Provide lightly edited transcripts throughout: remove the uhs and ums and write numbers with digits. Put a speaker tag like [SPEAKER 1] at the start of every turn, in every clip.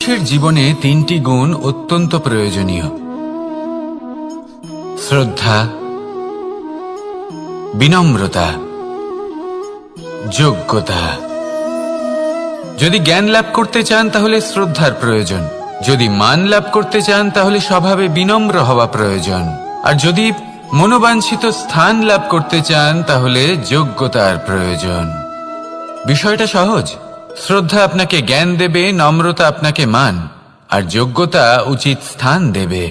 [SPEAKER 1] মানুষের জীবনে তিনটি গুণ অত্যন্ত প্রয়োজনীয়: শ্রদ্ধা, বিনম্রতা, যোগ্যতা। যদি জ্ঞান লাভ করতে চান তাহলে শ্রদ্ধার প্রয়োজন, যদি মান লাভ করতে চান তাহলে স্বভাবে বিনম্র হওয়া প্রয়োজন, আর যদি মনোবাঞ্ছিত স্থান লাভ করতে চান তাহলে যোগ্যতার প্রয়োজন। বিষয়টা সহজ। শ্রদ্ধা আপনাকে জ্ঞান দেবে, নম্রতা আপনাকে মান, আর যোগ্যতা উচিত স্থান দেবে।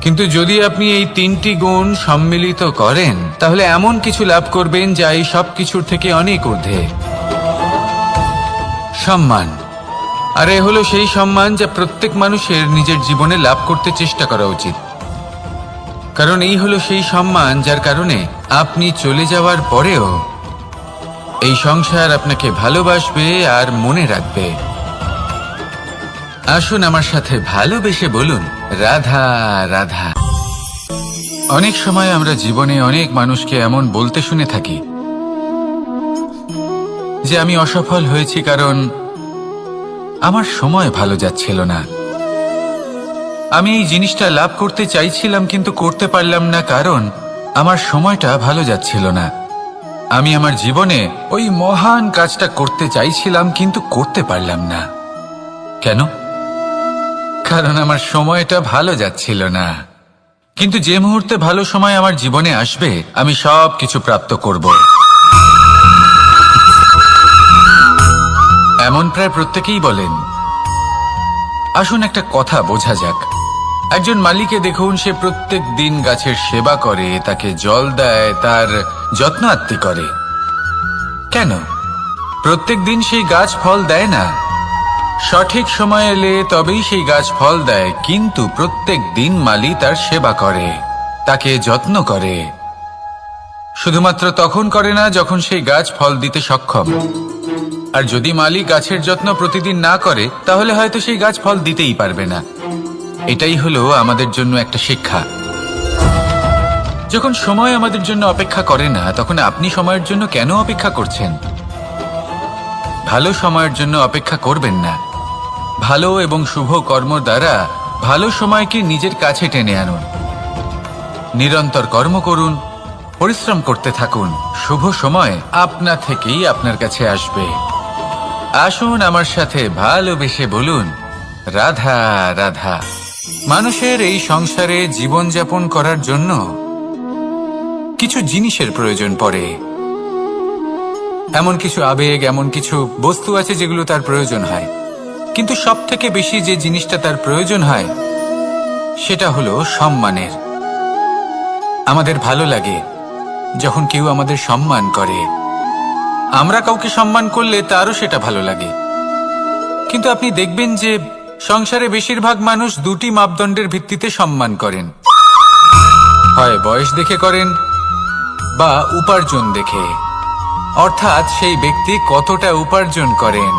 [SPEAKER 1] কিন্তু যদি আপনি এই তিনটি গুণ সম্মিলিত করেন তাহলে এমন কিছু লাভ করবেন যা এই সব কিছুর থেকে অনেক ঊর্ধ্বে: সম্মান। আর এ হলো সেই সম্মান যা প্রত্যেক মানুষের নিজের জীবনে লাভ করতে চেষ্টা করা উচিত, কারণ এই হলো সেই সম্মান যার কারণে আপনি চলে যাওয়ার পরেও এই সংসার আপনাকে ভালোবাসবে আর মনে রাখবে। আসুন আমার সাথে ভালোবেসে বলুন, রাধা রাধা। অনেক সময় আমরা জীবনে অনেক মানুষকে এমন বলতে শুনে থাকি যে আমি অসফল হয়েছি কারণ আমার সময় ভালো যাচ্ছিল না, আমি এই জিনিসটা লাভ করতে চাইছিলাম কিন্তু করতে পারলাম না কারণ আমার সময়টা ভালো যাচ্ছিল না, আমি আমার জীবনে ওই মহান কাজটা করতে চাইছিলাম কিন্তু করতে পারলাম না। কেন? কারণ আমার সময়টা ভালো যাচ্ছিল না। কিন্তু যে মুহূর্তে ভালো সময় আমার জীবনে আসবে আমি সব কিছু প্রাপ্ত করব। এমন প্রায় প্রত্যেকেই বলেন। আসুন একটা কথা বোঝা যাক। একজন মালিকে দেখুন, সে প্রত্যেক দিন গাছের সেবা করে, তাকে জল দেয়, তার যত্ন আত্তি করে। কেন? প্রত্যেক দিন সেই গাছ ফল দেয় না। সঠিক সময় এলে তবেই সেই গাছ ফল দেয়, কিন্তু প্রত্যেক দিন মালি তার সেবা করে, তাকে যত্ন করে। শুধুমাত্র তখন করে না যখন সেই গাছ ফল দিতে সক্ষম। আর যদি মালি গাছের যত্ন প্রতিদিন না করে তাহলে হয়তো সেই গাছ ফল দিতেই পারবে না। এটাই হলো আমাদের জন্য একটা শিক্ষা। যখন সময় আমাদের জন্য অপেক্ষা করে না তখন আপনি সময়ের জন্য কেন অপেক্ষা করছেন? ভালো সময়ের জন্য অপেক্ষা করবেন না। ভালো এবং শুভ কর্ম দ্বারা ভালো সময়কে নিজের কাছে টেনে আনুন। নিরন্তর কর্ম করুন, পরিশ্রম করতে থাকুন, শুভ সময় আপনা থেকেই আপনার কাছে আসবে। আসুন আমার সাথে ভালোবেসে বলুন, রাধা রাধা। মানুষের এই সংসারে জীবনযাপন করার জন্য কিছু জিনিসের প্রয়োজন পড়ে। এমন কিছু আবেগ, এমন কিছু বস্তু আছে যেগুলো তার প্রয়োজন হয়, কিন্তু সব থেকে বেশি যে জিনিসটা তার প্রয়োজন হয় সেটা হলো সম্মানের। আমাদের ভালো লাগে যখন কেউ আমাদের সম্মান করে। আমরা কাউকে সম্মান করলে তারও সেটা ভালো লাগে। কিন্তু আপনি দেখবেন যে সংসারে বেশিরভাগ মানুষ দুটি মাপদণ্ডের ভিত্তিতে সম্মান করেন। হয় বয়স দেখে করেন বা উপার্জন দেখে, অর্থাৎ সেই ব্যক্তি কতটা উপার্জন করেন।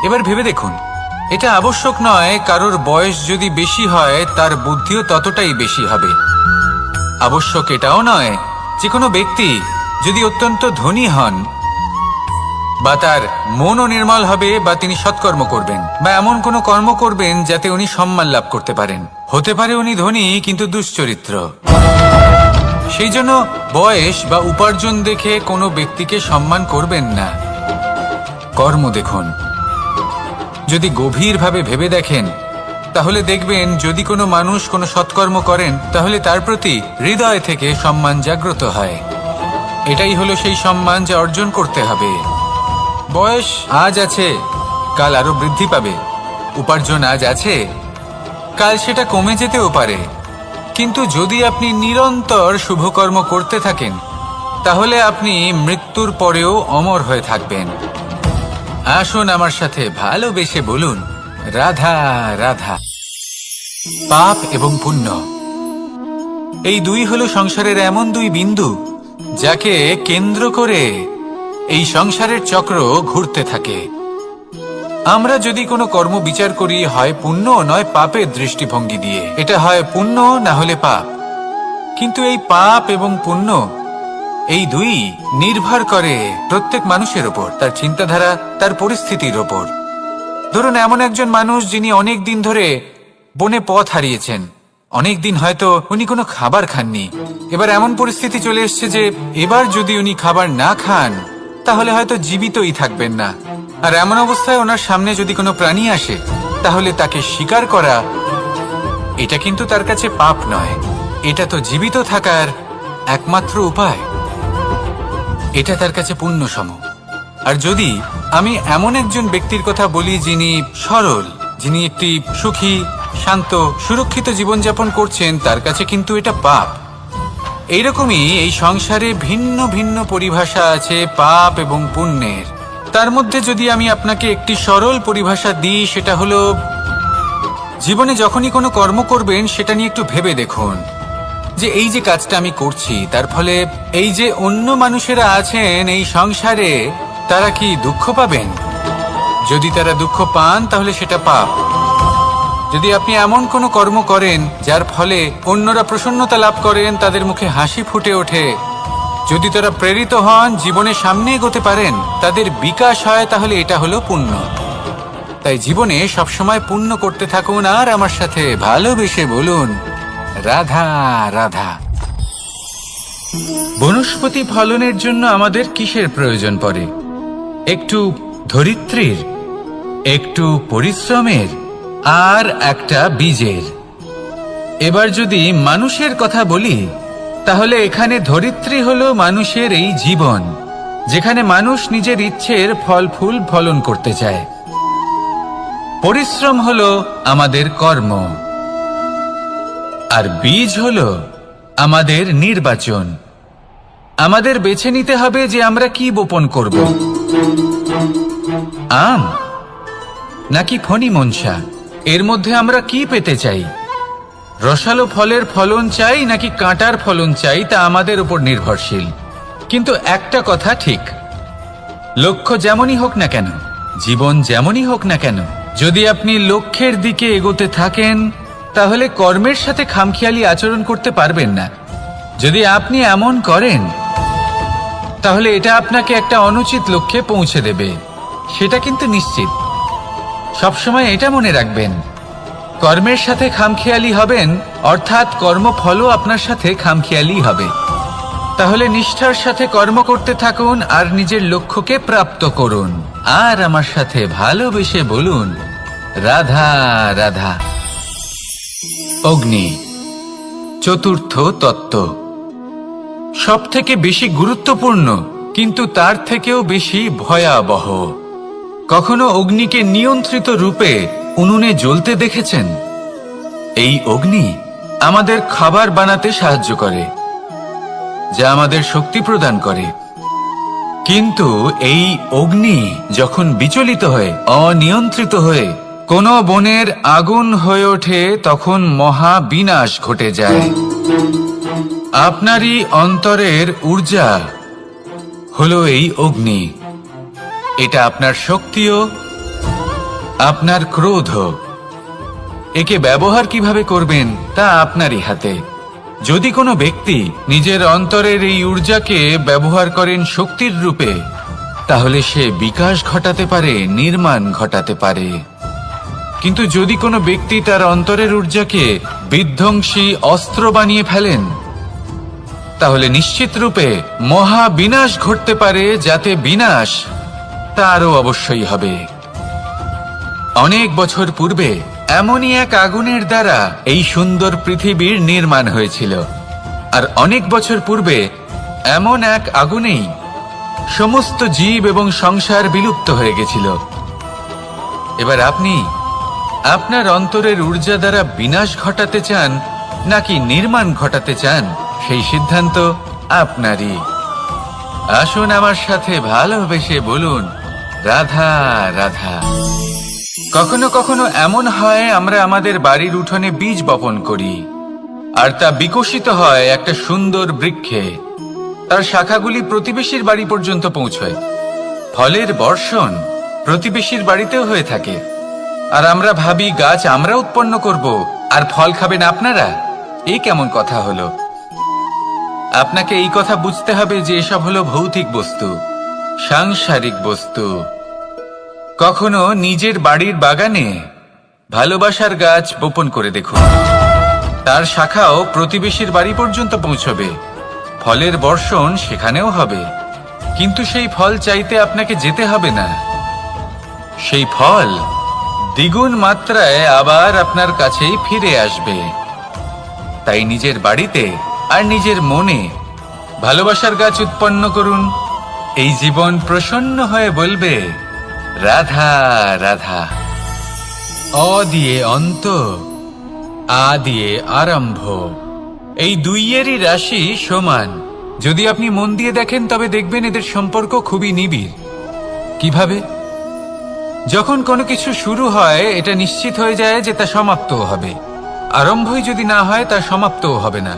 [SPEAKER 1] এবার ভেবে দেখুন, এটা আবশ্যক নয় কারোর বয়স যদি বেশি হয় তার বুদ্ধিও ততটাই বেশি হবে। আবশ্যক এটাও নয় যে কোনো ব্যক্তি যদি অত্যন্ত ধনী হন বা তার মনও নির্মল হবে বা তিনি সৎকর্ম করবেন বা এমন কোনো কর্ম করবেন যাতে উনি সম্মান লাভ করতে পারেন। হতে পারে উনি ধনী কিন্তু দুশ্চরিত্র। সেই জন্য বয়স বা উপার্জন দেখে কোনো ব্যক্তিকে সম্মান করবেন না। কর্ম দেখুন। যদি গভীরভাবে ভেবে দেখেন তাহলে দেখবেন যদি কোনো মানুষ কোনো সৎকর্ম করেন তাহলে তার প্রতি হৃদয় থেকে সম্মান জাগ্রত হয়। এটাই হলো সেই সম্মান যা অর্জন করতে হবে। বয়স আজ আছে, কাল আরো বৃদ্ধি পাবে। উপার্জন আজ আছে, কাল সেটা কমে যেতেও পারে। কিন্তু যদি আপনি নিরন্তর শুভকর্ম করতে থাকেন তাহলে আপনি মৃত্যুর পরেও অমর হয়ে থাকবেন। আসুন আমার সাথে ভালোবেসে বলুন, রাধা রাধা। পাপ এবং পুণ্য, এই দুই হলো সংসারের এমন দুই বিন্দু যাকে কেন্দ্র করে এই সংসারের চক্র ঘুরতে থাকে। আমরা যদি কোনো কর্ম বিচার করি হয় পুণ্য নয় পাপের দৃষ্টিভঙ্গি দিয়ে, এটা হয় পুণ্য না হলে পাপ। কিন্তু এই পাপ এবং পুণ্য এই দুই নির্ভর করে প্রত্যেক মানুষের ওপর, তার চিন্তাধারা, তার পরিস্থিতির ওপর। ধরুন এমন একজন মানুষ যিনি অনেক দিন ধরে বনে পথ হারিয়েছেন, অনেক দিন হয়তো উনি কোনো খাবার খাননি। এবার এমন পরিস্থিতি চলে এসছে যে এবার যদি উনি খাবার না খান তাহলে হয়তো জীবিতই থাকবেন না। আর এমন অবস্থায় ওনার সামনে যদি কোনো প্রাণী আসে তাহলে তাকে শিকার করা, এটা কিন্তু তার কাছে পাপ নয়, এটা তো জীবিত থাকার একমাত্র উপায়। এটা তার কাছে পুণ্যসম। আর যদি আমি এমন একজন ব্যক্তির কথা বলি যিনি সরল, যিনি একটি সুখী, শান্ত, সুরক্ষিত জীবনযাপন করছেন, তার কাছে কিন্তু এটা পাপ। এইরকমই এই সংসারে ভিন্ন ভিন্ন পরিভাষা আছে পাপ এবং পুণ্যের। তার মধ্যে যদি আমি আপনাকে একটি সরল পরিভাষা দিই, সেটা হলো জীবনে যখনই কোনো কর্ম করবেন সেটা নিয়ে একটু ভেবে দেখুন যে এই যে কাজটা আমি করছি তার ফলে এই যে অন্য মানুষেরা আছেন এই সংসারে, তারা কি দুঃখ পাবেন? যদি তারা দুঃখ পান তাহলে সেটা পাপ। যদি আপনি এমন কোনো কর্ম করেন যার ফলে অন্যরা প্রসন্নতা লাভ করেন, তাদের মুখে হাসি ফুটে ওঠে, যদি তারা প্রেরিত হন, জীবনে সামনে এগোতে পারেন, তাদের বিকাশ হয়, তাহলে এটা হলো পুণ্য। তাই জীবনে সবসময় পুণ্য করতে থাকুন আর আমার সাথে ভালোবেসে বলুন রাধা রাধা। বনস্পতি ফলনের জন্য আমাদের কিসের প্রয়োজন পড়ে? একটু ধরিত্রীর, একটু পরিশ্রমের, আর একটা বীজের। এবার যদি মানুষের কথা বলি তাহলে এখানে ধরিত্রী হলো মানুষের এই জীবন, যেখানে মানুষ নিজের ইচ্ছের ফল ফুল ফলন করতে চায়। পরিশ্রম হলো আমাদের কর্ম, আর বীজ হলো আমাদের নির্বাচন। আমাদের বেছে নিতে হবে যে আমরা কি বপন করব, আম নাকি ফণি মনসা। এর মধ্যে আমরা কি পেতে চাই? রসালো ফলের ফলন চাই নাকি কাঁটার ফলন চাই, তা আমাদের উপর নির্ভরশীল। কিন্তু একটা কথা ঠিক, লক্ষ্য যেমনই হোক না কেন, জীবন যেমনই হোক না কেন, যদি আপনি লক্ষ্যের দিকে এগোতে থাকেন তাহলে কর্মের সাথে খামখেয়ালি আচরণ করতে পারবেন না। যদি আপনি এমন করেন তাহলে এটা আপনাকে একটা অনুচিত লক্ষ্যে পৌঁছে দেবে, সেটা কিন্তু নিশ্চিত। সবসময় এটা মনে রাখবেন, কর্মের সাথে খামখেয়ালি হবেন অর্থাৎ কর্মফলও আপনার সাথে খামখেয়ালি হবে। তাহলে নিষ্ঠার সাথে কর্ম করতে থাকুন আর নিজের লক্ষ্যকে প্রাপ্ত করুন। আর আমার সাথে ভালোবেসে বলুন রাধা রাধা। অগ্নি চতুর্থ তত্ত্ব, সব থেকে বেশি গুরুত্বপূর্ণ কিন্তু তার থেকেও বেশি ভয়াবহ। কখনো অগ্নিকে নিয়ন্ত্রিত রূপে উনুনে জ্বলতে দেখেছেন? এই অগ্নি আমাদের খাবার বানাতে সাহায্য করে, যা আমাদের শক্তি প্রদান করে। কিন্তু এই অগ্নি যখন বিচলিত হয়ে, অনিয়ন্ত্রিত হয়ে কোনো বনের আগুন হয়ে ওঠে, তখন মহা বিনাশ ঘটে যায়। আপনারই অন্তরের ঊর্জা হলো এই অগ্নি। এটা আপনার শক্তিও, আপনার ক্রোধ। একে ব্যবহার কিভাবে করবেন তা আপনারই হাতে। যদি কোনো ব্যক্তি নিজের অন্তরের এই ঊর্জাকে ব্যবহার করেন শক্তির রূপে, তাহলে সে বিকাশ ঘটাতে পারে, নির্মাণ ঘটাতে পারে। কিন্তু যদি কোনো ব্যক্তি তার অন্তরের ঊর্জাকে বিধ্বংসী অস্ত্র বানিয়ে ফেলেন, তাহলে নিশ্চিত রূপে মহা বিনাশ ঘটতে পারে, যাতে বিনাশ তারও অবশ্যই হবে। অনেক বছর পূর্বে এমনই এক আগুনের দ্বারা এই সুন্দর পৃথিবীর নির্মাণ হয়েছিল। আর অনেক বছর পূর্বে এমন এক আগুনেই সমস্ত জীব এবং সংসার বিলুপ্ত হয়ে গেছিল। এবার আপনি আপনার অন্তরের ঊর্জা দ্বারা বিনাশ ঘটাতে চান নাকি নির্মাণ ঘটাতে চান, সেই সিদ্ধান্ত আপনারই। আসুন আমার সাথে ভালোবেসে বলুন রাধা রাধা। কখনো কখনো এমন হয় আমরা আমাদের বাড়ির উঠোনে বীজ বপন করি, আর তা বিকশিত হয় একটা সুন্দর বৃক্ষে। তার শাখাগুলি প্রতিবেশীর বাড়ি পর্যন্ত পৌঁছয়। ফলের বর্ষণ প্রতিবেশীর বাড়িতেও হয়ে থাকে। আর আমরা ভাবি গাছ আমরা উৎপন্ন করব আর ফল খাবেন আপনারা। এই কেমন কথা হলো? আপনাকে এই কথা বুঝতে হবে যে এসব হলো ভৌতিক বস্তু, সাংসারিক বস্তু। কখনো নিজের বাড়ির বাগানে ভালোবাসার গাছ বপন করে দেখুন। তার শাখাও প্রতিবেশীর বাড়ি পর্যন্ত পৌঁছবে, ফলের বর্ষণ সেখানেও হবে। কিন্তু সেই ফল চাইতে আপনাকে যেতে হবে না, সেই ফল দ্বিগুণ মাত্রায় আবার আপনার কাছেই ফিরে আসবে। তাই নিজের বাড়িতে আর নিজের মনে ভালোবাসার গাছ উৎপন্ন করুন। এই জীবন প্রসন্ন হয়ে বলবে, রাধা রাধা। অ দিয়ে অন্ত, আ দিয়ে আরম্ভ, এই দুইয়েরই রাশি সমান। যদি আপনি মন দিয়ে দেখেন তবে দেখবেন এদের সম্পর্ক খুবই নিবিড়। কিভাবে? যখন কোনো কিছু শুরু হয় এটা নিশ্চিত হয়ে যায় যে তা সমাপ্তও হবে। আরম্ভই যদি না হয় তা সমাপ্তও হবে না।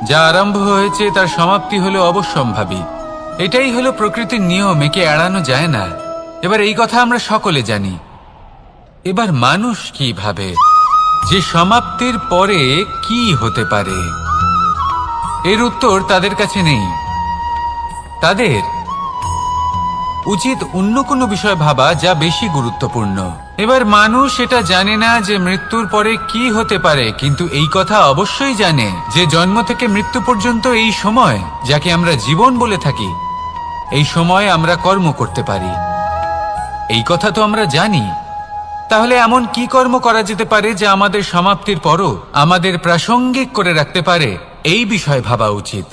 [SPEAKER 1] যা আরম্ভ হয়েছে তার সমাপ্তি হলো অবশ্যম্ভাবী। এটাই হলো প্রকৃতির নিয়ম, একে এড়ানো যায় না। এবার এই কথা আমরা সকলে জানি। এবার মানুষ কি ভাবে যে সমাপ্তির পরে কি হতে পারে, এর উত্তর তাদের কাছে নেই। তাদের উচিত অন্য কোনো বিষয় ভাবা যা বেশি গুরুত্বপূর্ণ। এবার মানুষ এটা জানে না যে মৃত্যুর পরে কি হতে পারে, কিন্তু এই কথা অবশ্যই জানে যে জন্ম থেকে মৃত্যু পর্যন্ত এই সময়, যাকে আমরা জীবন বলে থাকি, এই সময় আমরা কর্ম করতে পারি। এই কথা তো আমরা জানি। তাহলে এমন কি কর্ম করা যেতে পারে যা আমাদের সমাপ্তির পরও আমাদের প্রাসঙ্গিক করে রাখতে পারে, এই বিষয়ে ভাবা উচিত।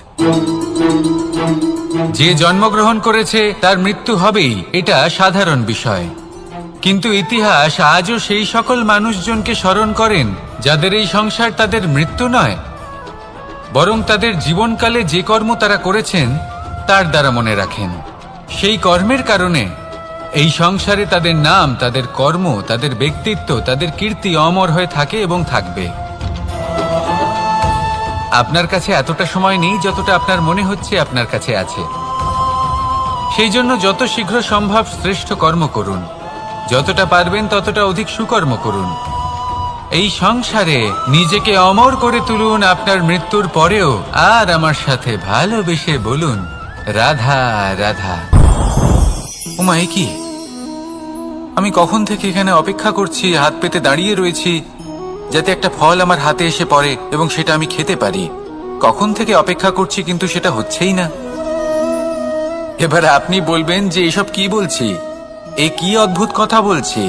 [SPEAKER 1] যে জন্মগ্রহণ করেছে তার মৃত্যু হবেই, এটা সাধারণ বিষয়। কিন্তু ইতিহাস আজও সেই সকল মানুষজনকে স্মরণ করেন যাদের এই সংসার তাদের মৃত্যু নয়, বরং তাদের জীবনকালে যে কর্ম তারা করেছেন তার দ্বারা মনে রাখেন। সেই কর্মের কারণে এই সংসারে তাদের নাম, তাদের কর্ম, তাদের ব্যক্তিত্ব, তাদের কীর্তি অমর হয়ে থাকে এবং থাকবে। আপনার কাছে এতটা সময় নেই যতটা আপনার মনে হচ্ছে আপনার কাছে আছে। সেই জন্য যত শীঘ্র সম্ভব শ্রেষ্ঠ কর্ম করুন, যতটা পারবেন ততটা অধিক সুকর্ম করুন। এই সংসারে নিজেকে অমর করে তুলুন আপনার মৃত্যুর পরেও। আর আমার সাথে ভালোবেসে বলুন, রাধা রাধা। ওমা, এ কি? আমি কখন থেকে এখানে অপেক্ষা করছি, হাত পেতে দাঁড়িয়ে রয়েছি যাতে একটা ফল আমার হাতে এসে পড়ে এবং সেটা আমি খেতে পারি। কখন থেকে অপেক্ষা করছি, কিন্তু সেটা হচ্ছেই না। এবার আপনি বলবেন যে এসব কি বলছি, এ কি অদ্ভুত কথা বলছি।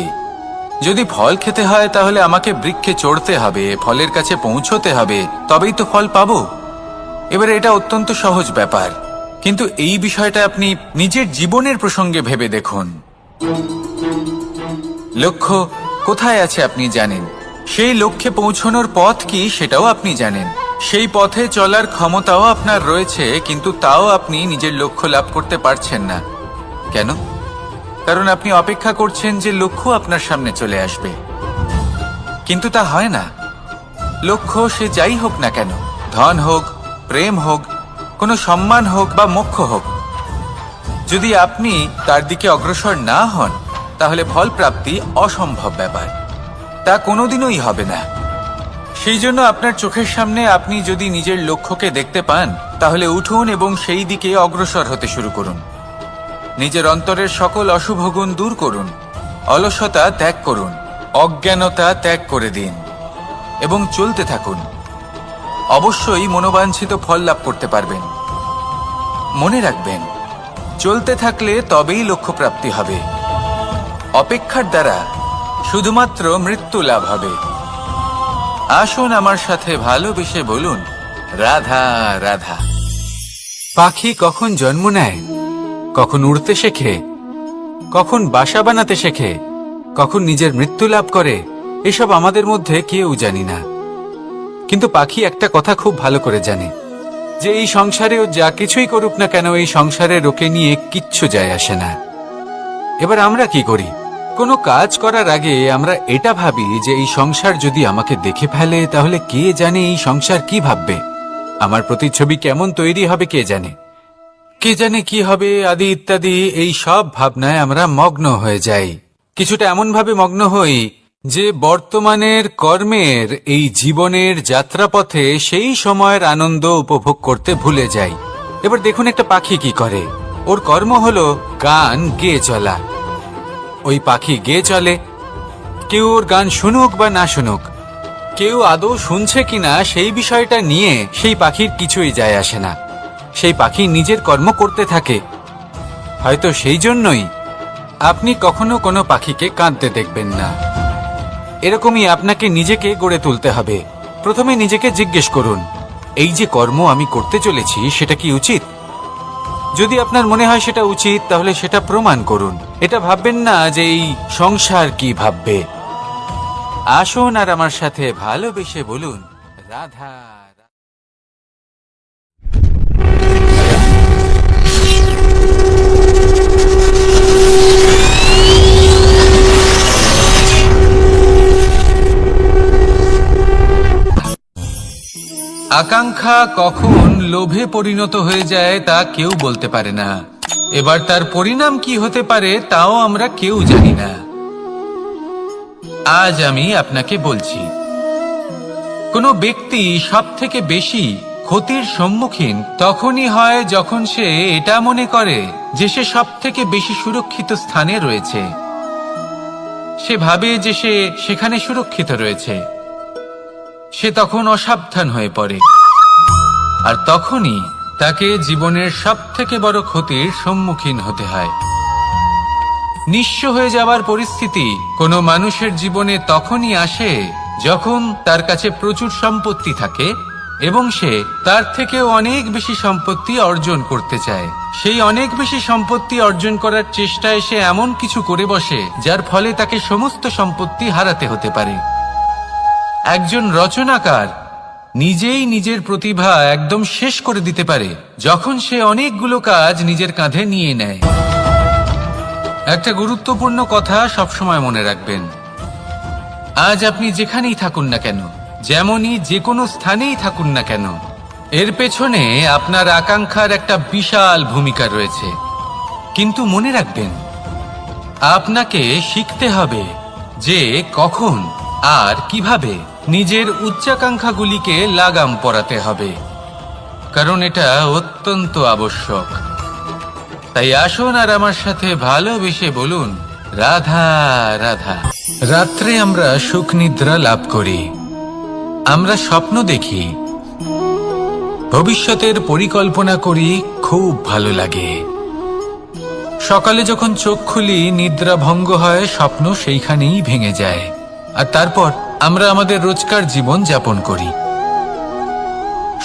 [SPEAKER 1] যদি ফল খেতে হয় তাহলে আমাকে বৃক্ষে চড়তে হবে, ফলের কাছে পৌঁছতে হবে, তবেই তো ফল পাবো। এবার এটা অত্যন্ত সহজ ব্যাপার, কিন্তু এই বিষয়টা আপনি নিজের জীবনের প্রসঙ্গে ভেবে দেখুন। লক্ষ্য কোথায় আছে আপনি জানেন, সেই লক্ষ্যে পৌঁছানোর পথ কি সেটাও আপনি জানেন, সেই পথে চলার ক্ষমতাও আপনার রয়েছে, কিন্তু তাও আপনি নিজের লক্ষ্য লাভ করতে পারছেন না। কেন? কারণ আপনি অপেক্ষা করছেন যে লক্ষ্য আপনার সামনে চলে আসবে, কিন্তু তা হয় না। লক্ষ্য সে যাই হোক না কেন, ধন হোক, প্রেম হোক, কোনো সম্মান হোক বা মোক্ষ হোক, যদি আপনি তার দিকে অগ্রসর না হন তাহলে ফল প্রাপ্তি অসম্ভব ব্যাপার, তা কোনোদিনই হবে না। সেই জন্য আপনার চোখের সামনে আপনি যদি নিজের লক্ষ্যকে দেখতে পান তাহলে উঠুন এবং সেই দিকে অগ্রসর হতে শুরু করুন। নিজের অন্তরের সকল অশুভ গুণ দূর করুন, অলসতা ত্যাগ করুন, অজ্ঞানতা ত্যাগ করে দিন এবং চলতে থাকুন। অবশ্যই মনোবাঞ্ছিত ফল লাভ করতে পারবেন। মনে রাখবেন, চলতে থাকলে তবেই লক্ষ্য প্রাপ্তি হবে। অপেক্ষার দ্বারা শুধুমাত্র মৃত্যু লাভ হবে। আসুন আমার সাথে ভালোবেসে বলুন, রাধা রাধা। পাখি কখন জন্ম নেয়, কখন উড়তে শেখে, কখন বাসা বানাতে শেখে, কখন নিজের মৃত্যু লাভ করে, এসব আমাদের মধ্যে কেউ জানি না। কিন্তু পাখি একটা কথা খুব ভালো করে জানে, যে এই সংসারে ও যা কিছুই করুক না কেন, এই সংসারের ওকে নিয়ে কিচ্ছু যায় আসে না। এবার আমরা কি করি? কোনো কাজ করার আগে আমরা এটা ভাবি যে এই সংসার যদি আমাকে দেখে ফেলে তাহলে কে জানে এই সংসার কি ভাববে, আমার প্রতিচ্ছবি কেমন তৈরি হবে কে জানে, কে জানে কি হবে আদি ইত্যাদি। এই সব ভাবনায় আমরা মগ্ন হয়ে যাই। কিছুটা এমন ভাবে মগ্ন হই যে বর্তমানের কর্মের এই জীবনের যাত্রাপথে সেই সময়ের আনন্দ উপভোগ করতে ভুলে যাই। এবার দেখুন একটা পাখি কি করে, ওর কর্ম হলো গান গেয়ে চলা। ওই পাখি গেয়ে চলে, কেউ ওর গান শুনুক বা না শুনুক, কেউ আদৌ শুনছে কিনা সেই বিষয়টা নিয়ে সেই পাখির কিছুই যায় আসে না। সেই পাখি নিজের কর্ম করতে থাকে। হয়তো সেই জন্যই আপনি কখনো কোনো পাখিকে কাঁদতে দেখবেন না। এরকমই আপনাকে নিজেকে গড়ে তুলতে হবে। প্রথমে নিজেকে জিজ্ঞেস করুন, এই যে কর্ম আমি করতে চলেছি সেটা কি উচিত? যদি আপনার মনে হয় সেটা উচিত, তাহলে সেটা প্রমাণ করুন। এটা ভাববেন না যে এই সংসার কি ভাববে। আসুন আর আমার সাথে ভালোবেসে বলুন, রাধা। আকাঙ্ক্ষা কখন লোভে পরিণত হয়ে যায় তা কেউ বলতে পারে না। এবার তার পরিণাম কি হতে পারে তাও আমরা কেউ জানি না। আজ আমি আপনাকে বলছি, কোনো ব্যক্তি সবথেকে বেশি ক্ষতির সম্মুখীন তখনই হয় যখন সে এটা মনে করে যে সে সবথেকে বেশি সুরক্ষিত স্থানে রয়েছে। সে ভাবে যে সে সেখানে সুরক্ষিত রয়েছে। সে তখন অসাবধান হয়ে পড়ে, আর তখনই তাকে জীবনের সবথেকে বড় ক্ষতির সম্মুখীন হতে হয়। নিঃস্ব হয়ে যাওয়ার পরিস্থিতি কোনো মানুষের জীবনে তখনই আসে যখন তার কাছে প্রচুর সম্পত্তি থাকে এবং সে তার থেকেও অনেক বেশি সম্পত্তি অর্জন করতে চায়। সেই অনেক বেশি সম্পত্তি অর্জন করার চেষ্টায় সে এমন কিছু করে বসে যার ফলে তাকে সমস্ত সম্পত্তি হারাতে হতে পারে। একজন রচনাকার নিজেই নিজের প্রতিভা একদম শেষ করে দিতে পারে যখন সে অনেকগুলো কাজ নিজের কাঁধে নিয়ে নেয়। একটা গুরুত্বপূর্ণ কথা সবসময় মনে রাখবেন, আজ আপনি যেখানেই থাকুন না কেন, যেমনই যে কোনো স্থানেই থাকুন না কেন, এর পেছনে আপনার আকাঙ্ক্ষার একটা বিশাল ভূমিকা রয়েছে। কিন্তু মনে রাখবেন, আপনাকে শিখতে হবে যে কখন আর কিভাবে নিজের উচ্চাকাঙ্ক্ষাগুলিকে লাগাম পরাতে হবে, কারণ এটা অত্যন্ত আবশ্যক। তাই আসুন আর আমার সাথে ভালোবেসে বলুন, রাধা রাধা। রাত্রে আমরা সুখ নিদ্রা লাভ করি, আমরা স্বপ্ন দেখি, ভবিষ্যতের পরিকল্পনা করি, খুব ভালো লাগে। সকালে যখন চোখ খুলি নিদ্রা ভঙ্গ হয়, স্বপ্ন সেইখানেই ভেঙে যায়, আর তারপর আমরা আমাদের রোজকার জীবন যাপন করি।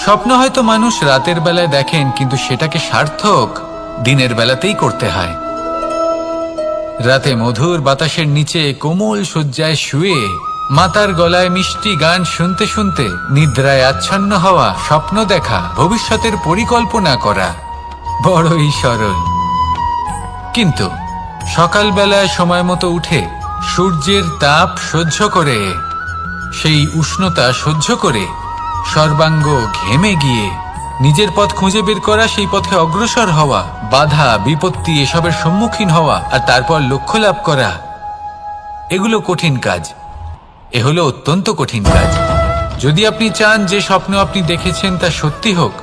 [SPEAKER 1] স্বপ্ন হয়তো মানুষ রাতের বেলায় দেখেন, কিন্তু সেটাকে সার্থক দিনের বেলাতেই করতে হয়। রাতে মধুর বাতাসের নিচে কোমল শয্যায় শুয়ে মাতার গলায় মিষ্টি গান শুনতে শুনতে নিদ্রায় আচ্ছন্ন হওয়া, স্বপ্ন দেখা, ভবিষ্যতের পরিকল্পনা করা বড়ই সরল। কিন্তু সকালবেলায় সময় মতো উঠে সূর্যের তাপ সহ্য করে, সেই উষ্ণতা সহ্য করে সর্বাঙ্গ ঘেমে গিয়ে নিজের পথ খুঁজে বের করা, সেই পথে অগ্রসর হওয়া, বাধা বিপত্তি এসবের সম্মুখীন হওয়া, আর তারপর লক্ষ্য লাভ করা, এগুলো কঠিন কাজ। এ হলো অত্যন্ত কঠিন কাজ। যদি আপনি চান যে স্বপ্ন আপনি দেখেছেন তা সত্যি হোক,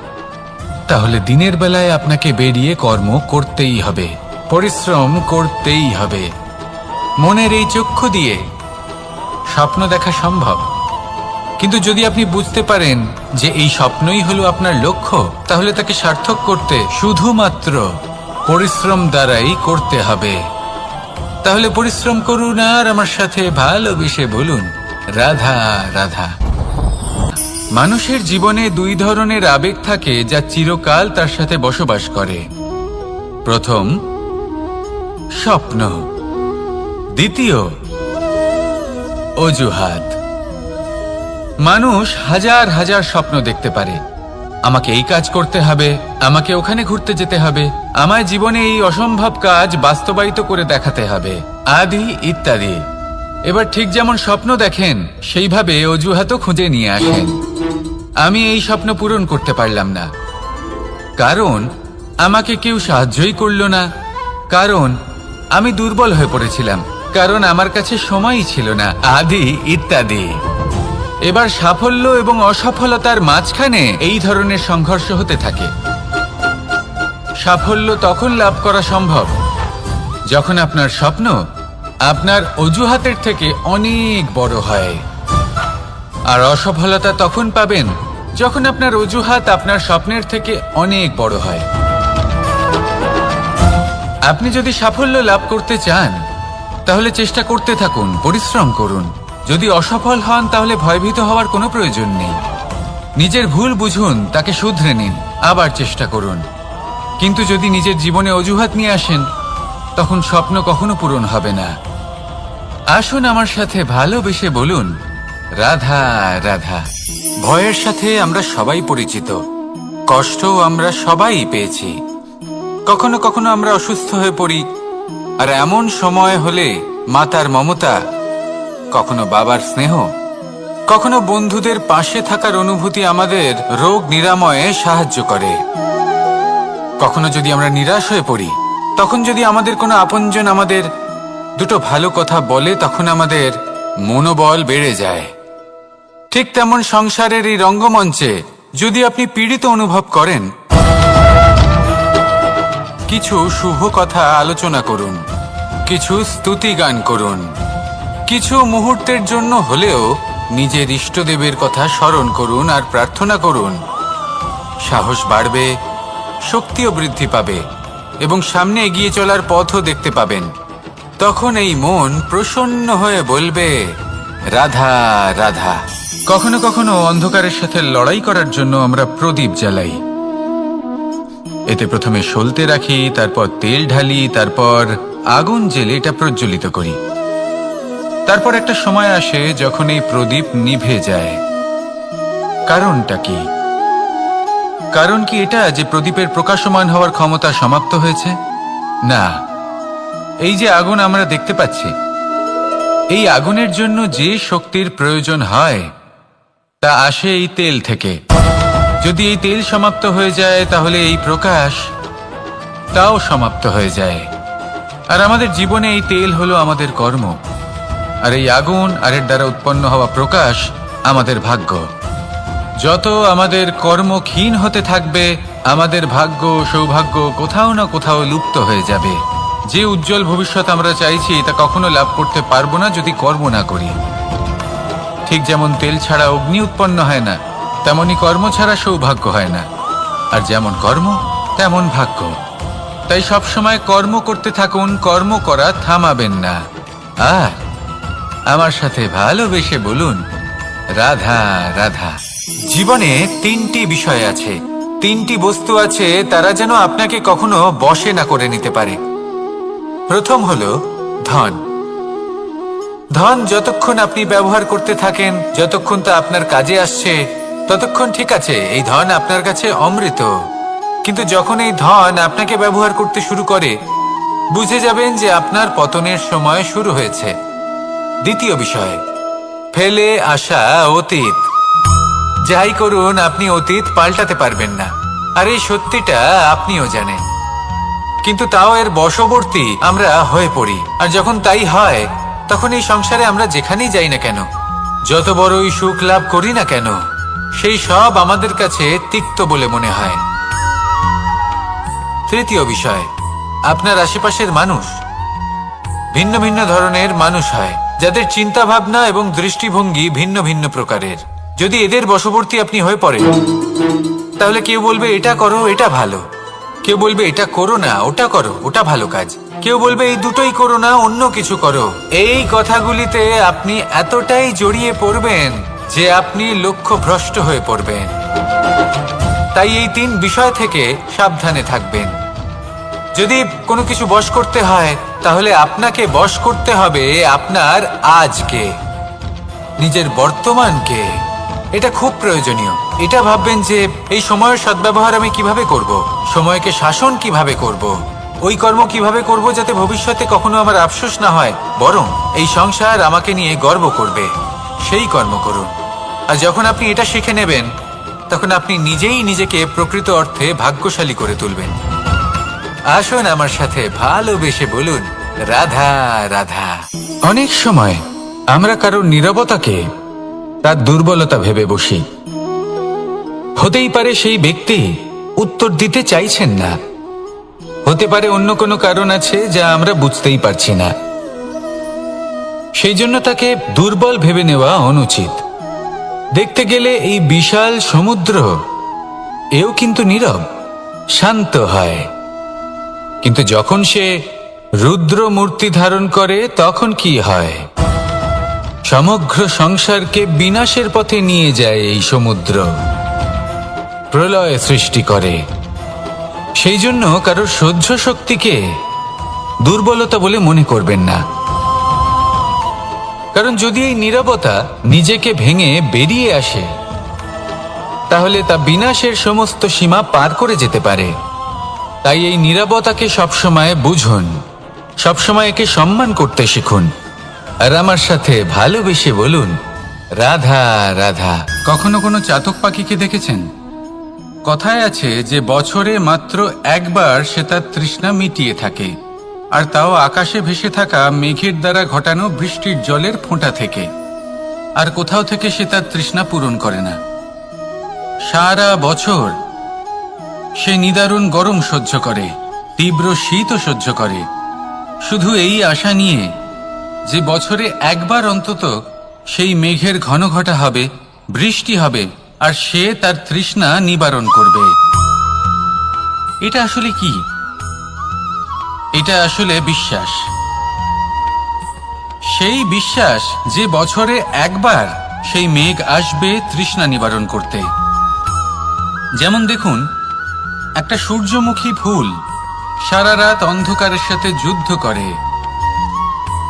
[SPEAKER 1] তাহলে দিনের বেলায় আপনাকে বেরিয়ে কর্ম করতেই হবে, পরিশ্রম করতেই হবে। মনের এই চক্ষু দিয়ে স্বপ্ন দেখা সম্ভব, কিন্তু যদি আপনি বুঝতে পারেন যে এই স্বপ্নই হলো আপনার লক্ষ্য, তাহলে তাকে সার্থক করতে শুধুমাত্র পরিশ্রম দ্বারাই করতে হবে। তাহলে পরিশ্রম করুন আর আমার সাথে ভালোবেসে বলুন, রাধা রাধা। মানুষের জীবনে দুই ধরনের আবেগ থাকে যা চিরকাল তার সাথে বসবাস করে। প্রথম, স্বপ্ন। দ্বিতীয়, অজুহাত। মানুষ হাজার হাজার স্বপ্ন দেখতে পারে। আমাকে এই কাজ করতে হবে, আমাকে ওখানে ঘুরতে যেতে হবে, আমায় জীবনে এই অসম্ভব কাজ বাস্তবায়িত করে দেখাতে হবে, আদি ইত্যাদি। এবার ঠিক যেমন স্বপ্ন দেখেন, সেইভাবে অজুহাতও খুঁজে নিয়ে আসেন। আমি এই স্বপ্ন পূরণ করতে পারলাম না, কারণ আমাকে কেউ সাহায্যই করল না, কারণ আমি দুর্বল হয়ে পড়েছিলাম, কারণ আমার কাছে সময়ই ছিল না, আদি ইত্যাদি। এবার সাফল্য এবং অসফলতার মাঝখানে এই ধরনের সংঘর্ষ হতে থাকে। সাফল্য তখন লাভ করা সম্ভব যখন আপনার স্বপ্ন আপনার অজুহাতের থেকে অনেক বড় হয়। আর অসফলতা তখন পাবেন যখন আপনার অজুহাত আপনার স্বপ্নের থেকে অনেক বড় হয়। আপনি যদি সাফল্য লাভ করতে চান তাহলে চেষ্টা করতে থাকুন, পরিশ্রম করুন। যদি অসফল হন তাহলে ভয়ভীত হওয়ার কোনো প্রয়োজন নেই। নিজের ভুল বুঝুন, তাকে শুধরে নিন, আবার চেষ্টা করুন। কিন্তু যদি নিজের জীবনে অজুহাত নিয়ে আসেন তখন স্বপ্ন কখনো পূরণ হবে না। আসুন আমার সাথে ভালোবেসে বলুন, রাধা রাধা। ভয়ের সাথে আমরা সবাই পরিচিত, কষ্টও আমরা সবাই পেয়েছি। কখনো কখনো আমরা অসুস্থ হয়ে পড়ি, আর এমন সময় হলে মাতার মমতা, কখনো বাবার স্নেহ, কখনো বন্ধুদের পাশে থাকার অনুভূতি আমাদের রোগ নিরাময়ে সাহায্য করে। কখনো যদি আমরা নিরাশ হয়ে পড়ি, তখন যদি আমাদের কোনো আপনজন আমাদের দুটো ভালো কথা বলে, তখন আমাদের মনোবল বেড়ে যায়। ঠিক তেমন সংসারের এই রঙ্গমঞ্চে যদি আপনি পীড়িত অনুভব করেন, কিছু শুভ কথা আলোচনা করুন, কিছু স্তুতি গান করুন, কিছু মুহূর্তের জন্য হলেও নিজের ইষ্টদেবের কথা স্মরণ করুন আর প্রার্থনা করুন। সাহস বাড়বে, শক্তিও বৃদ্ধি পাবে এবং সামনে এগিয়ে চলার পথও দেখতে পাবেন। তখন এই মন প্রসন্ন হয়ে বলবে, রাধা রাধা। কখনো কখনো অন্ধকারের সাথে লড়াই করার জন্য আমরা প্রদীপ জ্বালাই। এতে প্রথমে সলতে রাখি, তারপর তেল ঢালি, তারপর আগুন জেলে এটা প্রজ্বলিত করি। তারপর একটা সময় আসে যখন এই প্রদীপ নিভে যায়। কারণটা কি? কারণ কি এটা যে প্রদীপের প্রকাশমান হওয়ার ক্ষমতা সমাপ্ত হয়েছে? না, এই যে আগুন আমরা দেখতে পাচ্ছি, এই আগুনের জন্য যে শক্তির প্রয়োজন হয় তা আসে এই তেল থেকে। যদি এই তেল সমাপ্ত হয়ে যায় তাহলে এই প্রকাশ তাও সমাপ্ত হয়ে যায়। আর আমাদের জীবনে এই তেল হলো আমাদের কর্ম, আর এই আগুন আর এর দ্বারা উৎপন্ন হওয়া প্রকাশ আমাদের ভাগ্য। যত আমাদের কর্ম ক্ষীণ হতে থাকবে, আমাদের ভাগ্য সৌভাগ্য কোথাও না কোথাও লুপ্ত হয়ে যাবে। যে উজ্জ্বল ভবিষ্যৎ আমরা চাইছি তা কখনো লাভ করতে পারবো না যদি কর্ম না করি। ঠিক যেমন তেল ছাড়া অগ্নি উৎপন্ন হয় না, তেমনি কর্ম ছাড়া সৌভাগ্য হয় না। আর যেমন কর্ম তেমন ভাগ্য। তাই সবসময় কর্ম করতে থাকুন, কর্ম করা থামাবেন না। আর আমার সাথে ভালোবেসে বলুন, রাধা রাধা। জীবনে তিনটি বিষয় আছে, তিনটি বস্তু আছে, তারা যেন আপনাকে কখনো বশে না করে নিতে পারে। প্রথম হলো ধন। ধন যতক্ষণ আপনি ব্যবহার করতে থাকেন, যতক্ষণ তা আপনার কাজে আসছে, ততক্ষণ ঠিক আছে, এই ধন আপনার কাছে অমৃত। কিন্তু যখন এই ধন আপনাকে ব্যবহার করতে শুরু করে, বুঝে যাবেন যে আপনার পতনের সময় শুরু হয়েছে। দ্বিতীয় বিষয়, ফেলে আসা অতীত। যাই করুন, আপনি অতীত পাল্টাতে পারবেন না, আর এই সত্যিটা আপনিও জানেন। কিন্তু তাও এর বশবর্তী আমরা হয়ে পড়ি। আর যখন তাই হয়, তখন এই সংসারে আমরা যেখানেই যাই না কেন, যত বড়ই সুখ লাভ করি না কেন, সেই সব আমাদের কাছে তিক্ত বলে মনে হয়। তৃতীয় বিষয়, আপনার আশেপাশের মানুষ ভিন্ন ভিন্ন ধরনের মানুষ হয়, যাদের চিন্তা ভাবনা এবং দৃষ্টিভঙ্গি ভিন্ন ভিন্ন প্রকারের। যদি এদের বশবর্তী আপনি হয়ে পড়েন, তাহলে কেউ বলবে এটা করো, এটা ভালো। কেউ বলবে এটা করো না, ওটা করো, ওটা ভালো কাজ। কেউ বলবে এই দুটোই করো না, অন্য কিছু করো। এই কথাগুলিতে আপনি এতটাই জড়িয়ে পড়বেন যে আপনি লক্ষ্যভ্রষ্ট হয়ে পড়বেন। তাই এই তিন বিষয় থেকে সাবধানে থাকবেন। যদি কোনো কিছু বশ করতে হয়, তাহলে আপনাকে বশ করতে হবে আপনার আজকে, নিজের বর্তমানকে। এটা খুব প্রয়োজনীয়। এটা ভাববেন যে এই সময়ের সদ্ব্যবহার আমি কিভাবে করব, সময়কে শাসন কিভাবে করব, ওই কর্ম কিভাবে করব যাতে ভবিষ্যতে কখনো আমার আফসোস না হয়, বরং এই সংসার আমাকে নিয়ে গর্ব করবে, সেই কর্ম করুন। আর যখন আপনি এটা শিখে নেবেন, তখন আপনি নিজেই নিজেকে প্রকৃত অর্থে ভাগ্যশালী করে তুলবেন। আসুন আমার সাথে ভালোবেসে বলুন, রাধা রাধা। অনেক সময় আমরা কারোর নীরবতাকে তার দুর্বলতা ভেবে বসি। হতেই পারে সেই ব্যক্তি উত্তর দিতে চাইছেন না, হতে পারে অন্য কোনো কারণ আছে যা আমরা বুঝতেই পারছি না। সেই জন্য তাকে দুর্বল ভেবে নেওয়া অনুচিত। দেখতে গেলে এই বিশাল সমুদ্র এও কিন্তু নীরব, শান্ত হয়। কিন্তু যখন সে রুদ্র মূর্তি ধারণ করে তখন কি হয়? সমগ্র সংসারকে বিনাশের পথে নিয়ে যায় এই সমুদ্র, প্রলয় সৃষ্টি করে। সেই জন্য কারোর সহ্য শক্তিকে দুর্বলতা বলে মনে করবেন না। কারণ যদি এই নীরবতা নিজেকে ভেঙে বেরিয়ে আসে, তাহলে তা বিনাশের সমস্ত সীমা পার করে যেতে পারে। তাই এই নীরবতাকে সবসময় বুঝুন, সবসময় একে সম্মান করতে শিখুন, আর আমার সাথে ভালোবেসে বলুন, রাধা রাধা। কখনো কোনো চাতক পাখিকে দেখেছেন? কথায় আছে যে বছরে মাত্র একবার সে তার তৃষ্ণা মিটিয়ে থাকে, আর তাও আকাশে ভেসে থাকা মেঘের দ্বারা ঘটানো বৃষ্টির জলের ফোঁটা থেকে। আর কোথাও থেকে সে তার তৃষ্ণা পূরণ করে না। সারা বছর সে নিদারুণ গরম সহ্য করে, তীব্র শীতও সহ্য করে, শুধু এই আশা নিয়ে যে বছরে একবার অন্তত সেই মেঘের ঘন ঘটা হবে, বৃষ্টি হবে, আর সে তার তৃষ্ণা নিবারণ করবে। এটা আসলে কি? এটা আসলে বিশ্বাস। সেই বিশ্বাস যে বছরে একবার সেই মেঘ আসবে তৃষ্ণা নিবারণ করতে। যেমন দেখুন, একটা সূর্যমুখী ফুল সারা রাত অন্ধকারের সাথে যুদ্ধ করে,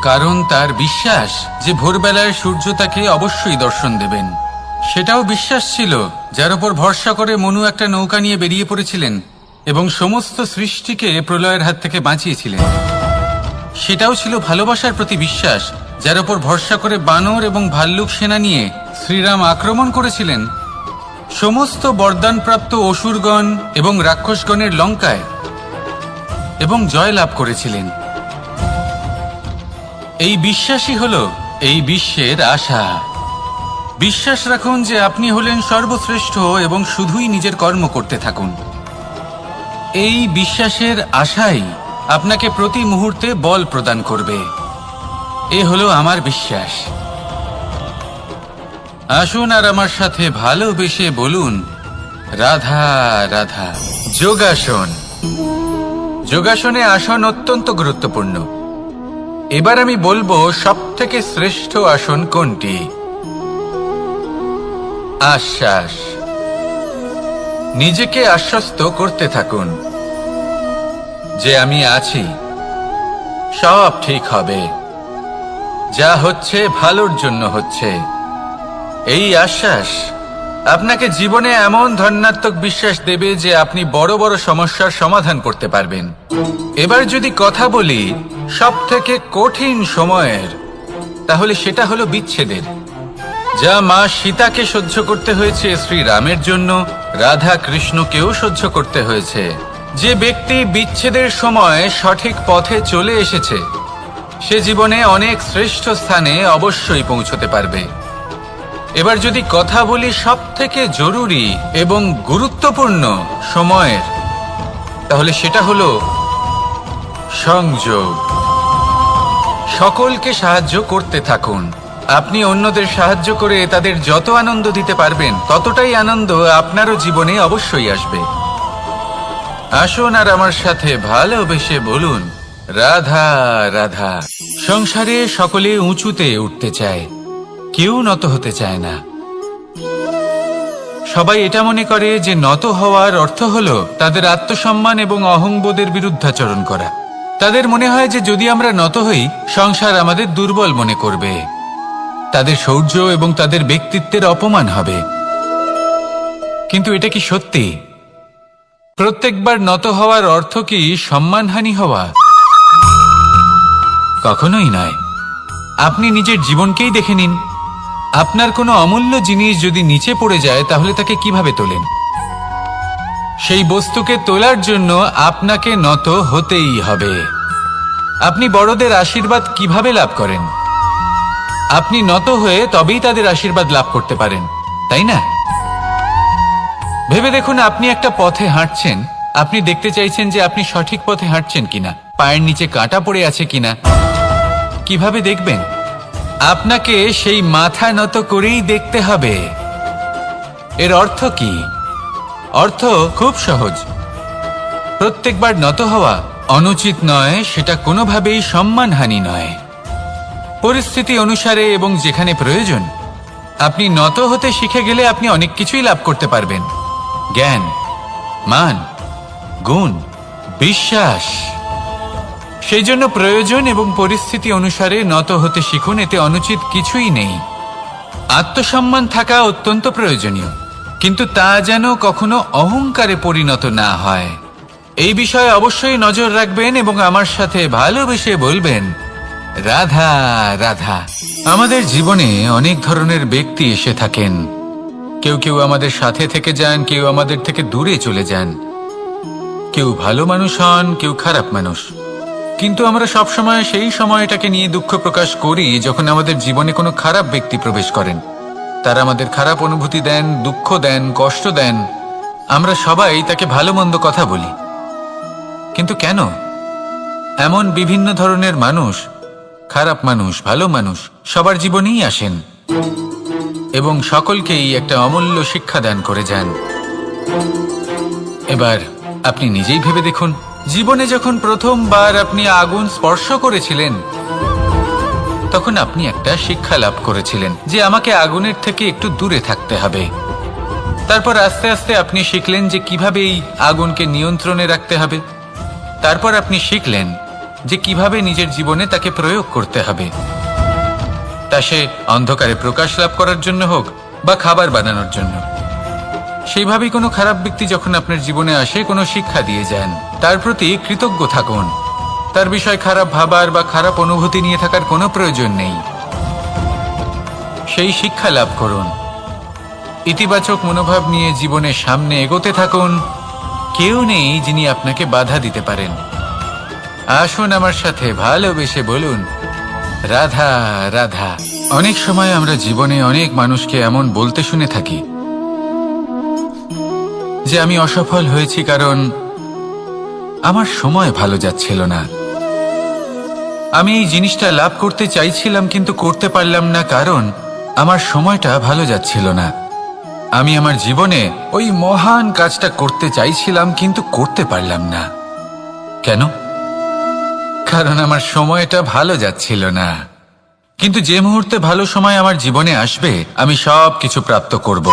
[SPEAKER 1] কারণ তার বিশ্বাস যে ভোরবেলায় সূর্য তাকে অবশ্যই দর্শন দেবেন। সেটাও বিশ্বাস ছিল যার উপর ভরসা করে মনু একটা নৌকা নিয়ে বেরিয়ে পড়েছিলেন এবং সমস্ত সৃষ্টিকে প্রলয়ের হাত থেকে বাঁচিয়েছিলেন। সেটাও ছিল ভালোবাসার প্রতি বিশ্বাস, যার উপর ভরসা করে বানর এবং ভাল্লুক সেনা নিয়ে শ্রীরাম আক্রমণ করেছিলেন সমস্ত বরদানপ্রাপ্ত অসুরগণ এবং রাক্ষসগণের লঙ্কায়, এবং জয় লাভ করেছিলেন। এই বিশ্বাসই হল এই বিশ্বের আশা। বিশ্বাস রাখুন যে আপনি হলেন সর্বশ্রেষ্ঠ এবং শুধুই নিজের কর্ম করতে থাকুন। এই বিশ্বাসের আশাই আপনাকে প্রতি মুহূর্তে বল প্রদান করবে। এ হলো আমার বিশ্বাস। আসুন আর আমার সাথে ভালোবেসে বলুন, রাধা রাধা। যোগাসন। যোগাসনে আসন অত্যন্ত গুরুত্বপূর্ণ। এবার আমি বলবো সবথেকে শ্রেষ্ঠ আসন কোনটি। আশ্বাস। নিজেকে আশ্বস্ত করতে থাকুন যে আমি আছি, সব ঠিক হবে, যা হচ্ছে ভালোর জন্য হচ্ছে। এই আশ্বাস আপনাকে জীবনে এমন ধনাত্মক বিশ্বাস দেবে যে আপনি বড় বড় সমস্যার সমাধান করতে পারবেন। এবার যদি কথা বলি সবথেকে কঠিন সময়ের, তাহলে সেটা হলো বিচ্ছেদের। যা মা সীতাকে সহ্য করতে হয়েছে শ্রীরামের জন্য, রাধা কৃষ্ণকেও সহ্য করতে হয়েছে। যে ব্যক্তি বিচ্ছেদের সময় সঠিক পথে চলে এসেছে, সে জীবনে অনেক শ্রেষ্ঠ স্থানে অবশ্যই পৌঁছতে পারবে। এবার যদি কথা বলি সবথেকে জরুরি এবং গুরুত্বপূর্ণ সময়ের, তাহলে সেটা হলো সংযোগ। সকলকে সাহায্য করতে থাকুন। আপনি অন্যদের সাহায্য করে তাদের যত আনন্দ দিতে পারবেন, ততটাই আনন্দ আপনারও জীবনে অবশ্যই আসবে। আসুন আর আমার সাথে ভালোবেসে বলুন, রাধা রাধা। সংসারে সকলে উঁচুতে উঠতে চায়, কেউ নত হতে চায় না। সবাই এটা মনে করে যে নত হওয়ার অর্থ হলো তাদের আত্মসম্মান এবং অহংবোধের বিরুদ্ধাচরণ করা। তাদের মনে হয় যে যদি আমরা নত হই, সংসার আমাদের দুর্বল মনে করবে, তাদের শৌর্য এবং তাদের ব্যক্তিত্বের অপমান হবে। কিন্তু এটা কি সত্যি? প্রত্যেকবার নত হওয়ার অর্থ কি সম্মানহানি হওয়া? কখনোই নয়। আপনি নিজের জীবনকেই দেখে নিন। আপনার কোনো অমূল্য জিনিস যদি নিচে পড়ে যায়, তাহলে তাকে কিভাবে তোলেন? সেই বস্তুকে তোলার জন্য আপনাকে নত হতেই হবে। আপনি বড়দের আশীর্বাদ কিভাবে লাভ করেন? আপনি নত হয়ে তবেই তাদের আশীর্বাদ লাভ করতে পারেন, তাই না? ভেবে দেখুন, আপনি একটা পথে হাঁটছেন, আপনি দেখতে চাইছেন যে আপনি সঠিক পথে হাঁটছেন কিনা, পায়ের নিচে কাঁটা পড়ে আছে কিনা। কিভাবে দেখবেন? আপনাকে সেই মাথা নত করেই দেখতে হবে। এর অর্থ কি? অর্থ খুব সহজ। প্রত্যেকবার নত হওয়া অনুচিত নয়, সেটা কোনোভাবেই সম্মানহানি নয়। পরিস্থিতি অনুসারে এবং যেখানে প্রয়োজন আপনি নত হতে শিখে গেলে আপনি অনেক কিছুই লাভ করতে পারবেন। জ্ঞান, মান, গুণ, বিশ্বাস। সেই জন্য প্রয়োজন এবং পরিস্থিতি অনুসারে নত হতে শিখুন, এতে অনুচিত কিছুই নেই। আত্মসম্মান থাকা অত্যন্ত প্রয়োজনীয়, কিন্তু তা যেন কখনো অহংকারে পরিণত না হয়। এই বিষয়ে অবশ্যই নজর রাখবেন এবং আমার সাথে ভালোবেসে বলবেন, রাধা রাধা। আমাদের জীবনে অনেক ধরনের ব্যক্তি এসে থাকেন। কেউ কেউ আমাদের সাথে থেকে যান, কেউ আমাদের থেকে দূরে চলে যান। কেউ ভালো মানুষ হন, কেউ খারাপ মানুষ। কিন্তু আমরা সবসময় সেই সময়টাকে নিয়ে দুঃখ প্রকাশ করি যখন আমাদের জীবনে কোনো খারাপ ব্যক্তি প্রবেশ করেন। তারা আমাদের খারাপ অনুভূতি দেন, দুঃখ দেন, কষ্ট দেন। আমরা সবাই তাকে ভালো মন্দ কথা বলি। কিন্তু কেন? এমন বিভিন্ন ধরনের মানুষ, খারাপ মানুষ, ভালো মানুষ সবার জীবনেই আসেন এবং সকলকেই একটা অমূল্য শিক্ষা দান করে যান। এবার আপনি নিজেই ভেবে দেখুন, জীবনে যখন প্রথমবার আপনি আগুন স্পর্শ করেছিলেন তখন আপনি একটা শিক্ষা লাভ করেছিলেন যে আমাকে আগুনের থেকে একটু দূরে থাকতে হবে। তারপর আস্তে আস্তে আপনি শিখলেন যে কিভাবে এই আগুনকে নিয়ন্ত্রণে রাখতে হবে। তারপর আপনি শিখলেন যে কিভাবে নিজের জীবনে তাকে প্রয়োগ করতে হবে, তা সে অন্ধকারে প্রকাশ লাভ করার জন্য হোক বা খাবার বানানোর জন্য। সেইভাবেই কোনো খারাপ ব্যক্তি যখন আপনার জীবনে আসে কোনো শিক্ষা দিয়ে যান, তার প্রতি কৃতজ্ঞ থাকুন। তার বিষয় খারাপ ভাবার বা খারাপ অনুভূতি নিয়ে থাকার কোনো প্রয়োজন নেই। সেই শিক্ষা লাভ করুন, ইতিবাচক মনোভাব নিয়ে জীবনের সামনে এগোতে থাকুন। কেউ নেই যিনি আপনাকে বাধা দিতে পারেন। আসুন আমার সাথে ভালোবেসে বলুন, রাধা রাধা। অনেক সময় আমরা জীবনে অনেক মানুষকে এমন বলতে শুনে থাকি যে আমি অসফল হয়েছি কারণ আমার সময় ভালো যাচ্ছিল না। আমি এই জিনিসটা লাভ করতে চাইছিলাম কিন্তু করতে পারলাম না কারণ আমার সময়টা ভালো যাচ্ছিল না। আমি আমার জীবনে ওই মহান কাজটা করতে চাইছিলাম কিন্তু করতে পারলাম না। কেন? কারণ আমার সময়টা ভালো যাচ্ছিল না। কিন্তু যে মুহূর্তে ভালো সময় আমার জীবনে আসবে আমি সব কিছু প্রাপ্ত করব।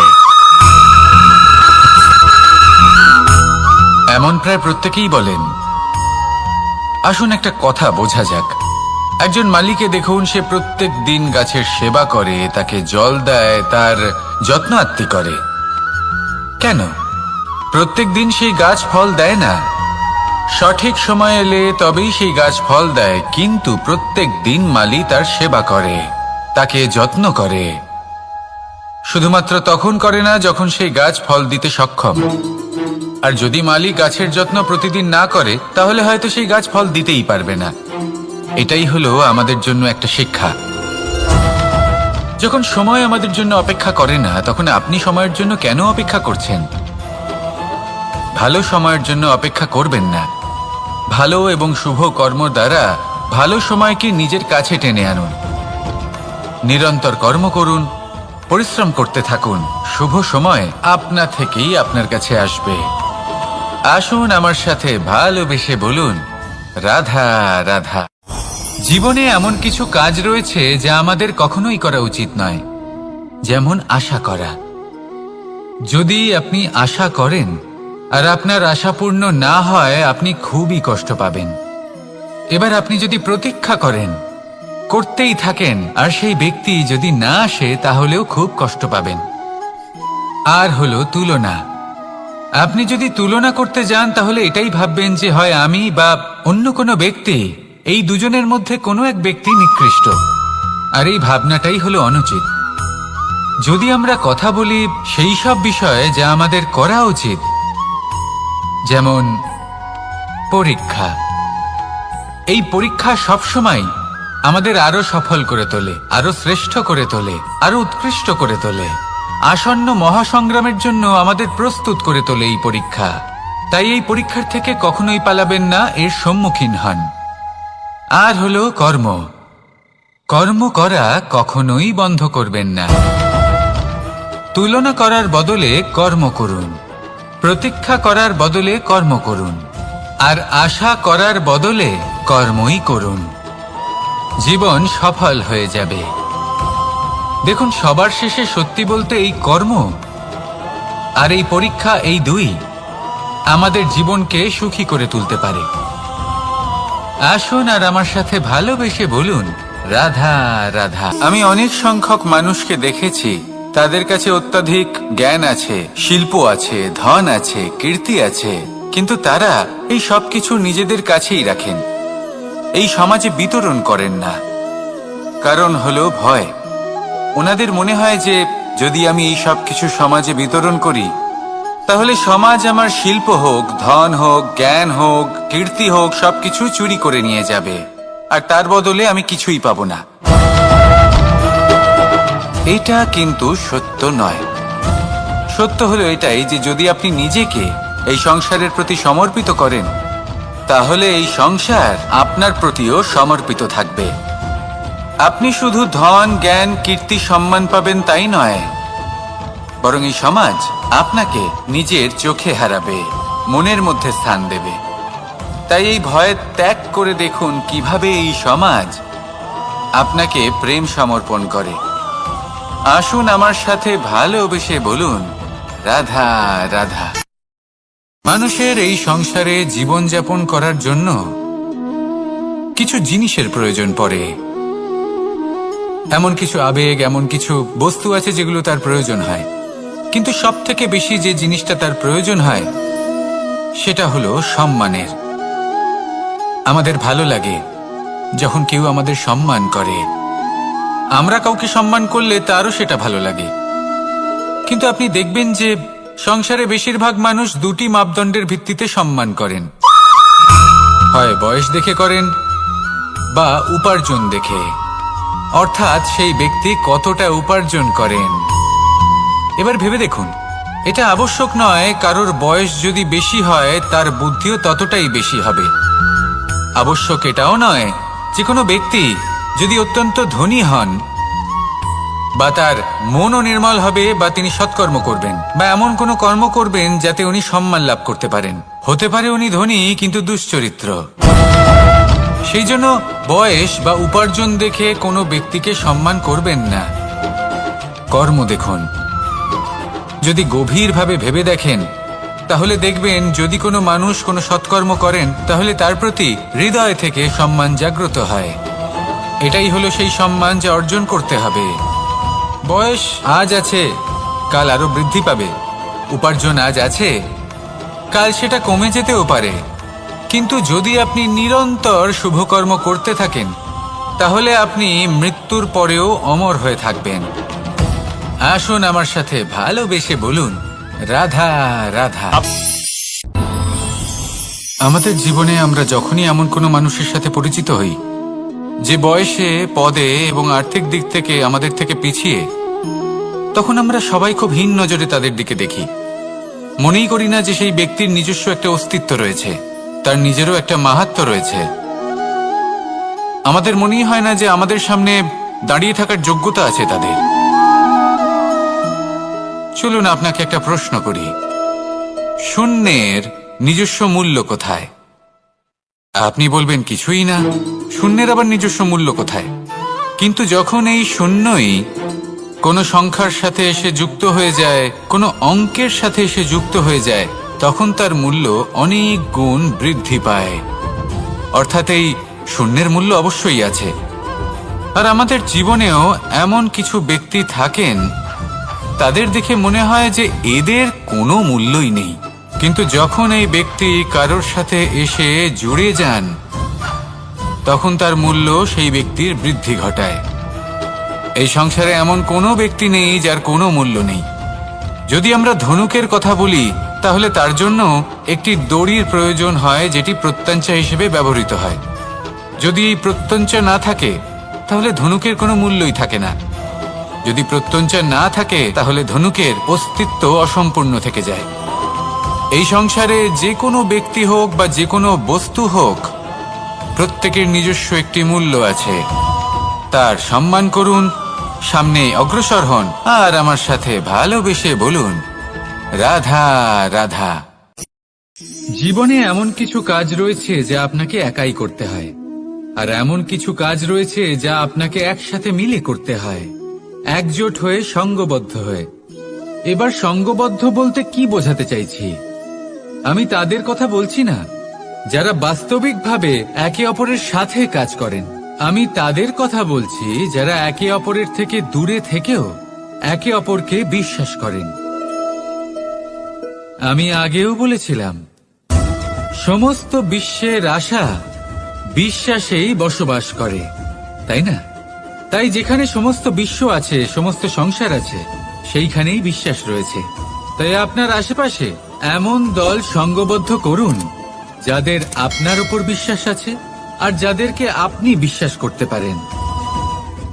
[SPEAKER 1] এমন প্রায় প্রত্যেকেই বলেন। আসুন একটা কথা বোঝা যাক। একজন মালিকে দেখুন, সে প্রত্যেক দিন গাছের সেবা করে, তাকে জল দেয়, তার যত্ন আত্তি করে। কেন? প্রত্যেক দিন সেই গাছ ফল দেয় না। সঠিক সময় এলে তবেই সেই গাছ ফল দেয়, কিন্তু প্রত্যেক দিন মালি তার সেবা করে, তাকে যত্ন করে। শুধুমাত্র তখন করে না যখন সেই গাছ ফল দিতে সক্ষম। আর যদি মালি গাছের যত্ন প্রতিদিন না করে তাহলে হয়তো সেই গাছ ফল দিতেই পারবে না। এটাই হলো আমাদের জন্য একটা শিক্ষা। যখন সময় আমাদের জন্য অপেক্ষা করে না তখন আপনি সময়ের জন্য কেন অপেক্ষা করছেন? ভালো সময়ের জন্য অপেক্ষা করবেন না। ভালো এবং শুভ কর্ম দ্বারা ভালো সময়কে নিজের কাছে টেনে আনুন। নিরন্তর কর্ম করুন, পরিশ্রম করতে থাকুন। শুভ সময় আপনা থেকেই আপনার কাছে আসবে। আসুন আমার সাথে ভালোবেসে বলুন, রাধা রাধা। জীবনে এমন কিছু কাজ রয়েছে যা আমাদের কখনোই করা উচিত নয়, যেমন আশা করা। যদি আপনি আশা করেন আর আপনার আশা পূর্ণ না হয় আপনি খুবই কষ্ট পাবেন। এবার আপনি যদি প্রতীক্ষা করেন, করতেই থাকেন, আর সেই ব্যক্তি যদি না আসে তাহলেও খুব কষ্ট পাবেন। আর হলো তুলনা। আপনি যদি তুলনা করতে যান তাহলে এটাই ভাববেন যে হয় আমি বা অন্য কোনো ব্যক্তি, এই দুজনের মধ্যে কোনো এক ব্যক্তি নিকৃষ্ট। আর এই ভাবনাটাই হলো অনুচিত। যদি আমরা কথা বলি সেই সব বিষয়ে যা আমাদের করা উচিত, যেমন পরীক্ষা। এই পরীক্ষা সবসময় আমাদের আরো সফল করে তোলে, আরো শ্রেষ্ঠ করে তোলে, আরো উৎকৃষ্ট করে তোলে। আসন্ন মহাসংগ্রামের জন্য আমাদের প্রস্তুত করে তোলে এই পরীক্ষা। তাই এই পরীক্ষার থেকে কখনোই পালাবেন না, এর সম্মুখীন হন। আর হলো কর্ম। কর্ম করা কখনোই বন্ধ করবেন না। তুলনা করার বদলে কর্ম করুন, প্রতীক্ষা করার বদলে কর্ম করুন, আর আশা করার বদলে কর্মই করুন। জীবন সফল হয়ে যাবে। দেখুন, সবার শেষে সত্যি বলতে এই কর্ম আর এই পরীক্ষা, এই দুই আমাদের জীবনকে সুখী করে তুলতে পারে। আসুন আর আমার সাথে ভালোবেসে বলুন, রাধা রাধা। আমি অনেক সংখ্যক মানুষকে দেখেছি, তাদের কাছে অত্যাধিক জ্ঞান আছে, শিল্প আছে, ধন আছে, কীর্তি আছে, কিন্তু তারা এই সব কিছু নিজেদের কাছেই রাখেন, এই সমাজে বিতরণ করেন না। কারণ হলো ভয়। ওনাদের মনে হয় যে যদি আমি এই সব কিছু সমাজে বিতরণ করি, তাহলে সমাজ আমার শিল্প হোক, ধন হোক, জ্ঞান হোক, কীর্তি হোক, সবকিছু চুরি করে নিয়ে যাবে, আর তার বদলে আমি কিছুই পাবো না। এটা কিন্তু সত্য নয়। সত্য হলো এটাই যে যদি আপনি নিজেকে এই সংসারের প্রতি সমর্পিত করেন, তাহলে এই সংসার আপনার প্রতিও সমর্পিত থাকবে। আপনি শুধু ধন, জ্ঞান, কীর্তি, সম্মান পাবেন তাই নয়, বরং এই সমাজ আপনাকে নিজের চোখে হারাবে, মনের মধ্যে স্থান দেবে। তাই এই ভয় ত্যাগ করে দেখুন কিভাবে এই সমাজ আপনাকে প্রেম সমর্পণ করে। আসুন আমার সাথে ভালোবেসে বলুন, রাধা রাধা। মানুষের এই সংসারে জীবনযাপন করার জন্য কিছু জিনিসের প্রয়োজন পড়ে। এমন কিছু আবেগ, এমন কিছু বস্তু আছে যেগুলো তার প্রয়োজন হয়, কিন্তু সব থেকে বেশি যে জিনিসটা তার প্রয়োজন হয় সেটা হলো সম্মানের। আমাদের ভালো লাগে যখন কেউ আমাদের সম্মান করে। আমরা কাউকে সম্মান করলে তারও সেটা ভালো লাগে। কিন্তু আপনি দেখবেন যে সংসারে বেশিরভাগ মানুষ দুটি মাপদণ্ডের ভিত্তিতে সম্মান করেন, হয় বয়স দেখে করেন বা উপার্জন দেখে, অর্থাৎ সেই ব্যক্তি কতটা উপার্জন করেন। এবার ভেবে দেখুন, এটা আবশ্যক নয় কারোর বয়স যদি বেশি হয় তার বুদ্ধিও ততটাই বেশি হবে। আবশ্যক এটাও নয় যে কোনো ব্যক্তি যদি অত্যন্ত ধনী হন বা তার মনও নির্মল হবে বা তিনি সৎকর্ম করবেন বা এমন কোনো কর্ম করবেন যাতে উনি সম্মান লাভ করতে পারেন। হতে পারে উনি ধনী কিন্তু দুশ্চরিত্র। সেই জন্য বয়স বা উপার্জন দেখে কোনো ব্যক্তিকে সম্মান করবেন না। কর্ম দেখুন। যদি গভীরভাবে ভেবে দেখেন তাহলে দেখবেন যদি কোনো মানুষ কোনো সৎকর্ম করেন তাহলে তার প্রতি হৃদয় থেকে সম্মান জাগ্রত হয়। এটাই হলো সেই সম্মান যা অর্জন করতে হবে। বয়স আজ আছে, কাল আরো বৃদ্ধি পাবে। উপার্জন আজ আছে, কাল সেটা কমে যেতেও পারে। কিন্তু যদি আপনি নিরন্তর শুভকর্ম করতে থাকেন তাহলে আপনি মৃত্যুর পরেও অমর হয়ে থাকবেন। আসুন আমার সাথে ভালোবেসে বলুন, রাধা রাধা। আমাদের জীবনে আমরা যখনই এমন কোনো মানুষের সাথে পরিচিত হই যে বয়সে, পদে এবং আর্থিক দিক থেকে আমাদের থেকে পিছিয়ে, তখন আমরা সবাই খুব হীন নজরে তাদের দিকে দেখি। মনেই করি না যে সেই ব্যক্তির নিজস্ব একটা অস্তিত্ব রয়েছে, তার নিজেরও একটা মাহাত্ম্য রয়েছে। আমাদের মনেই হয় না যে আমাদের সামনে দাঁড়িয়ে থাকার যোগ্যতা আছে তাদের। চলুন আপনাকে একটা প্রশ্ন করি, শূন্যের নিজস্ব মূল্য কোথায়? আপনি বলবেন কিছুই না। শূন্যের আবার নিজস্ব মূল্য কোথায়? কিন্তু যখন এই শূন্যই কোনো সংখ্যার সাথে এসে যুক্ত হয়ে যায়, কোনো অঙ্কের সাথে এসে যুক্ত হয়ে যায়, তখন তার মূল্য অনেক গুণ বৃদ্ধি পায়। অর্থাৎ এই শূন্যের মূল্য অবশ্যই আছে। আর আমাদের জীবনেও এমন কিছু ব্যক্তি থাকেন, তাদের দেখে মনে হয় যে এদের কোনো মূল্যই নেই। কিন্তু যখন এই ব্যক্তি কারোর সাথে এসে জুড়ে যান তখন তার মূল্য সেই ব্যক্তির বৃদ্ধি ঘটায়। এই সংসারে এমন কোনো ব্যক্তি নেই যার কোনো মূল্য নেই। যদি আমরা ধনুকের কথা বলি তাহলে তার জন্য একটি দড়ির প্রয়োজন হয় যেটি প্রত্যঞ্চা হিসেবে ব্যবহৃত হয়। যদি এই প্রত্যঞ্চা না থাকে তাহলে ধনুকের কোনো মূল্যই থাকে না। যদি প্রত্যঞ্চা না থাকে তাহলে ধনুকের অস্তিত্ব অসম্পূর্ণ থেকে যায়। এই সংসারে যে কোনো ব্যক্তি হোক বা যে কোনো বস্তু হোক, প্রত্যেকের নিজস্ব একটি মূল্য আছে। তার সম্মান করুন, সামনে অগ্রসর হন আর আমার সাথে ভালোবেসে বলুন, রাধা রাধা। জীবনে এমন কিছু কাজ রয়েছে যা আপনাকে একাই করতে হয়, আর এমন কিছু কাজ রয়েছে যা আপনাকে একসাথে মিলে করতে হয়, একজোট হয়ে, সঙ্গবদ্ধ হয়ে। এবার সঙ্গবদ্ধ বলতে কি বোঝাতে চাইছি? আমি তাদের কথা বলছি না যারা বাস্তবিকভাবে একে অপরের সাথে কাজ করেন। আমি তাদের কথা বলছি যারা একে অপরের থেকে দূরে থেকেও একে অপরকে বিশ্বাস করেন। আমি আগেও বলেছিলাম, সমস্ত বিশ্বের আশা বিশ্বাসেই বসবাস করে, তাই না? তাই যেখানে সমস্ত বিশ্ব আছে, সমস্ত সংসার আছে, সেইখানেই বিশ্বাস রয়েছে। তাই আপনার আশেপাশে এমন দল সঙ্গবদ্ধ করুন যাদের আপনার উপর বিশ্বাস আছে আর যাদেরকে আপনি বিশ্বাস করতে পারেন।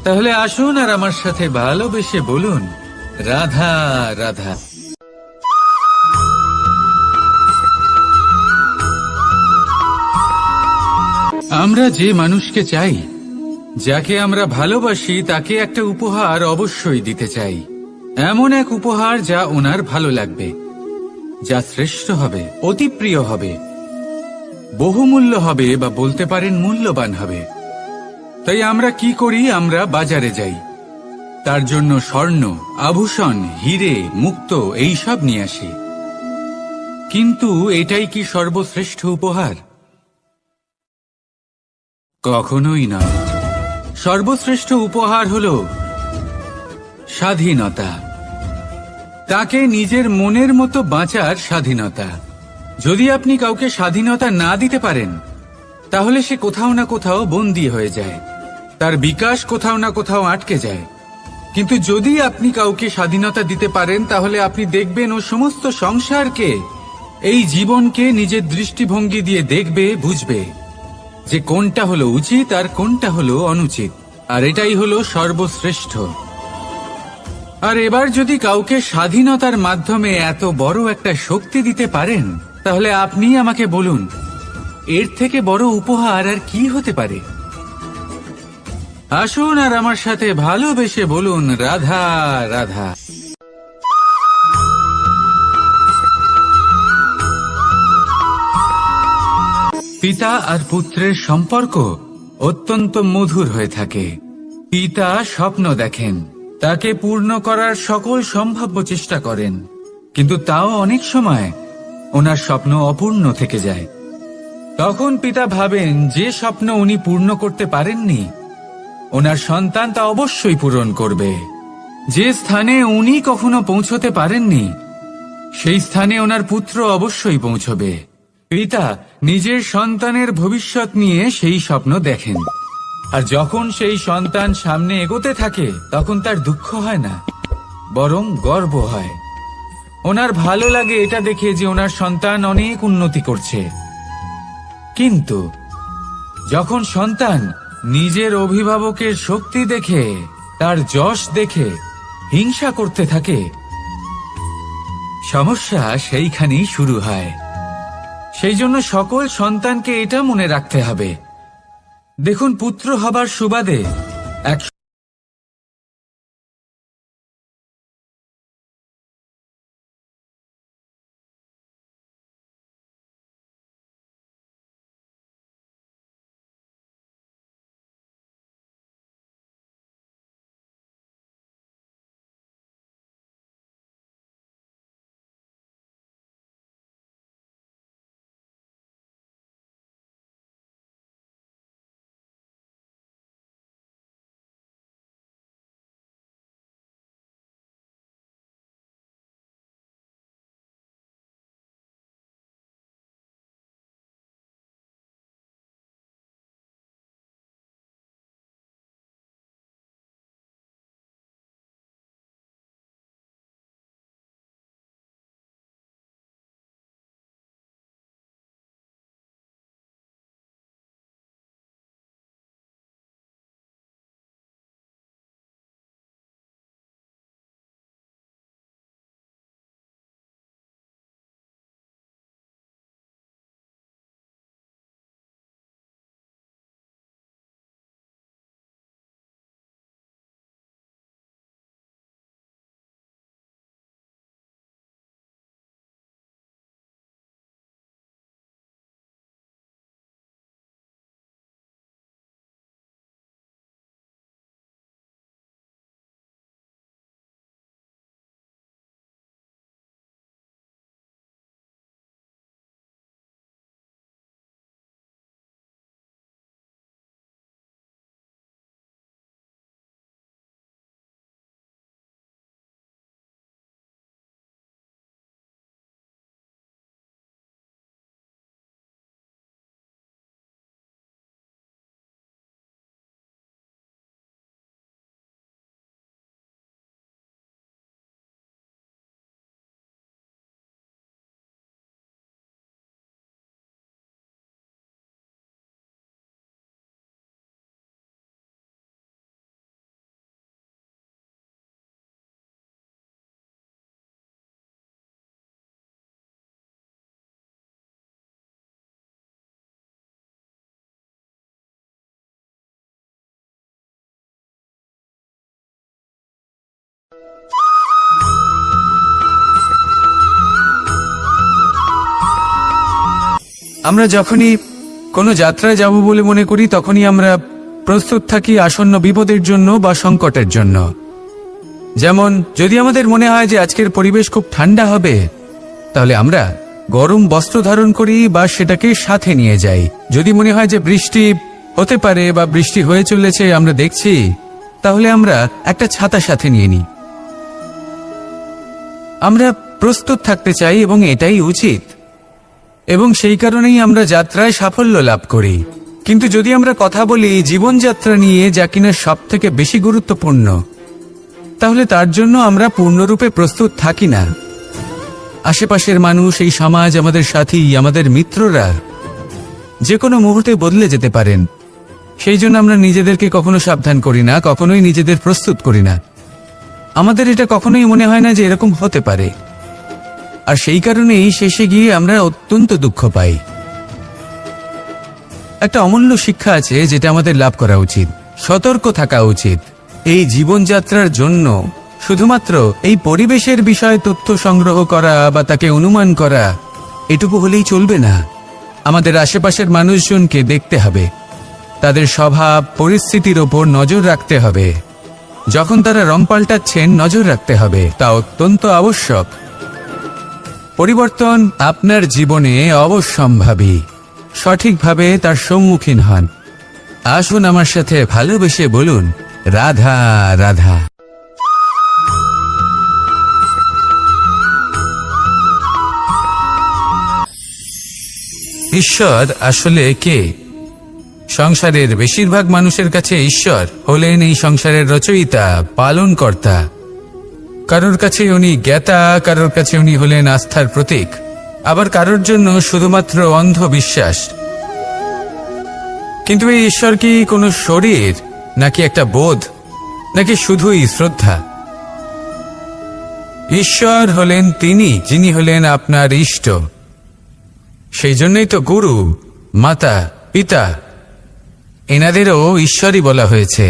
[SPEAKER 1] তাহলে আসুন আর আমার সাথে ভালোবেসে বলুন, রাধা রাধা। আমরা যে মানুষকে চাই, যাকে আমরা ভালোবাসি, তাকে একটা উপহার অবশ্যই দিতে চাই। এমন এক উপহার যা ওনার ভালো লাগবে, যা শ্রেষ্ঠ হবে, অতি প্রিয় হবে, বহুমূল্য হবে, বা বলতে পারেন মূল্যবান হবে। তাই আমরা কি করি? আমরা বাজারে যাই, তার জন্য স্বর্ণ, আভূষণ, হিরে, মুক্তো এইসব নিয়ে আসি। কিন্তু এটাই কি সর্বশ্রেষ্ঠ উপহার? কখনোই নয়। সর্বশ্রেষ্ঠ উপহার হল স্বাধীনতা, তাকে নিজের মনের মতো বাঁচার স্বাধীনতা। যদি আপনি কাউকে স্বাধীনতা না দিতে পারেন, তাহলে সে কোথাও না কোথাও বন্দী হয়ে যায়, তার বিকাশ কোথাও না কোথাও আটকে যায়। কিন্তু যদি আপনি কাউকে স্বাধীনতা দিতে পারেন, তাহলে আপনি দেখবেন ও সমস্ত সংসারকে, এই জীবনকে নিজের দৃষ্টিভঙ্গি দিয়ে দেখবে, বুঝবে যে কোনটা হলো উচিত আর কোনটা হলো অনুচিত, আর এটাই হলো সর্বশ্রেষ্ঠ। আর এবার যদি কাউকে স্বাধীনতার মাধ্যমে এত বড় একটা শক্তি দিতে পারেন, তাহলে আপনি আমাকে বলুন, এর থেকে বড় উপহার আর কি হতে পারে? আসুন আর আমার সাথে ভালোবেসে বলুন, রাধা রাধা। পিতা আর পুত্রের সম্পর্ক অত্যন্ত মধুর হয়ে থাকে। পিতা স্বপ্ন দেখেন, তাকে পূর্ণ করার সকল সম্ভাব্য চেষ্টা করেন, কিন্তু তাও অনেক সময় ওনার স্বপ্ন অপূর্ণ থেকে যায়। তখন পিতা ভাবেন যে স্বপ্ন উনি পূর্ণ করতে পারেননি, ওনার সন্তান তা অবশ্যই পূরণ করবে। যে স্থানে উনি কখনো পৌঁছতে পারেননি, সেই স্থানে ওনার পুত্র অবশ্যই পৌঁছবে। পিতা নিজের সন্তানের ভবিষ্যৎ নিয়ে সেই স্বপ্ন দেখেন, আর যখন সেই সন্তান সামনে এগোতে থাকে, তখন তার দুঃখ হয় না, বরং গর্ব হয়। ওনার ভালো লাগে এটা দেখে যে ওনার সন্তান অনেক উন্নতি করছে। কিন্তু যখন সন্তান নিজের অভিভাবকের শক্তি দেখে, তার যশ দেখে হিংসা করতে থাকে, সমস্যা সেইখানেই শুরু হয়। সেই জন্য সকল সন্তানকে এটা মনে রাখতে হবে, দেখুন, পুত্র হবার সুবাদে এক
[SPEAKER 2] আমরা যখনই কোনো যাত্রায় যাব বলে মনে করি তখনই আমরা প্রস্তুত থাকি আসন্ন বিপদের জন্য বা সংকটের জন্য। যেমন যদি আমাদের মনে হয় যে আজকের পরিবেশ খুব ঠান্ডা হবে, তাহলে আমরা গরম বস্ত্র ধারণ করি বা সেটাকে সাথে নিয়ে যাই। যদি মনে হয় যে বৃষ্টি হতে পারে বা বৃষ্টি হয়ে চলেছে আমরা দেখছি, তাহলে আমরা একটা ছাতা সাথে নিয়ে নিই। আমরা প্রস্তুত থাকতে চাই এবং এটাই উচিত, এবং সেই কারণেই আমরা যাত্রায় সাফল্য লাভ করি। কিন্তু যদি আমরা কথা বলি জীবনযাত্রা নিয়ে, যা কিনা সব থেকে বেশি গুরুত্বপূর্ণ, তাহলে তার জন্য আমরা পূর্ণরূপে প্রস্তুত থাকি না। আশেপাশের মানুষ, এই সমাজ, আমাদের সাথী, আমাদের মিত্ররা যে কোনো মুহূর্তে বদলে যেতে পারেন। সেই জন্য আমরা নিজেদেরকে কখনো সাবধান করি না, কখনোই নিজেদের প্রস্তুত করি না। আমাদের এটা কখনোই মনে হয় না যে এরকম হতে পারে, আর সেই কারণেই শেষে গিয়ে আমরা অত্যন্ত দুঃখ পাই। একটা অমূল্য শিক্ষা আছে যেটা আমাদের লাভ করা উচিত। সতর্ক থাকা উচিত। এই জীবনযাত্রার জন্য শুধুমাত্র এই পরিবেশের বিষয়ে তথ্য সংগ্রহ করা বা তাকে অনুমান করা এটুকু হলেই চলবে না। আমাদের আশেপাশের মানুষজনকে দেখতে হবে, তাদের স্বভাব পরিস্থিতির ওপর নজর রাখতে হবে। যখন তারা রং পাল্টাচ্ছেন নজর রাখতে হবে, তা অত্যন্ত আবশ্যক। পরিবর্তন আপনার জীবনে অবশ্যম্ভাবী। সঠিকভাবে তার সম্মুখীন হন। আসুন আমার সাথে ভালোবেসে বলুন, রাধা রাধা। ঈশ্বর আসলে কে? সংসারের বেশিরভাগ মানুষের কাছে ঈশ্বর হলেন এই সংসারের রচয়িতা, পালনকর্তা। কারোর কাছে উনি জ্ঞাতা, কারোর কাছে উনি হলেন আস্থার প্রতীক, আবার কারোর জন্য শুধুমাত্র অন্ধবিশ্বাস। কিন্তু এই ঈশ্বর কি কোনো শরীর, নাকি একটা বোধ, নাকি শুধুই শ্রদ্ধা? ঈশ্বর হলেন তিনি যিনি হলেন আপনার ইষ্ট। সেই জন্যই তো গুরু, মাতা, পিতা এনাদেরও ঈশ্বরই বলা হয়েছে।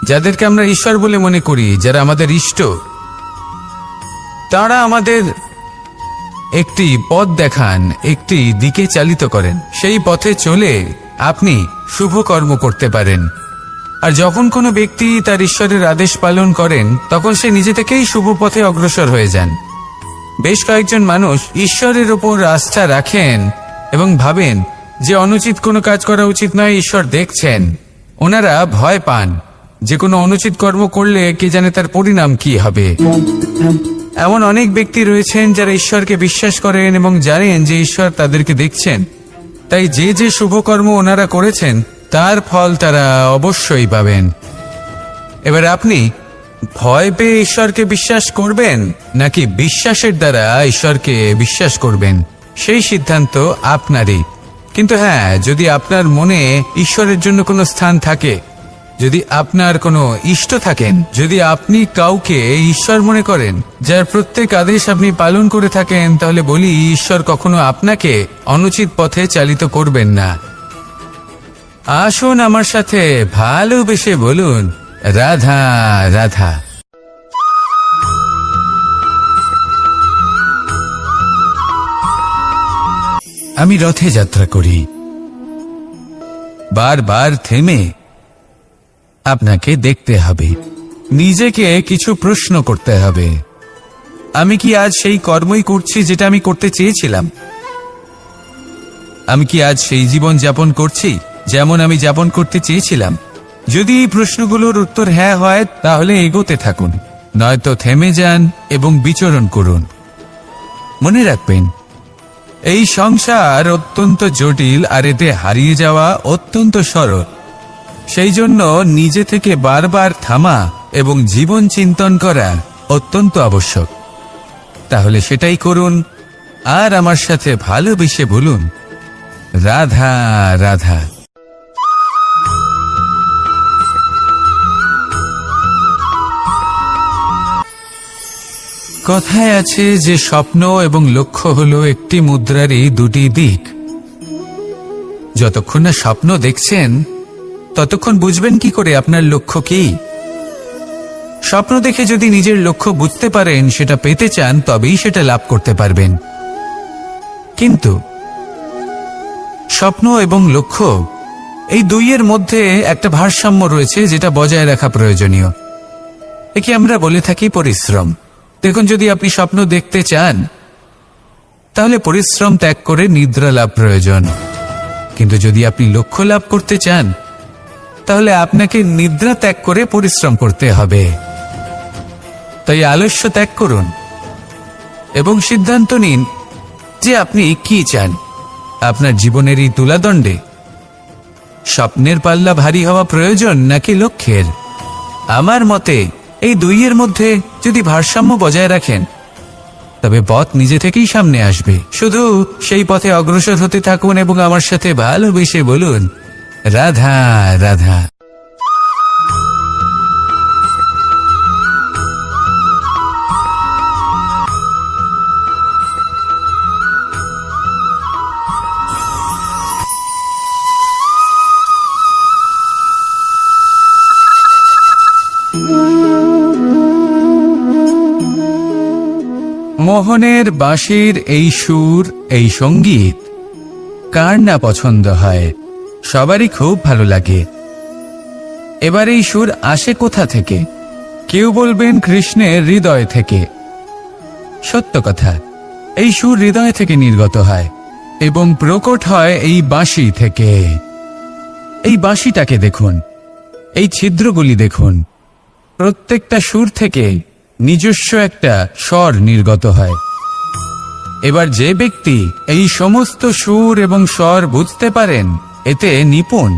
[SPEAKER 2] যাদেরকে আমরা ঈশ্বর বলে মনে করি, যারা আমাদের ইষ্ট, তারা আমাদের একটি পথ দেখান, একটি দিকে চালিত করেন। সেই পথে চলে আপনি শুভ কর্ম করতে পারেন। আর যখন কোনো ব্যক্তি তার ঈশ্বরের আদেশ পালন করেন, তখন সে নিজে থেকেই শুভ পথে অগ্রসর হয়ে যান। বেশ কয়েকজন মানুষ ঈশ্বরের ওপর আস্থা রাখেন এবং ভাবেন যে অনুচিত কোনো কাজ করা উচিত নয়, ঈশ্বর দেখছেন। ওনারা ভয় পান যে কোনো অনুচিত কর্ম করলে কে জানে তার পরিণাম কি হবে। এমন অনেক ব্যক্তি রয়েছেন যারা ঈশ্বরকে বিশ্বাস করেন এবং জানেন যে ঈশ্বর তাদেরকে দেখছেন, তাই যে যে শুভকর্ম ওনারা করেছেন তার ফল তারা অবশ্যই পাবেন। এবার আপনি ভয় পেয়ে ঈশ্বরকে বিশ্বাস করবেন নাকি বিশ্বাসের দ্বারা ঈশ্বরকে বিশ্বাস করবেন, সেই সিদ্ধান্ত আপনারই। কিন্তু হ্যাঁ, যদি আপনার মনে ঈশ্বরের জন্য কোনো স্থান থাকে, যদি আপনার কোনো ইষ্ট থাকেন, যদি আপনি কাউকে ঈশ্বর মনে করেন, যার প্রত্যেক আদেশ আপনি পালন করে থাকেন, তাহলে বলি ঈশ্বর কখনো আপনাকে অনুচিত পথে চালিত করবেন না। আসুন আমার সাথে ভালোবেসে বলুন, রাধা রাধা। আমি রথে যাত্রা করি। বারবার থেমে আপনাকে দেখতে হবে, নিজেকে কিছু প্রশ্ন করতে হবে। আমি কি আজ সেই কর্মই করছি যেটা আমি করতে চেয়েছিলাম? আমি কি আজ সেই জীবন যাপন করছি যেমন আমি যাপন করতে চেয়েছিলাম? যদি এই প্রশ্নগুলোর উত্তর হ্যাঁ হয়, তাহলে এগোতে থাকুন, নয়তো থেমে যান এবং বিচরণ করুন। মনে রাখবেন, এই সংসার অত্যন্ত জটিল, আর এতে হারিয়ে যাওয়া অত্যন্ত সরল। সেই জন্য নিজে থেকে বারবার থামা এবং জীবন চিন্তন করা অত্যন্ত আবশ্যক। তাহলে সেটাই করুন, আর আমার সাথে ভালোবেসে বলুন, রাধা রাধা। কথায় আছে যে স্বপ্ন এবং লক্ষ্য হলো একটি মুদ্রারই দুটি দিক। যতক্ষণ না স্বপ্ন দেখছেন, ততক্ষণ বুঝবেন কি করে আপনার লক্ষ্য কি? স্বপ্ন দেখে যদি নিজের লক্ষ্য বুঝতে পারেন, সেটা পেতে চান, তবেই সেটা লাভ করতে পারবেন। কিন্তু স্বপ্ন এবং লক্ষ্য এই দুইয়ের মধ্যে একটা ভারসাম্য রয়েছে, যেটা বজায় রাখা প্রয়োজনীয়। একে আমরা বলে থাকি পরিশ্রম। দেখুন, যদি আপনি স্বপ্ন দেখতে চান, তাহলে পরিশ্রম ত্যাগ করে নিদ্রা লাভ প্রয়োজন। কিন্তু যদি আপনি লক্ষ্য লাভ করতে চান, তাহলে আপনাকে নিদ্রা ত্যাগ করে পরিশ্রম করতে হবে। তাই আলস্য ত্যাগ করুন এবং সিদ্ধান্ত নিন যে আপনি কি চান। আপনার জীবনের এই তুলাদণ্ডে স্বপ্নের পাল্লা ভারী হওয়া প্রয়োজন নাকি লক্ষ্যের? আমার মতে এই দুইয়ের মধ্যে যদি ভারসাম্য বজায় রাখেন, তবে পথ নিজে থেকেই সামনে আসবে। শুধু সেই পথে অগ্রসর হতে থাকুন এবং আমার সাথে ভালোবেসে বলুন, রাধা রাধা। মোহনের বাঁশির এই সুর, এই সঙ্গীত কার না পছন্দ হয়? সবারই খুব ভালো লাগে। এবার এই সুর আসে কোথা থেকে? কেউ বলবেন কৃষ্ণের হৃদয় থেকে। সত্য কথা, এই সুর হৃদয় থেকে নির্গত হয় এবং প্রকট হয় এই বাঁশি থেকে। এই বাঁশিটাকে দেখুন, এই ছিদ্রগুলি দেখুন। প্রত্যেকটা সুর থেকে নিজস্ব একটা স্বর নির্গত হয়। এবার যে ব্যক্তি এই সমস্ত সুর এবং স্বর বুঝতে পারেন, এতে নিপুণ,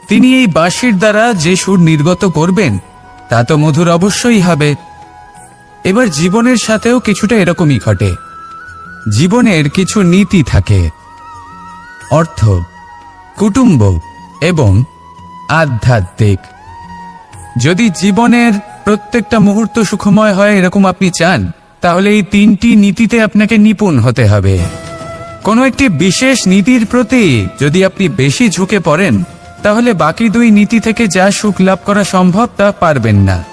[SPEAKER 2] তিনি এই বাঁশির দ্বারা যে সুর নির্গত করবেন, তা তো মধুর অবশ্যই হবে। এবার জীবনের সাথেও কিছুটা এরকমই ঘটে। জীবনের কিছু নীতি থাকে, অর্থ, কুটুম্ব এবং আধ্যাত্মিক। যদি জীবনের প্রত্যেকটা মুহূর্ত সুখময় হয় এরকম আপনি চান, তাহলে এই তিনটি নীতিতে আপনাকে নিপুণ হতে হবে। কোনো একটি বিশেষ নীতির প্রতি যদি আপনি বেশি ঝুঁকে পড়েন, তাহলে বাকি দুই নীতি থেকে যা সুখ লাভ করা সম্ভব তা পারবেন না।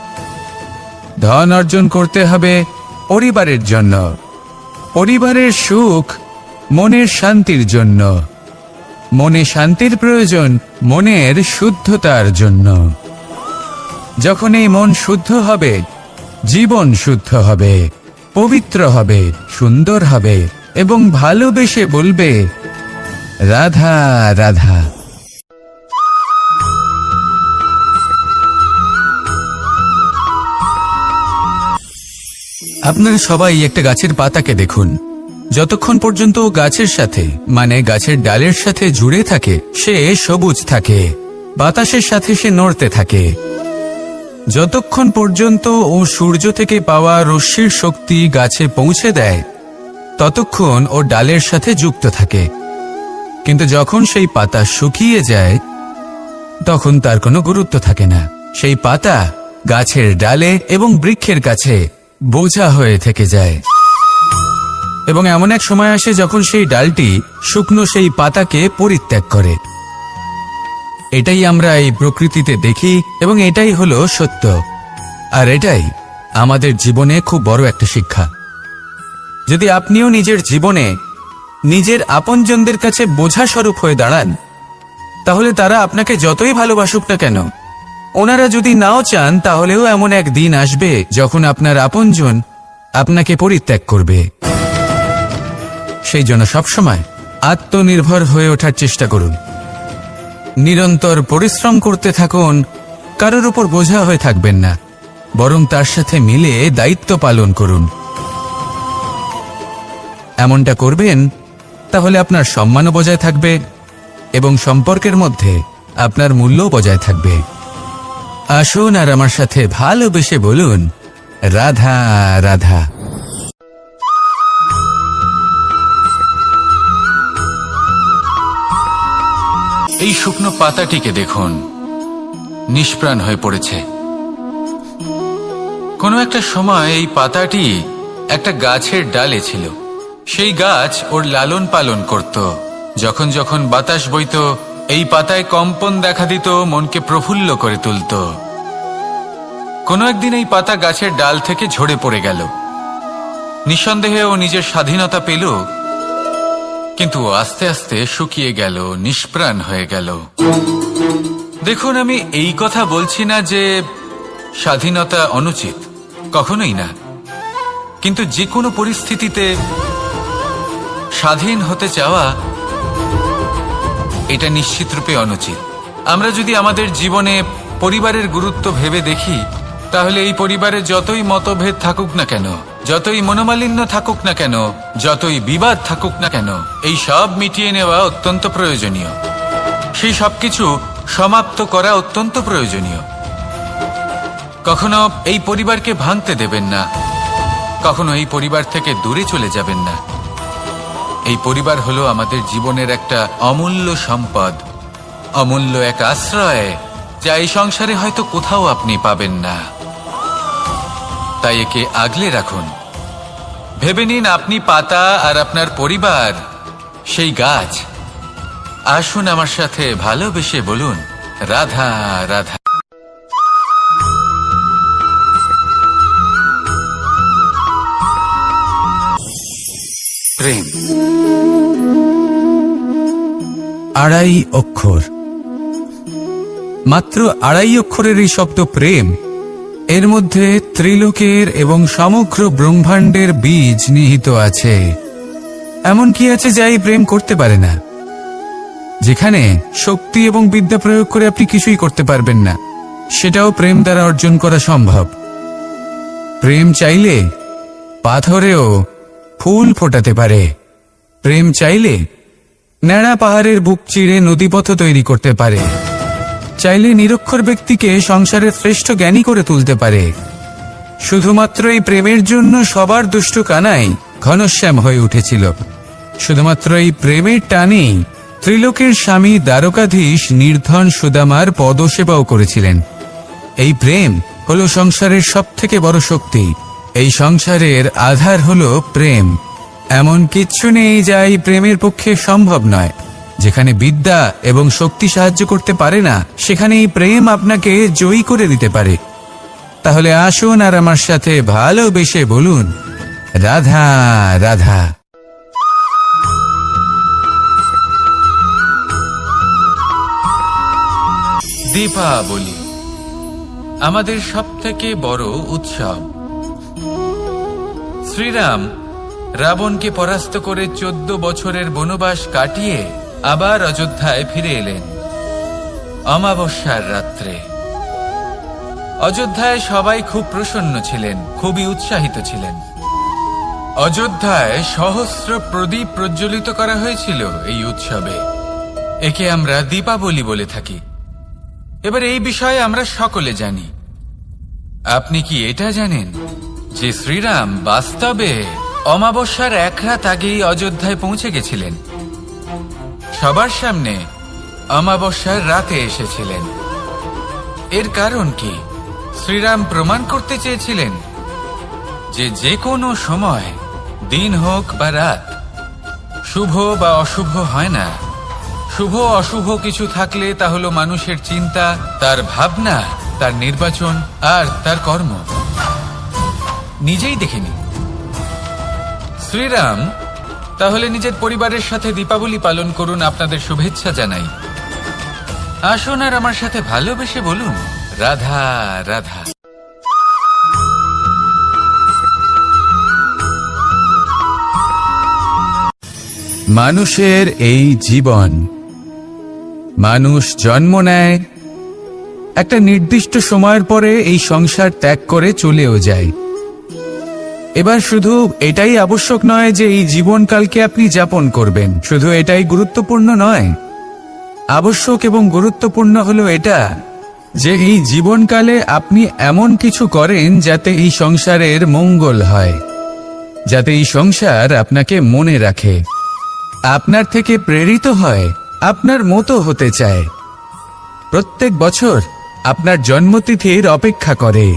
[SPEAKER 2] ধন অর্জন করতে হবে পরিবারের জন্য, পরিবারের সুখ মনের শান্তির জন্য, মনে শান্তির প্রয়োজন মনের শুদ্ধতার জন্য। যখন এই মন শুদ্ধ হবে, জীবন শুদ্ধ হবে, পবিত্র হবে, সুন্দর হবে এবং ভালোবেসে বলবে, রাধা রাধা। আপনারা সবাই একটা গাছের পাতাকে দেখুন। যতক্ষণ পর্যন্ত ও গাছের সাথে, মানে গাছের ডালের সাথে জুড়ে থাকে, সে সবুজ থাকে, বাতাসের সাথে সে নড়তে থাকে। যতক্ষণ পর্যন্ত ও সূর্য থেকে পাওয়া রশ্মির শক্তি গাছে পৌঁছে দেয়, ততক্ষণ ও ডালের সাথে যুক্ত থাকে। কিন্তু যখন সেই পাতা শুকিয়ে যায়, তখন তার কোনো গুরুত্ব থাকে না। সেই পাতা গাছের ডালে এবং বৃক্ষের কাছে বোঝা হয়ে থেকে যায়। এবং এমন এক সময় আসে যখন সেই ডালটি শুকনো সেই পাতাকে পরিত্যাগ করে। এটাই আমরা এই প্রকৃতিতে দেখি এবং এটাই হলো সত্য। আর এটাই আমাদের জীবনে খুব বড় একটা শিক্ষা। যদি আপনিও নিজের জীবনে নিজের আপনজনদের কাছে বোঝা স্বরূপ হয়ে দাঁড়ান, তাহলে তারা আপনাকে যতই ভালোবাসুক না কেন, ওনারা যদি নাও চান, তাহলেও এমন এক দিন আসবে যখন আপনার আপনজন আপনাকে পরিত্যাগ করবে। সেই জন্য সবসময় আত্মনির্ভর হয়ে ওঠার চেষ্টা করুন। নিরন্তর পরিশ্রম করতে থাকুন, কারোর উপর বোঝা হয়ে থাকবেন না, বরং তার সাথে মিলে দায়িত্ব পালন করুন। এমনটা করবেন, তাহলে আপনার সম্মানও বজায় থাকবে এবং সম্পর্কের মধ্যে আপনার মূল্যও বজায় থাকবে। আসুন আর আমার সাথে ভালোবেসে বলুন, রাধা রাধা।
[SPEAKER 1] এই শুকনো পাতাটিকে দেখুন, নিষ্প্রাণ হয়ে পড়েছে। কোনো একটা সময় এই পাতাটি একটা গাছের ডালে ছিল। সেই গাছ ওর লালন পালন করত। যখন যখন বাতাস বইত, এই পাতায় কম্পন দেখা দিত, মনকে প্রফুল্ল করে তুলত। কোনো একদিন এই পাতা গাছের ডাল থেকে ঝরে পড়ে গেল। নিঃসন্দেহে ও নিজের স্বাধীনতা পেল, কিন্তু আস্তে আস্তে শুকিয়ে গেল, নিষ্প্রাণ হয়ে গেল। দেখুন, আমি এই কথা বলছি না যে স্বাধীনতা অনুচিত, কখনোই না। কিন্তু যে কোনো পরিস্থিতিতে স্বাধীন হতে চাওয়া এটা নিশ্চিতরূপে অনুচিত। আমরা যদি আমাদের জীবনে পরিবারের গুরুত্ব ভেবে দেখি, তাহলে এই পরিবারে যতই মতভেদ থাকুক না কেন, যতই মনোমালিন্য থাকুক না কেন, যতই বিবাদ থাকুক না কেন, এই সব মিটিয়ে নেওয়া অত্যন্ত প্রয়োজনীয়। সেই সবকিছু সমাপ্ত করা অত্যন্ত প্রয়োজনীয়। কখনো এই পরিবারকে ভাঙতে দেবেন না, কখনো এই পরিবার থেকে দূরে চলে যাবেন না। এই পরিবার হলো আমাদের জীবনের একটা অমূল্য সম্পদ, অমূল্য এক আশ্রয়, যা এই সংসারে হয়তো কোথাও আপনি পাবেন না। তাই একে আগলে রাখুন। ভেবে নিন আপনি পাতা আর আপনার পরিবার সেই গাছ। আসুন আমার সাথে ভালোবেসে বলুন, রাধা রাধা। প্রেম
[SPEAKER 2] আড়াই অক্ষর, মাত্র আড়াই অক্ষরের এই শব্দ প্রেম, এর মধ্যে ত্রিলোকের এবং সমগ্র ব্রহ্মাণ্ডের বীজ নিহিত আছে। এমন কি আছে যা এই প্রেম করতে পারে না? যেখানে শক্তি এবং বিদ্যা প্রয়োগ করে আপনি কিছুই করতে পারবেন না, সেটাও প্রেম দ্বারা অর্জন করা সম্ভব। প্রেম চাইলে পাথরেও ফুল ফোটাতে পারে। প্রেম চাইলে ন্যাড়া পাহাড়ের বুক চিরে নদীপথ তৈরি করতে পারে। চাইলে নিরক্ষর ব্যক্তিকে সংসারের শ্রেষ্ঠ জ্ঞানী করে তুলতে পারে। শুধুমাত্র এই প্রেমের জন্য সবার দুষ্টু কানাই ঘনশ্যাম হয়ে উঠেছিল। শুধুমাত্র এই প্রেমের টানেই ত্রিলোকের স্বামী দ্বারকাধীশ নির্ধন সুদামার পদসেবাও করেছিলেন। এই প্রেম হলো সংসারের সবথেকে বড় শক্তি। এই সংসারের আধার হলো প্রেম। এমন কিচ্ছু নেই যা এই প্রেমের পক্ষে সম্ভব নয়। যেখানে বিদ্যা এবং শক্তি সাহায্য করতে পারে না, সেখানে এই প্রেম আপনাকে জয়ী করে দিতে পারে। তাহলে আসুন আর আমার সাথে ভালোবেসে বলুন, রাধা রাধা।
[SPEAKER 1] দীপাবলি আমাদের সবথেকে বড় উৎসব। শ্রীরাম রাবণকে পরাস্ত করে 14 বছরের বনবাস কাটিয়ে আবার অযোধ্যায় ফিরে এলেন অমাবস্যার রাত্রে। অযোধ্যায় সবাই খুব প্রসন্ন ছিলেন, খুবই উৎসাহিত ছিলেন। অযোধ্যায় সহস্র প্রদীপ প্রজ্বলিত করা হয়েছিল এই উৎসবে। একে আমরা দীপাবলি বলে থাকি। এবার এই বিষয়ে আমরা সকলে জানি। আপনি কি এটা জানেন যে শ্রীরাম বাস্তবে অমাবস্যার এক রাত আগেই অযোধ্যায় পৌঁছে গেছিলেন? সবার সামনে অমাবস্যার রাতে এসেছিলেন। এর কারণ কি? শ্রীরাম প্রমাণ করতে চেয়েছিলেন যে যে কোনো সময়, দিন হোক বা রাত, শুভ বা অশুভ হয় না। শুভ অশুভ কিছু থাকলে তা হলো মানুষের চিন্তা, তার ভাবনা, তার নির্বাচন আর তার কর্ম। নিজেই দেখিনি। শ্রীরাম তাহলে নিজের পরিবারের সাথে দীপাবলি পালন করুন, আপনাদের শুভেচ্ছা জানাই। আসুন আর আমার সাথে ভালোবেসে বলুন, রাধা রাধা।
[SPEAKER 2] মানুষের এই জীবন, মানুষ জন্ম নেয়, একটা নির্দিষ্ট সময়ের পরে এই সংসার ত্যাগ করে চলেও যায়। এবার শুধু এটাই আবশ্যক নয় যে এই জীবনকালকে আপনি যাপন করবেন, শুধু এটাই গুরুত্বপূর্ণ নয়। আবশ্যক এবং গুরুত্বপূর্ণ হলো এটা যে এই জীবনকালে আপনি এমন কিছু করেন যাতে এই সংসারের মঙ্গল হয়, যাতে এই সংসার আপনাকে মনে রাখে, আপনার থেকে প্রেরিত হয়, আপনার মতো হতে চায়, প্রত্যেক বছর আপনার জন্মতিথির অপেক্ষা করে,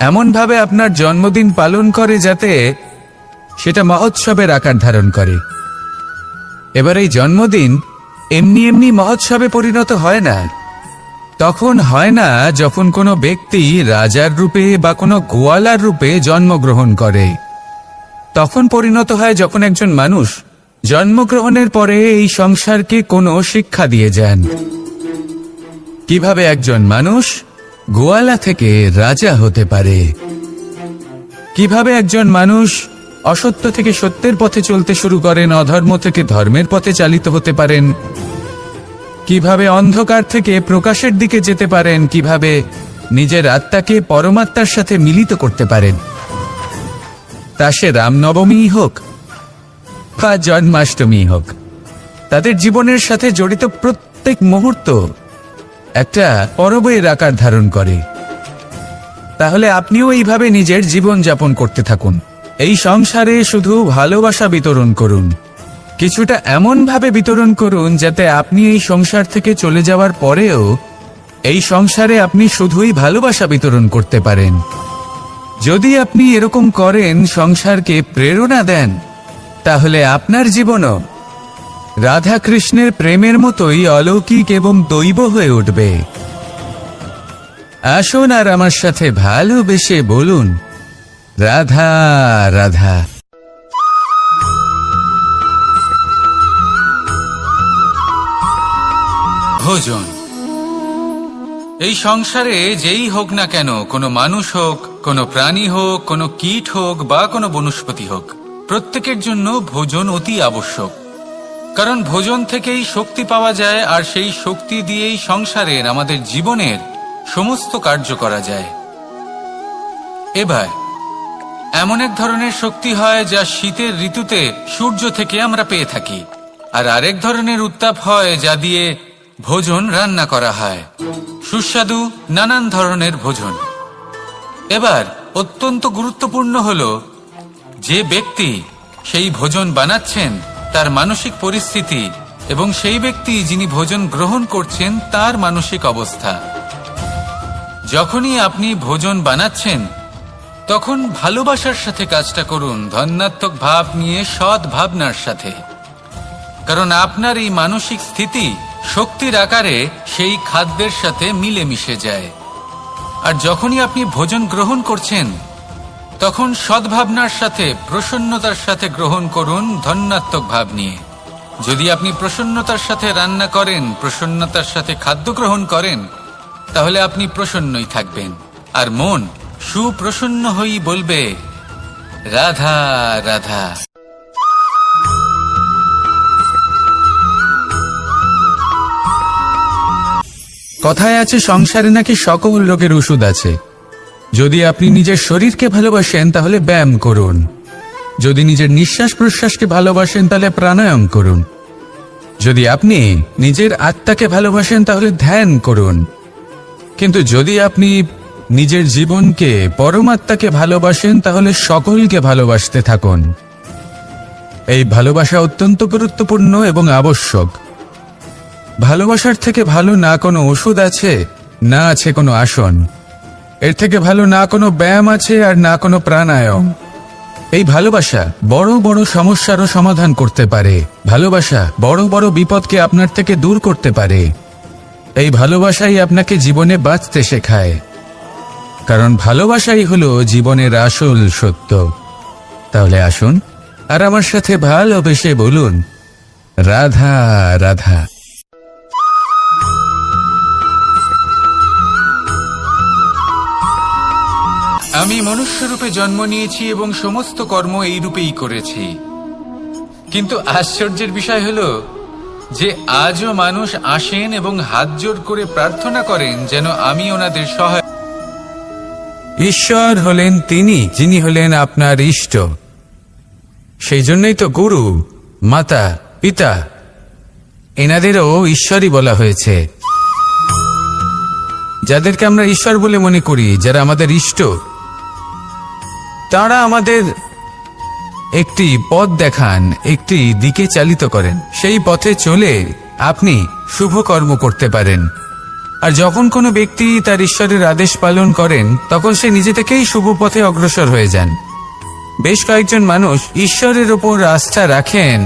[SPEAKER 2] এমনভাবে আপনার জন্মদিন পালন করে যাতে সেটা মহোৎসবের আকার ধারণ করে। এবার এই জন্মদিন এমনি এমনি মহোৎসবে পরিণত হয় না। তখন হয় না যখন কোনো ব্যক্তি রাজার রূপে বা কোনো গোয়ালার রূপে জন্মগ্রহণ করে। তখন পরিণত হয় যখন একজন মানুষ জন্মগ্রহণের পরে এই সংসারকে কোনো শিক্ষা দিয়ে যান। কিভাবে একজন মানুষ গোয়ালা থেকে রাজা হতে পারে, কিভাবে একজন মানুষ অসত্য থেকে সত্যের পথে চলতে শুরু করেন, অধর্ম থেকে ধর্মের পথে চালিত হতে পারেন, কিভাবে অন্ধকার থেকে প্রকাশের দিকে যেতে পারেন, কিভাবে নিজের আত্মাকে পরমাত্মার সাথে মিলিত করতে পারেন। তা সে রামনবমী হোক বা জন্মাষ্টমী হোক, তাদের জীবনের সাথে জড়িত প্রত্যেক মুহূর্ত একটা পরবের আকার ধারণ করে। তাহলে আপনিও এইভাবে নিজের জীবন যাপন করতে থাকুন। এই সংসারে শুধু ভালোবাসা বিতরণ করুন, কিছুটা এমন ভাবে বিতরণ করুন যাতে আপনি এই সংসার থেকে চলে যাওয়ার পরেও এই সংসারে আপনি শুধুই ভালোবাসা বিতরণ করতে পারেন। যদি আপনি এরকম করেন, সংসারকে প্রেরণা দেন, তাহলে আপনার জীবনও রাধা কৃষ্ণের প্রেমের মতোই অলৌকিক এবং দৈব হয়ে উঠবে। আসুন আর আমার সাথে ভালোবেসে বলুন, রাধা রাধা।
[SPEAKER 1] ভোজন। এই সংসারে যেই হোক না কেন, কোনো মানুষ হোক, কোনো প্রাণী হোক, কোনো কীট হোক বা কোনো বনস্পতি হোক, প্রত্যেকের জন্য ভোজন অতি আবশ্যক। কারণ ভোজন থেকেই শক্তি পাওয়া যায়, আর সেই শক্তি দিয়েই সংসারের, আমাদের জীবনের সমস্ত কার্য করা যায়। এবার এমন এক ধরনের শক্তি হয় যা শীতের ঋতুতে সূর্য থেকে আমরা পেয়ে থাকি, আর আরেক ধরনের উত্তাপ হয় যা দিয়ে ভোজন রান্না করা হয়, সুস্বাদু নানান ধরনের ভোজন। এবার অত্যন্ত গুরুত্বপূর্ণ হলো যে ব্যক্তি সেই ভোজন বানাচ্ছেন তার মানসিক পরিস্থিতি এবং সেই ব্যক্তি যিনি ভোজন গ্রহণ করছেন তার মানসিক অবস্থা। যখনই আপনি ভোজন বানাচ্ছেন তখন ভালোবাসার সাথে কাজটা করুন, ধন্যাত্মক ভাব নিয়ে, সৎ ভাবনার সাথে। কারণ আপনার এই মানসিক স্থিতি শক্তির আকারে সেই খাদ্যের সাথে মিলে মিশে যায়। আর যখনই আপনি ভোজন গ্রহণ করছেন তখন সদ্ভাবনার সাথে, প্রসন্নতার সাথে গ্রহণ করুন, ধন্যাত্মক ভাব নিয়ে। যদি আপনি প্রসন্নতার সাথে রান্না করেন, প্রসন্নতার সাথে খাদ্য গ্রহণ করেন, তাহলে আপনি প্রসন্নই থাকবেন, আর মন সুপ্রসন্ন হয়েই বলবে রাধা রাধা।
[SPEAKER 2] কথায় আছে সংসারে নাকি সকল রোগের ওষুধ আছে। যদি আপনি নিজের শরীরকে ভালোবাসেন তাহলে ব্যায়াম করুন, যদি নিজের নিঃশ্বাস প্রশ্বাসকে ভালোবাসেন তাহলে প্রাণায়াম করুন, যদি আপনি নিজের আত্মাকে ভালোবাসেন তাহলে ধ্যান করুন। কিন্তু যদি আপনি নিজের জীবনকে, পরমাত্মাকে ভালোবাসেন তাহলে সকলকে ভালোবাসতে থাকুন। এই ভালোবাসা অত্যন্ত গুরুত্বপূর্ণ এবং আবশ্যক। ভালোবাসার থেকে ভালো না কোনো ওষুধ আছে, না আছে কোনো আসন। এর থেকে ভালো না কোনো ব্যায়াম আছে, আর না কোনো প্রাণায়াম। এই ভালোবাসা বড় বড় সমস্যারও সমাধান করতে পারে। ভালোবাসা বড় বড় বিপদকে আপনার থেকে দূর করতে পারে। এই ভালোবাসাই আপনাকে জীবনে বাঁচতে শেখায়, কারণ ভালোবাসাই হলো জীবনের আসল সত্য। তাহলে আসুন আর আমার সাথে ভালোবেসে বলুন, রাধা রাধা।
[SPEAKER 1] আমি মনুষ্যরূপে জন্ম নিয়েছি এবং সমস্ত কর্ম এই রূপেই করেছি, কিন্তু আশ্চর্যের বিষয় হলো যে আজও মানুষ আসেন এবং হাত জোড় করে প্রার্থনা করেন যেন আমি ওনাদের সহায়।
[SPEAKER 2] ঈশ্বর হলেন তিনি যিনি হলেন আপনার ইষ্ট। সেই জন্যই তো গুরু, মাতা, পিতা এনাদেরও ঈশ্বরই বলা হয়েছে। যাদেরকে আমরা ঈশ্বর বলে মনে করি, যারা আমাদের ইষ্ট, তারা আমাদের একটি পথ দেখান, একটি দিকে চালিত করেন। সেই পথে চলে আপনি শুভ কর্ম করতে পারেন। আর যখন কোনো ব্যক্তি তার ঈশ্বরের আদেশ পালন করেন তখন সে নিজে থেকেই শুভ পথে অগ্রসর হয়ে যান। বেশ কয়েকজন মানুষ ঈশ্বরের ওপর আস্থা রাখেন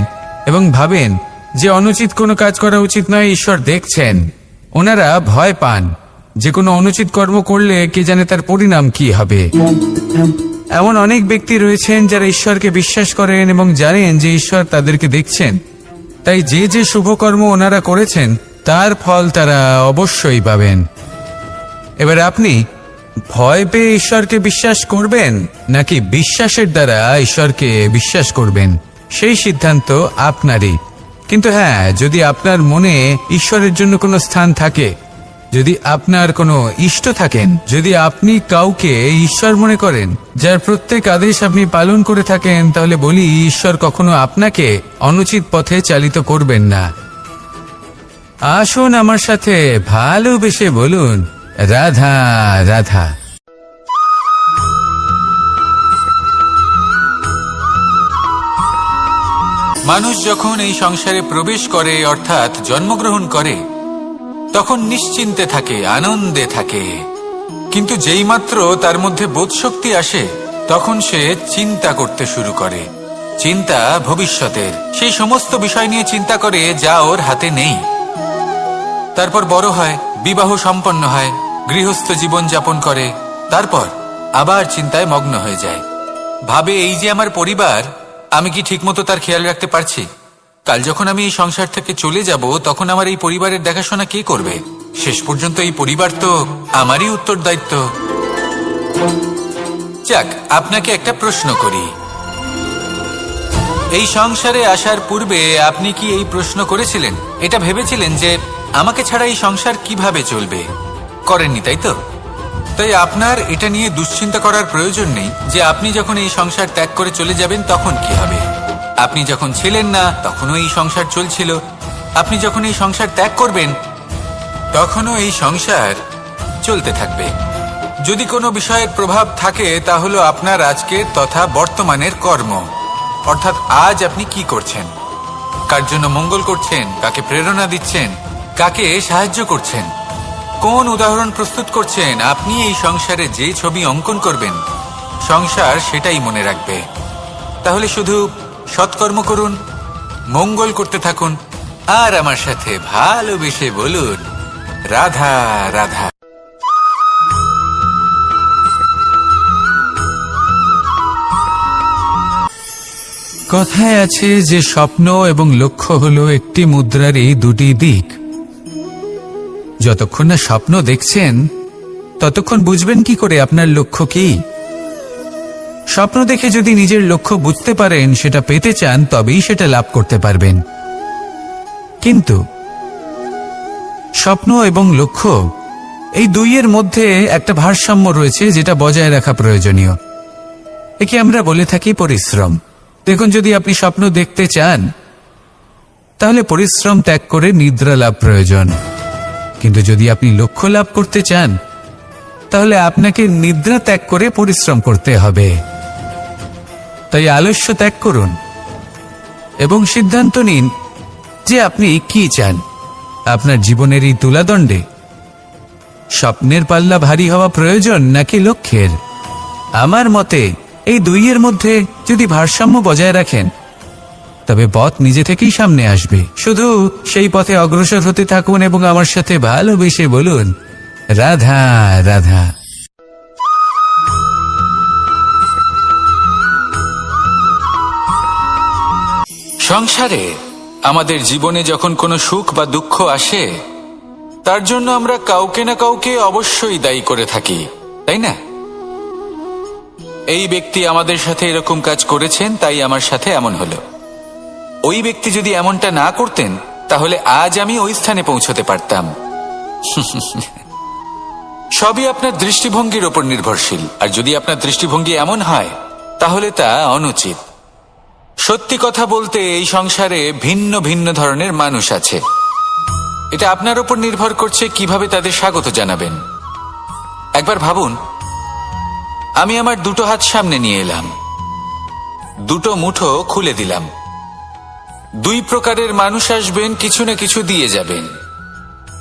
[SPEAKER 2] এবং ভাবেন যে অনুচিত কোনো কাজ করা উচিত নয়, ঈশ্বর দেখছেন। ওনারা ভয় পান যে কোনো অনুচিত কর্ম করলে কে জানে তার পরিণাম কি হবে। এমন অনেক ব্যক্তি রয়েছেন যারা ঈশ্বরকে বিশ্বাস করেন এবং জানেন যে ঈশ্বর তাদেরকে দেখছেন, তাই যে যে শুভকর্ম ওনারা করেছেন তার ফল তারা অবশ্যই পাবেন। এবার আপনি ভয় পেয়ে ঈশ্বরকে বিশ্বাস করবেন নাকি বিশ্বাসের দ্বারা ঈশ্বরকে বিশ্বাস করবেন, সেই সিদ্ধান্ত আপনারই। কিন্তু হ্যাঁ, যদি আপনার মনে ঈশ্বরের জন্য কোনো স্থান থাকে, যদি আপনার কোনো ইষ্ট থাকেন, যদি আপনি কাউকে ঈশ্বর মনে করেন যার প্রত্যেক আদেশ আপনি পালন করে থাকেন, তাহলে বলি ঈশ্বর কখনো আপনাকে অনুচিত পথে চালিত করবেন না। আসুন আমার সাথে ভালোবেসে বলুন, রাধা রাধা।
[SPEAKER 1] মানুষ যখন এই সংসারে প্রবেশ করে, অর্থাৎ জন্মগ্রহণ করে, তখন নিশ্চিন্তে থাকে, আনন্দে থাকে। কিন্তু যেইমাত্র তার মধ্যে বোধশক্তি আসে, তখন সে চিন্তা করতে শুরু করে। চিন্তা ভবিষ্যতের, সেই সমস্ত বিষয় নিয়ে চিন্তা করে যা ওর হাতে নেই। তারপর বড় হয়, বিবাহ সম্পন্ন হয়, গৃহস্থ জীবন যাপন করে, তারপর আবার চিন্তায় মগ্ন হয়ে যায়। ভাবে, এই যে আমার পরিবার, আমি কি ঠিকমতো তার খেয়াল রাখতে পারছি? কাল যখন আমি এই সংসার থেকে চলে যাব, তখন আমার এই পরিবারের দেখাশোনা কে করবে? শেষ পর্যন্ত এই পরিবার তো আমারই উত্তরদায়িত্ব। যাক, আপনাকে একটা প্রশ্ন করি। এই সংসারে আসার পূর্বে আপনি কি এই প্রশ্ন করেছিলেন, এটা ভেবেছিলেন যে আমাকে ছাড়া এই সংসার কিভাবে চলবে? করেননি, তাই তো? তাই আপনার এটা নিয়ে দুশ্চিন্তা করার প্রয়োজন নেই যে আপনি যখন এই সংসার ত্যাগ করে চলে যাবেন তখন কি হবে। আপনি যখন ছিলেন না তখনও এই সংসার চলছিল, আপনি যখন এই সংসার ত্যাগ করবেন তখনও এই সংসার চলতে থাকবে। যদি কোনো বিষয়ের প্রভাব থাকে, তা হলো আপনার আজকের তথা বর্তমানের কর্ম, অর্থাৎ আজ আপনি কি করছেন, কার জন্য মঙ্গল করছেন, কাকে প্রেরণা দিচ্ছেন, কাকে সাহায্য করছেন, কোন উদাহরণ প্রস্তুত করছেন। আপনি এই সংসারে যে ছবি অঙ্কন করবেন, সংসার সেটাই মনে রাখবে। তাহলে শুধু সৎকর্ম করুন, মঙ্গল করতে থাকুন, আর আমার সাথে ভালোবেসে বলুন, রাধা রাধা।
[SPEAKER 2] কথায় আছে যে স্বপ্ন এবং লক্ষ্য হলো একটি মুদ্রারই দুটি দিক। যতক্ষণ না স্বপ্ন দেখছেন, ততক্ষণ বুঝবেন কি করে আপনার লক্ষ্য কি? স্বপ্ন দেখে যদি নিজের লক্ষ্য বুঝতে পারেন, সেটা পেতে চান, তবেই সেটা লাভ করতে পারবেন। কিন্তু স্বপ্ন এবং লক্ষ্য, এই দুইয়ের মধ্যে একটা ভারসাম্য রয়েছে যেটা বজায় রাখা প্রয়োজনীয়। একে আমরা বলে থাকি পরিশ্রম। দেখুন, যদি আপনি স্বপ্ন দেখতে চান, তাহলে পরিশ্রম ত্যাগ করে নিদ্রা লাভ প্রয়োজন। কিন্তু যদি আপনি লক্ষ্য লাভ করতে চান, তাহলে আপনাকে নিদ্রা ত্যাগ করে পরিশ্রম করতে হবে। তাই আলস্য ত্যাগ করুন এবং সিদ্ধান্ত নিন যে আপনি কি চান। আপনার জীবনের এই তুলাদণ্ডে স্বপ্নের পাল্লা ভারী হওয়া প্রয়োজন নাকি লক্ষ্যের? আমার মতে এই দুইয়ের মধ্যে যদি ভারসাম্য বজায় রাখেন, তবে পথ নিজে থেকেই সামনে আসবে। শুধু সেই পথে অগ্রসর হতে থাকুন এবং আমার সাথে ভালোবেসে বলুন, রাধা রাধা।
[SPEAKER 1] সংসারে আমাদের জীবনে যখন কোনো সুখ বা দুঃখ আসে, তার জন্য আমরা কাউকে না কাউকে অবশ্যই দায়ী করে থাকি, তাই না? এই ব্যক্তি আমাদের সাথে এরকম কাজ করেছেন, তাই আমার সাথে এমন হলো। ওই ব্যক্তি যদি এমনটা না করতেন, তাহলে আজ আমি ওই স্থানে পৌঁছতে পারতাম। সবই আপনার দৃষ্টিভঙ্গির ওপর নির্ভরশীল, আর যদি আপনার দৃষ্টিভঙ্গি এমন হয়, তাহলে তা অনুচিত। সত্যি কথা বলতে, এই সংসারে ভিন্ন ভিন্ন ধরনের মানুষ আছে। এটা আপনার উপর নির্ভর করছে কিভাবে তাদের স্বাগত জানাবেন। একবার ভাবুন, আমি আমার দুটো হাত সামনে নিয়ে এলাম, দুটো মুঠো খুলে দিলাম। দুই প্রকারের মানুষ আসবেন, কিছু না কিছু দিয়ে যাবেন।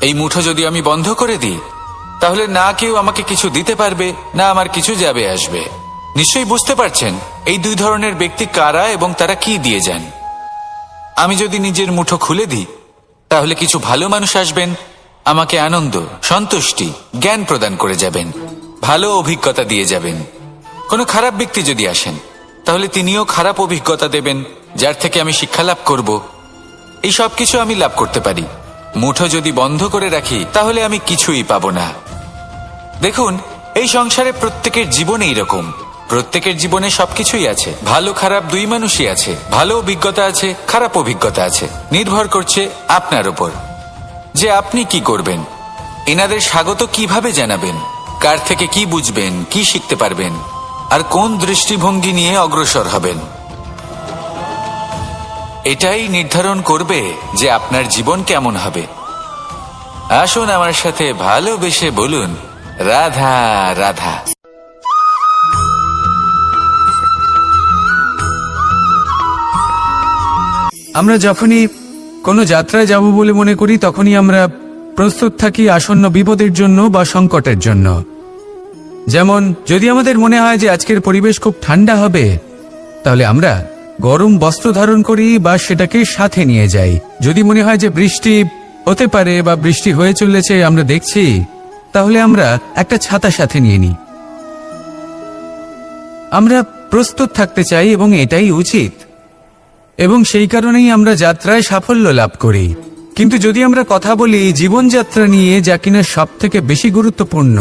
[SPEAKER 1] এই মুঠো যদি আমি বন্ধ করে দিই, তাহলে না কেউ আমাকে কিছু দিতে পারবে, না আমার কিছু যাবে আসবে। নিশ্চয়ই বুঝতে পারছেন এই দুই ধরনের ব্যক্তি কারা এবং তারা কি দিয়ে যান। আমি যদি নিজের মুঠো খুলে দিই, তাহলে কিছু ভালো মানুষ আসবেন, আমাকে আনন্দ, সন্তুষ্টি, জ্ঞান প্রদান করে যাবেন, ভালো অভিজ্ঞতা দিয়ে যাবেন। কোনো খারাপ ব্যক্তি যদি আসেন তাহলে তিনিও খারাপ অভিজ্ঞতা দেবেন, যার থেকে আমি শিক্ষা লাভ করব। এই সব কিছু আমি লাভ করতে পারি। মুঠো যদি বন্ধ করে রাখি তাহলে আমি কিছুই পাবো না। দেখুন, এই সংসারে প্রত্যেকের জীবন এইরকম। প্রত্যেকের জীবনে সবকিছুই আছে, ভালো খারাপ দুই মানুষই আছে, ভালো অভিজ্ঞতা আছে, খারাপ অভিজ্ঞতা আছে। নির্ভর করছে আপনার উপর যে আপনি কি করবেন, এনাদের স্বাগত কিভাবে জানাবেন, কার থেকে কি বুঝবেন, কি শিখতে পারবেন, আর কোন দৃষ্টিভঙ্গি নিয়ে অগ্রসর হবেন। এটাই নির্ধারণ করবে যে আপনার জীবন কেমন হবে। আসুন আমার সাথে ভালোবেসে বলুন, রাধা রাধা।
[SPEAKER 2] আমরা যখনই কোনো যাত্রায় যাব বলে মনে করি তখনই আমরা প্রস্তুত থাকি আসন্ন বিপদের জন্য বা সংকটের জন্য। যেমন যদি আমাদের মনে হয় যে আজকের পরিবেশ খুব ঠান্ডা হবে, তাহলে আমরা গরম বস্ত্র ধারণ করি বা সেটাকে সাথে নিয়ে যাই। যদি মনে হয় যে বৃষ্টি হতে পারে বা বৃষ্টি হয়ে চলেছে আমরা দেখছি, তাহলে আমরা একটা ছাতা সাথে নিয়ে নিই। আমরা প্রস্তুত থাকতে চাই এবং এটাই উচিত, এবং সেই কারণেই আমরা যাত্রায় সাফল্য লাভ করি। কিন্তু যদি আমরা কথা বলি জীবনযাত্রা নিয়ে, যা কিনা সব থেকে বেশি গুরুত্বপূর্ণ,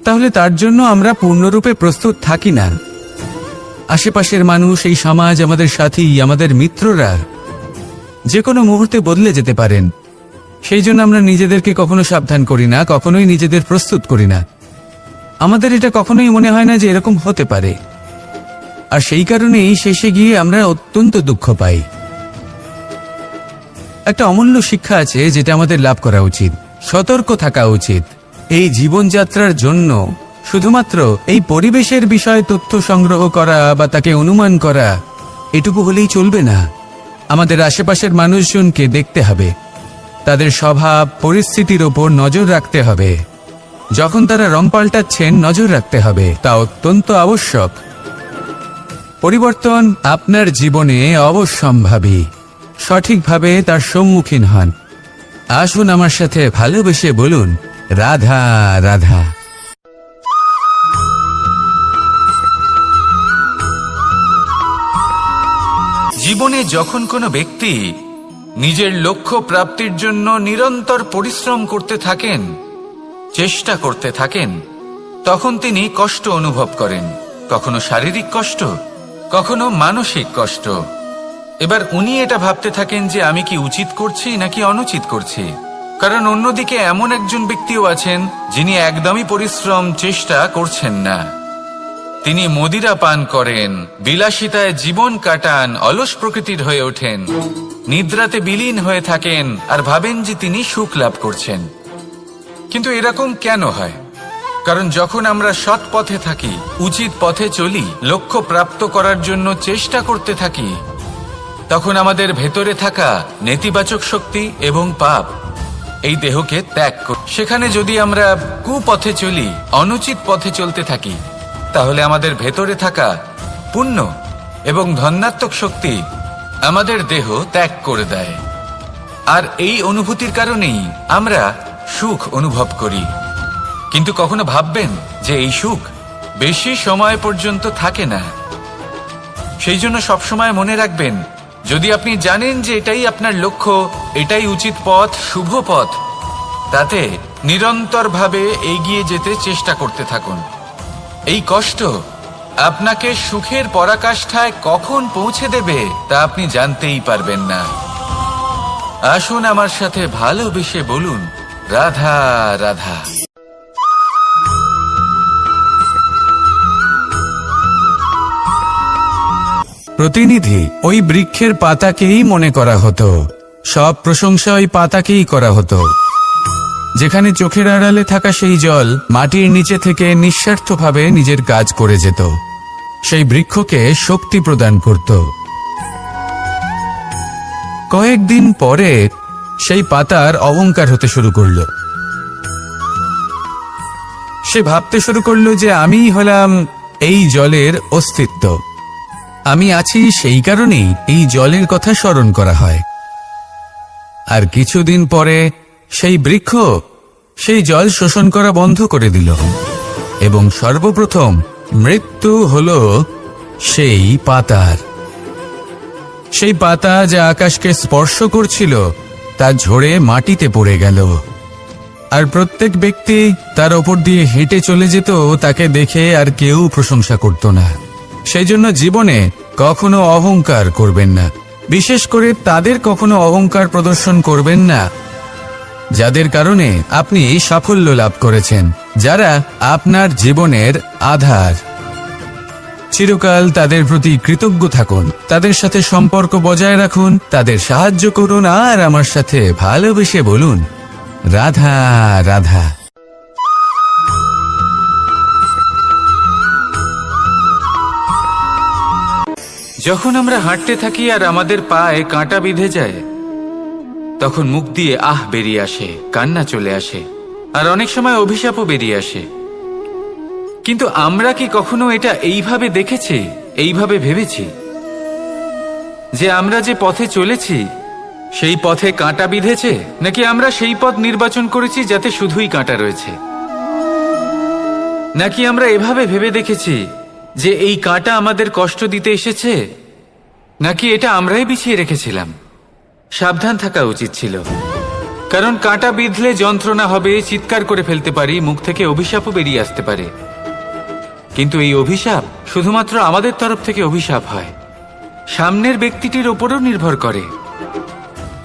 [SPEAKER 2] তাহলে তার জন্য আমরা পূর্ণরূপে প্রস্তুত থাকি না। আশেপাশের মানুষ, এই সমাজ, আমাদের সাথী, আমাদের মিত্ররা যে কোনো মুহূর্তে বদলে যেতে পারেন। সেই জন্য আমরা নিজেদেরকে কখনো সাবধান করি না, কখনোই নিজেদের প্রস্তুত করি না। আমাদের এটা কখনোই মনে হয় না যে এরকম হতে পারে, আর সেই কারণেই শেষে গিয়ে আমরা অত্যন্ত দুঃখ পাই। একটা অমূল্য শিক্ষা আছে যেটা আমাদের লাভ করা উচিত, সতর্ক থাকা উচিত। এই জীবনযাত্রার জন্য শুধুমাত্র এই পরিবেশের বিষয়ে তথ্য সংগ্রহ করা বা তাকে অনুমান করা এটুকু হলেই চলবে না। আমাদের আশেপাশের মানুষজনকে দেখতে হবে, তাদের স্বভাব পরিস্থিতির ওপর নজর রাখতে হবে। যখন তারা রং পাল্টাচ্ছেন নজর রাখতে হবে, তা অত্যন্ত আবশ্যক। পরিবর্তন আপনার জীবনে অবশ্যম্ভাবী, সঠিকভাবে তার সম্মুখীন হন। আসুন আমার সাথে ভালোবেসে বলুন, রাধা রাধা।
[SPEAKER 1] জীবনে যখন কোনো ব্যক্তি নিজের লক্ষ্য প্রাপ্তির জন্য নিরন্তর পরিশ্রম করতে থাকেন, চেষ্টা করতে থাকেন, তখন তিনি কষ্ট অনুভব করেন। কখনো শারীরিক কষ্ট, কখনো মানসিক কষ্ট। এবার উনি এটা ভাবতে থাকেন যে আমি কি উচিত করছি নাকি অনুচিত করছি। কারণ অন্যদিকে এমন একজন ব্যক্তিও আছেন যিনি একদমই পরিশ্রম, চেষ্টা করছেন না। তিনি মদিরা পান করেন, বিলাসিতায় জীবন কাটান, অলস প্রকৃতির হয়ে ওঠেন, নিদ্রাতে বিলীন হয়ে থাকেন আর ভাবেন যে তিনি সুখ লাভ করছেন। কিন্তু এরকম কেন হয়? কারণ যখন আমরা সৎ পথে থাকি, উচিত পথে চলি, লক্ষ্য প্রাপ্ত করার জন্য চেষ্টা করতে থাকি, তখন আমাদের ভেতরে থাকা নেতিবাচক শক্তি এবং পাপ এই দেহকে ত্যাগ করি। সেখানে যদি আমরা কুপথে চলি, অনুচিত পথে চলতে থাকি, তাহলে আমাদের ভেতরে থাকা পুণ্য এবং ধনাত্মক শক্তি আমাদের দেহ ত্যাগ করে দেয়। আর এই অনুভূতির কারণেই আমরা সুখ অনুভব করি। কিন্তু কখনো ভাববেন যে এই সুখ বেশি সময় পর্যন্ত থাকে না। সেই জন্য সবসময় মনে রাখবেন, যদি আপনি জানেন যে এটাই আপনার লক্ষ্য, এটাই উচিত পথ, শুভ পথ, তাতে নিরন্তরভাবে এগিয়ে যেতে চেষ্টা করতে থাকুন। এই কষ্ট আপনাকে সুখের পরাকাষ্ঠায় কখন পৌঁছে দেবে তা আপনি জানতেই পারবেন না। আসুন আমার সাথে ভালোবেসে বলুন, রাধা রাধা।
[SPEAKER 2] প্রতিনিধি ওই বৃক্ষের পাতাকেই মনে করা হতো, সব প্রশংসা ওই পাতাকেই করা হতো। যেখানে চোখের আড়ালে থাকা সেই জল মাটির নিচে থেকে নিঃস্বার্থভাবে নিজের কাজ করে যেত, সেই বৃক্ষকে শক্তি প্রদান করত। কয়েকদিন পরে সেই পাতার অহংকার হতে শুরু করল। সে ভাবতে শুরু করলো যে আমিই হলাম এই জলের অস্তিত্ব, আমি আছি, সেই কারণেই এই জলের কথা স্মরণ করা হয়। আর কিছুদিন পরে সেই বৃক্ষ সেই জল শোষণ করা বন্ধ করে দিল এবং সর্বপ্রথম মৃত্যু হলো সেই পাতার। সেই পাতা যা আকাশকে স্পর্শ করছিল তা ঝরে মাটিতে পড়ে গেল। আর প্রত্যেক ব্যক্তি তার ওপর দিয়ে হেঁটে চলে যেত, তাকে দেখে আর কেউ প্রশংসা করত না। সেই জন্য জীবনে কখনো অহংকার করবেন না, বিশেষ করে তাদের কখনো অহংকার প্রদর্শন করবেন না যাদের কারণে আপনি সাফল্য লাভ করেছেন, যারা আপনার জীবনের আধার। চিরকাল তাদের প্রতি কৃতজ্ঞ থাকুন, তাদের সাথে সম্পর্ক বজায় রাখুন, তাদের সাহায্য করুন আর আমার সাথে ভালোবেসে বলুন, রাধা রাধা।
[SPEAKER 1] যখন আমরা হাঁটতে থাকি আর আমাদের পায়ে কাঁটা বিঁধে যায়, তখন মুখ দিয়ে আহ বেরিয়ে আসে, কান্না চলে আসে, আর অনেক সময় অভিশাপও বেরিয়ে আসে। কিন্তু আমরা কি কখনো এটা এইভাবে দেখেছি, এইভাবে ভেবেছি যে আমরা যে পথে চলেছি সেই পথে কাঁটা বিঁধেছে, নাকি আমরা সেই পথ নির্বাচন করেছি যাতে শুধুই কাঁটা রয়েছে? নাকি আমরা এভাবে ভেবে দেখেছি যে এই কাঁটা আমাদের কষ্ট দিতে এসেছে, নাকি এটা আমরাই বিছিয়ে রেখেছিলাম? সাবধান থাকা উচিত ছিল, কারণ কাঁটা বিঁধলে যন্ত্রণা হবে, চিৎকার করে ফেলতে পারি, মুখ থেকে অভিশাপও বেরিয়ে আসতে পারে। কিন্তু এই অভিশাপ শুধুমাত্র আমাদের তরফ থেকে অভিশাপ হয়, সামনের ব্যক্তিটির ওপরও নির্ভর করে।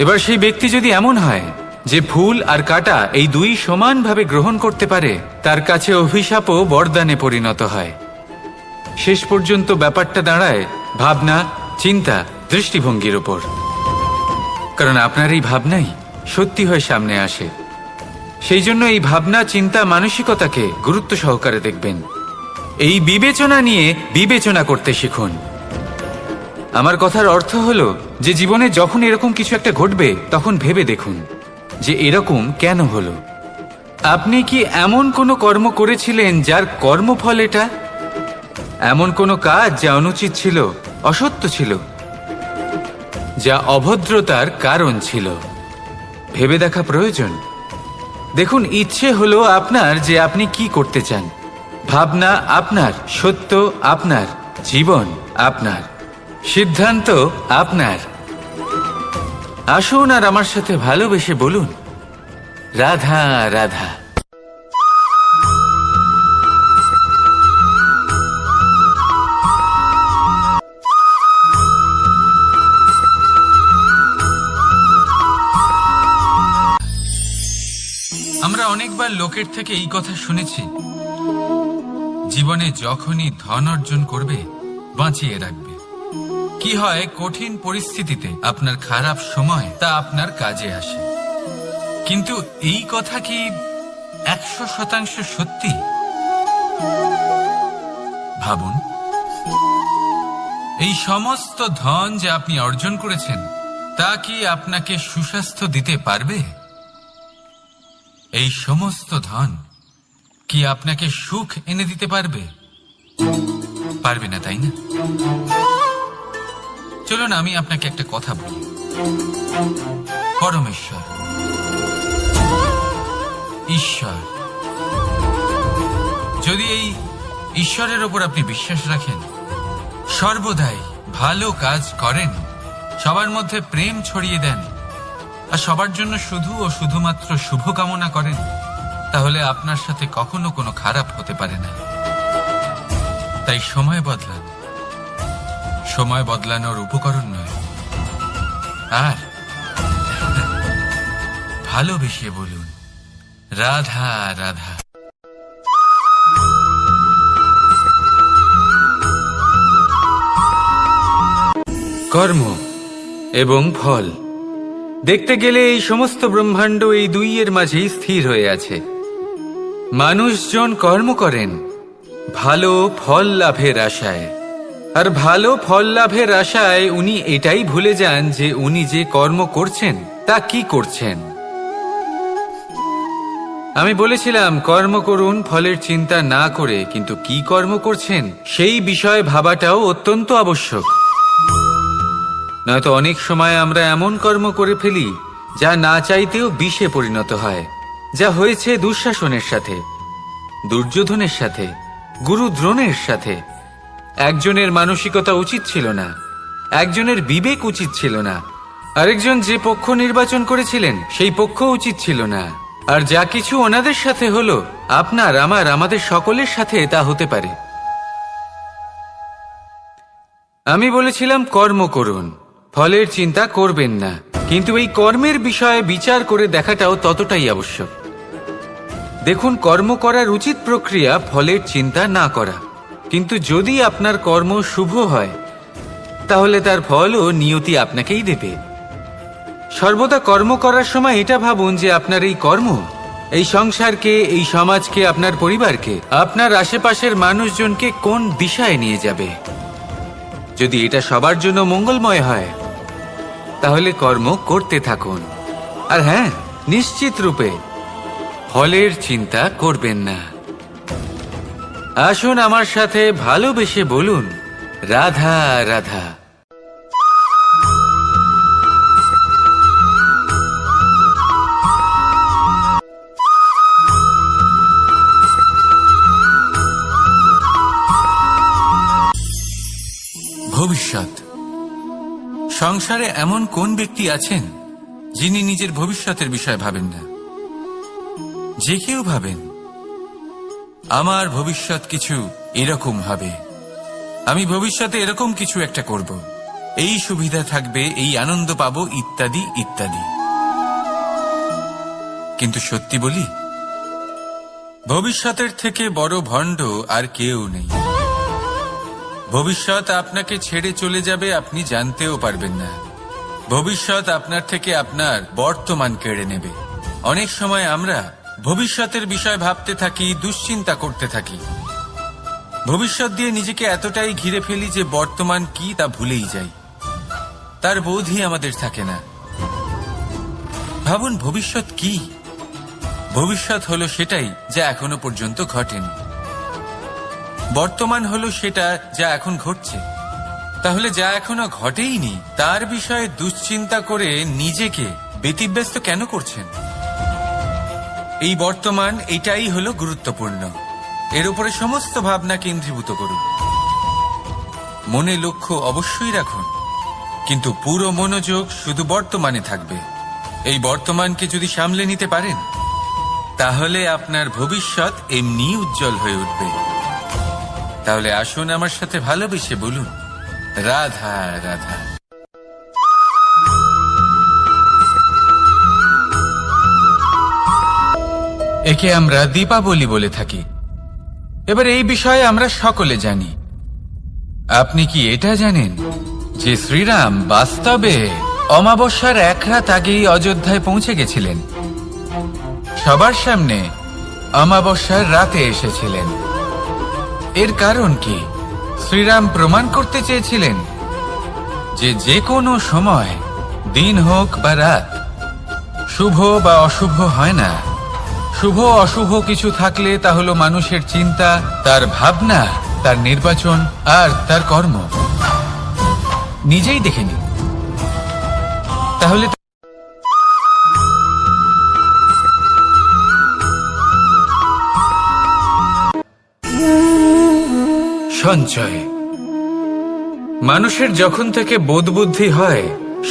[SPEAKER 1] এবার সেই ব্যক্তি যদি এমন হয় যে ফুল আর কাঁটা এই দুই সমানভাবে গ্রহণ করতে পারে, তার কাছে অভিশাপও বরদানে পরিণত হয়। শেষ পর্যন্ত ব্যাপারটা দাঁড়ায় ভাবনা, চিন্তা, দৃষ্টিভঙ্গির ওপর। কারণ আপনার এই ভাবনাই সত্যি হয়ে সামনে আসে। সেই জন্য এই ভাবনা, চিন্তা, মানসিকতাকে গুরুত্ব সহকারে দেখবেন। এই বিবেচনা নিয়ে বিবেচনা করতে শিখুন। আমার কথার অর্থ হলো যে জীবনে যখন এরকম কিছু একটা ঘটবে, তখন ভেবে দেখুন যে এরকম কেন হলো। আপনি কি এমন কোনো কর্ম করেছিলেন যার কর্মফল এটা? এমন কোনো কাজ যা অনুচিত ছিল, অসত্য ছিল, যা অভদ্রতার কারণ ছিল? ভেবে দেখা প্রয়োজন। দেখুন, ইচ্ছে হলো আপনার যে আপনি কি করতে চান, ভাবনা আপনার, সত্য আপনার, জীবন আপনার, সিদ্ধান্ত আপনার। আসুন আর আমার সাথে ভালোবেসে বলুন, রাধা রাধা। আমরা অনেকবার লোকের থেকে এই কথা শুনেছি, জীবনে যখনই ধন অর্জন করবে বাঁচিয়ে রাখবে। কি হয়, কঠিন পরিস্থিতিতে আপনার খারাপ সময় তা আপনার কাজে আসে। কিন্তু এই কথা কি 100% সত্যি? ভাবুন, এই সমস্ত ধন যে আপনি অর্জন করেছেন, তা কি আপনাকে সুস্বাস্থ্য দিতে পারবে? এই সমস্ত ধন কি আপনাকে সুখ এনে দিতে পারবে? পারবে না, তাই না? চলুন আমি আপনাকে একটা কথা বলি। পরমেশ্বর, ঈশ্বর, যদি এই ঈশ্বরের ওপর আপনি বিশ্বাস রাখেন, সর্বদাই ভালো কাজ করেন, সবার মধ্যে প্রেম ছড়িয়ে দেন, আর সবার জন্য শুধু ও শুধুমাত্র শুভকামনা করেন, তাহলে আপনার সাথে কখনো কোনো খারাপ হতে পারে না। তাই সময় বদলান, সময় বদলানোর উপকরণ নয়। আর ভালোবেসে বলুন, রাধা রাধা। কর্ম এবং ফল দেখতে গেলে এই সমস্ত ব্রহ্মাণ্ড এই দুইয়ের মাঝেই স্থির হয়ে আছে। মানুষজন কর্ম করেন ভালো ফল লাভের আশায়, আর ভালো ফল লাভের আশায় উনি এটাই ভুলে যান যে উনি যে কর্ম করছেন তা কি করছেন। আমি বলেছিলাম কর্ম করুন ফলের চিন্তা না করে, কিন্তু কি কর্ম করছেন সেই বিষয়ে ভাবাটাও অত্যন্ত আবশ্যক। নয়তো অনেক সময় আমরা এমন কর্ম করে ফেলি যা না চাইতেও বিষে পরিণত হয়, যা হয়েছে দুঃশাসনের সাথে, দুর্যোধনের সাথে, গুরু দ্রোণের সাথে। একজনের মানসিকতা উচিত ছিল না, একজনের বিবেক উচিত ছিল না, আরেকজন যে পক্ষ নির্বাচন করেছিলেন সেই পক্ষ উচিত ছিল না। আর যা কিছু ওনাদের সাথে হলো, আপনার, আমার, আমাদের সকলের সাথে তা হতে পারে। আমি বলেছিলাম কর্ম করুন, ফলের চিন্তা করবেন না, কিন্তু এই কর্মের বিষয়ে বিচার করে দেখাটাও ততটাই আবশ্যক। দেখুন, কর্ম করার উচিত প্রক্রিয়া ফলের চিন্তা না করা, কিন্তু যদি আপনার কর্ম শুভ হয় তাহলে তার ফলও নিয়তি আপনাকেই দেবে। সর্বদা কর্ম করার সময় এটা ভাবুন যে আপনার এই কর্ম এই সংসারকে, এই সমাজকে, আপনার পরিবারকে, আপনার আশেপাশের মানুষজনকে কোন দিশায় নিয়ে যাবে। যদি এটা সবার জন্য মঙ্গলময় হয় তাহলে কর্ম করতে থাকুন। আর হ্যাঁ, নিশ্চিত রূপে ফলের চিন্তা করবেন না। আসুন আমার সাথে ভালোবেসে বলুন, রাধা রাধা। ভবিষ্যৎ। সংসারে এমন কোন ব্যক্তি আছেন যিনি নিজের ভবিষ্যতের বিষয়ে ভাবেন না? যে কেউ ভাবেন আমার ভবিষ্যৎ কিছু এরকম হবে, আমি ভবিষ্যতে এরকম কিছু একটা করব, এই সুবিধা থাকবে, এই আনন্দ পাবো, ইত্যাদি ইত্যাদি। কিন্তু সত্যি বলি, ভবিষ্যতের থেকে বড় ভণ্ড আর কেউ নেই। ভবিষ্যৎ আপনাকে ছেড়ে চলে যাবে, আপনি জানতেও পারবেন না। ভবিষ্যৎ আপনার থেকে আপনার বর্তমান কেড়ে নেবে। অনেক সময় আমরা ভবিষ্যতের বিষয় ভাবতে থাকি, দুশ্চিন্তা করতে থাকি, ভবিষ্যৎ দিয়ে নিজেকে এতটাই ঘিরে ফেলি যে বর্তমান কি তা ভুলেই যাই, তার বোধই আমাদের থাকে না। ভাবুন, ভবিষ্যৎ কি? ভবিষ্যৎ হলো সেটাই যা এখনো পর্যন্ত ঘটেনি। বর্তমান হলো সেটা যা এখন ঘটছে। তাহলে যা এখনো ঘটেইনি তার বিষয়ে দুশ্চিন্তা করে নিজেকে ব্যতিব্যস্ত কেন করছেন? এই বর্তমান, এটাই হলো গুরুত্বপূর্ণ। এর উপরে সমস্ত ভাবনা কেন্দ্রীভূত করুন। মনে লক্ষ্য অবশ্যই রাখুন, কিন্তু পুরো মনোযোগ শুধু বর্তমানে থাকবে। এই বর্তমানকে যদি সামলে নিতে পারেন তাহলে আপনার ভবিষ্যৎ এমনি উজ্জ্বল হয়ে উঠবে। তাহলে আসুন আমার সাথে ভালোবেসে বলুন, রাধা রাধা। একে আমরা দীপাবলি বলে থাকি। এবার এই বিষয়ে আমরা সকলে জানি। আপনি কি এটা জানেন যে শ্রীরাম বাস্তবে অমাবস্যার এক রাত আগেই অযোধ্যায় পৌঁছে গেছিলেন? সবার সামনে অমাবস্যার রাতে এসেছিলেন। এর কারণ কি? শ্রীরাম প্রমাণ করতে চেয়েছিলেন যে যে কোনো সময়, দিন হোক বা রাত, শুভ বা অশুভ হয় না। শুভ অশুভ কিছু থাকলে তা হলো মানুষের চিন্তা, তার ভাবনা, তার নির্বাচন আর তার কর্ম। নিজেই দেখে নিন। তাহলে সঞ্চয়। মানুষের যখন থেকে বোধবুদ্ধি হয়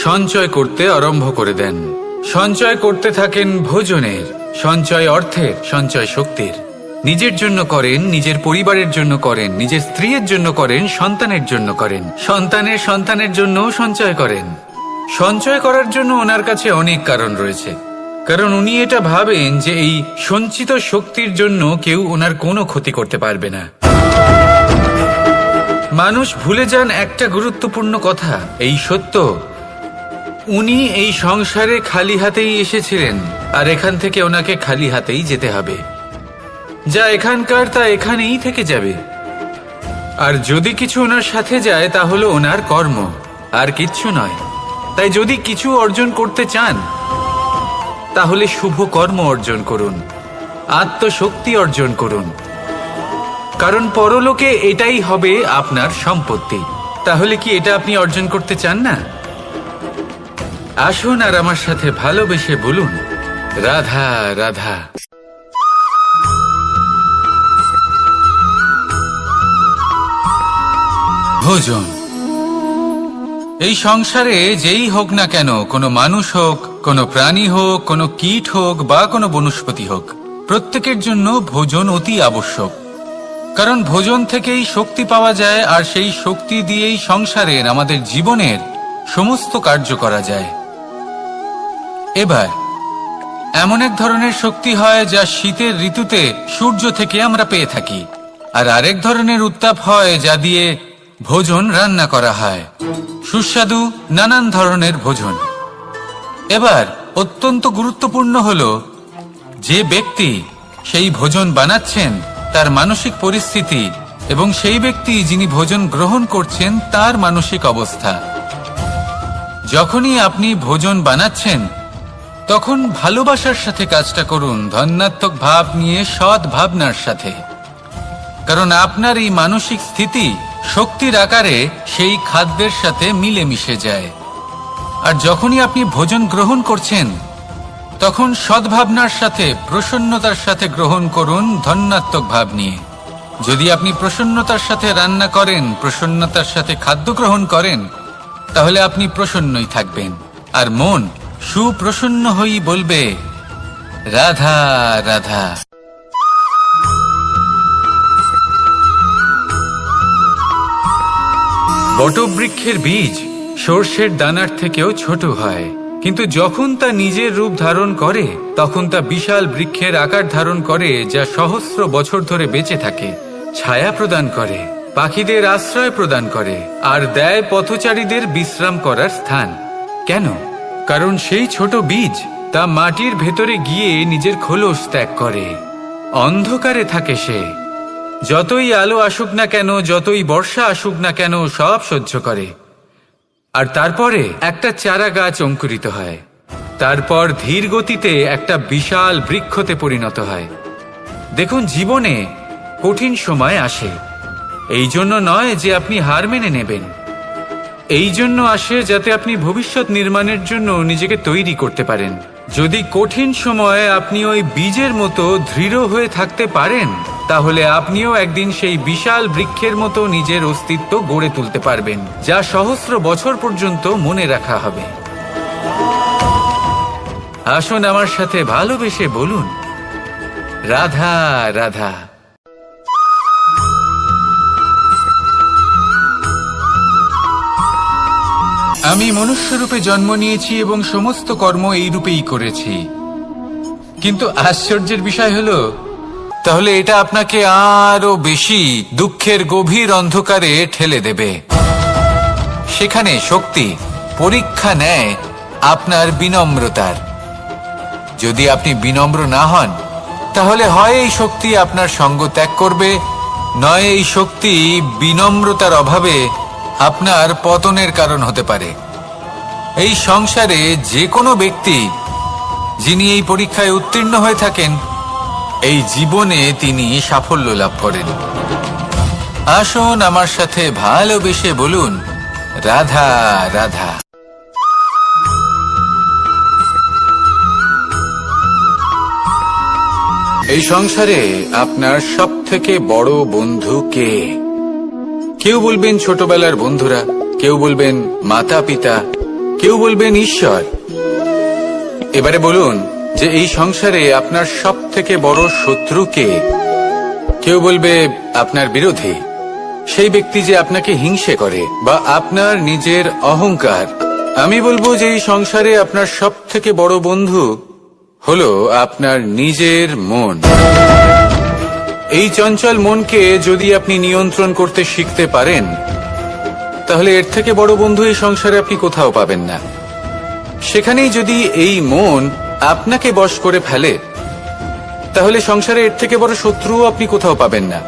[SPEAKER 1] সঞ্চয় করতে আরম্ভ করে দেন। সঞ্চয় করতে থাকেন ভোজনের, সঞ্চয় অর্থের, সঞ্চয় শক্তির। নিজের জন্য করেন, নিজের পরিবারের জন্য করেন, নিজের স্ত্রীর জন্য করেন, সন্তানের জন্য করেন, সন্তানের সন্তানের জন্যও সঞ্চয় করেন। সঞ্চয় করার জন্য ওনার কাছে অনেক কারণ রয়েছে, কারণ উনি এটা ভাবেন যে এই সঞ্চিত শক্তির জন্য কেউ ওনার কোনো ক্ষতি করতে পারবে না। মানুষ ভুলে যান একটা গুরুত্বপূর্ণ কথা, এই সত্য, উনি এই সংসারে খালি হাতেই এসেছিলেন আর এখান থেকে ওনাকে খালি হাতেই যেতে হবে। যা এখানকার তা এখানেই থেকে যাবে। আর যদি কিছু ওনার সাথে যায় তা হলো ওনার কর্ম, আর কিচ্ছু নয়। তাই যদি কিছু অর্জন করতে চান তাহলে শুভ কর্ম অর্জন করুন, আত্মশক্তি অর্জন করুন, কারণ পরলোকে এটাই হবে আপনার সম্পত্তি। তাহলে কি এটা আপনি অর্জন করতে চান না? আসুন আর আমার সাথে ভালোবেসে বলুন, রাধা রাধা। ভোজন। এই সংসারে যেই হোক না কেন, কোনো মানুষ হোক, কোনো প্রাণী হোক, কোনো কীট হোক বা কোনো বনস্পতি হোক, প্রত্যেকের জন্য ভোজন অতি আবশ্যক। কারণ ভোজন থেকেই শক্তি পাওয়া যায়, আর সেই শক্তি দিয়েই সংসারের, আমাদের জীবনের সমস্ত কার্য করা যায়। এবার এমন এক ধরনের শক্তি হয় যা শীতের ঋতুতে সূর্য থেকে আমরা পেয়ে থাকি, আর আরেক ধরনের উত্তাপ হয় যা দিয়ে ভোজন রান্না করা হয়, সুস্বাদু নানান ধরনের ভোজন। এবার অত্যন্ত গুরুত্বপূর্ণ হলো যে ব্যক্তি সেই ভোজন বানাচ্ছেন তার মানসিক পরিস্থিতি এবং সেই ব্যক্তি যিনি ভোজন গ্রহণ করছেন তার মানসিক অবস্থা। যখনই আপনি ভোজন বানাচ্ছেন তখন ভালোবাসার সাথে কাজটা করুন, ধন্যাত্মক ভাব নিয়ে, সৎ ভাবনার সাথে। কারণ আপনার এই মানসিক স্থিতি শক্তির আকারে সেই খাদ্যের সাথে মিলে মিশে যায়। আর যখনই আপনি ভোজন গ্রহণ করছেন তখন সদ্ভাবনার সাথে, প্রসন্নতার সাথে গ্রহণ করুন, ধন্যাত্মক ভাব নিয়ে। যদি আপনি প্রসন্নতার সাথে রান্না করেন, প্রসন্নতার সাথে খাদ্য গ্রহণ করেন, তাহলে আপনি প্রসন্নই থাকবেন, আর মন সুপ্রসন্ন হয়েই বলবে, রাধা রাধা। বটবৃক্ষের বীজ সর্ষের দানার থেকেও ছোট হয়, কিন্তু যখন তা নিজের রূপ ধারণ করে তখন তা বিশাল বৃক্ষের আকার ধারণ করে, যা সহস্র বছর ধরে বেঁচে থাকে, ছায়া প্রদান করে, পাখিদের আশ্রয় প্রদান করে, আর দেয় পথচারীদের বিশ্রাম করার স্থান। কেন? কারণ সেই ছোট বীজ তা মাটির ভেতরে গিয়ে নিজের খোলস ত্যাগ করে। অন্ধকারে থাকে সে, যতই আলো আসুক না কেন, যতই বর্ষা আসুক না কেন, সব সহ্য করে। আর তারপরে একটা চারা গাছ অঙ্কুরিত হয়, তারপর ধীর গতিতে একটা বিশাল বৃক্ষতে পরিণত হয়। দেখুন, জীবনে কঠিন সময় আসে, এই জন্য নয় যে আপনি হার মেনে নেবেন, এই জন্য আসে যাতে আপনি ভবিষ্যৎ নির্মাণের জন্য নিজেকে তৈরি করতে পারেন। যদি কঠিন সময়ে আপনি ওই বীজের মতো দৃঢ় হয়ে থাকতে পারেন, তাহলে আপনিও একদিন সেই বিশাল বৃক্ষের মতো নিজের অস্তিত্ব গড়ে তুলতে পারবেন, যা সহস্র বছর পর্যন্ত মনে রাখা হবে। আসুন আমার সাথে ভালোবেসে বলুন, রাধা রাধা। আমি মনুষ্যরূপে জন্ম নিয়েছি এবং সমস্ত কর্ম এই রূপেই করেছি, কিন্তু আশ্চর্যের বিষয় হলো, তাহলে এটা আপনাকে আরো বেশি দুঃখের গভীর অন্ধকারে ঠেলে দেবে। সেখানে শক্তি পরীক্ষা নেয় আপনার বিনম্রতার। যদি আপনি বিনম্র না হন, তাহলে হয় এই শক্তি আপনার সঙ্গ ত্যাগ করবে, নয় এই শক্তি বিনম্রতার অভাবে আপনার পতনের কারণ হতে পারে। এই সংসারে যে কোনো ব্যক্তি যিনি এই পরীক্ষায় উত্তীর্ণ হয়ে থাকেন, এই জীবনে তিনি সাফল্য লাভ করেন। আসুন আমার সাথে ভালোবেসে বলুন, রাধা রাধা। এই সংসারে আপনার সবথেকে বড় বন্ধু কে? কেউ বলবেন ছোটবেলার বন্ধুরা, কেউ বলবেন মাতা পিতা, কেউ বলবেন ঈশ্বর। এবারে বলুন যে এই সংসারে আপনার সবথেকে বড় শত্রু কে? কেউ বলবে আপনার বিরোধী, সেই ব্যক্তি যে আপনাকে হিংসে করে, বা আপনার নিজের অহংকার। আমি বলবো যে এই সংসারে আপনার সবথেকে বড় বন্ধু হলো আপনার নিজের মন। এই চঞ্চল মনকে যদি আপনি নিয়ন্ত্রণ করতে শিখতে পারেন, তাহলে এর থেকে বড় বন্ধু এই সংসারে আপনি কোথাও পাবেন না। সেখানেই যদি এই মন আপনাকে বশ করে ফেলে, তাহলে সংসারে এর থেকে বড় শত্রুও আপনি কোথাও পাবেন না।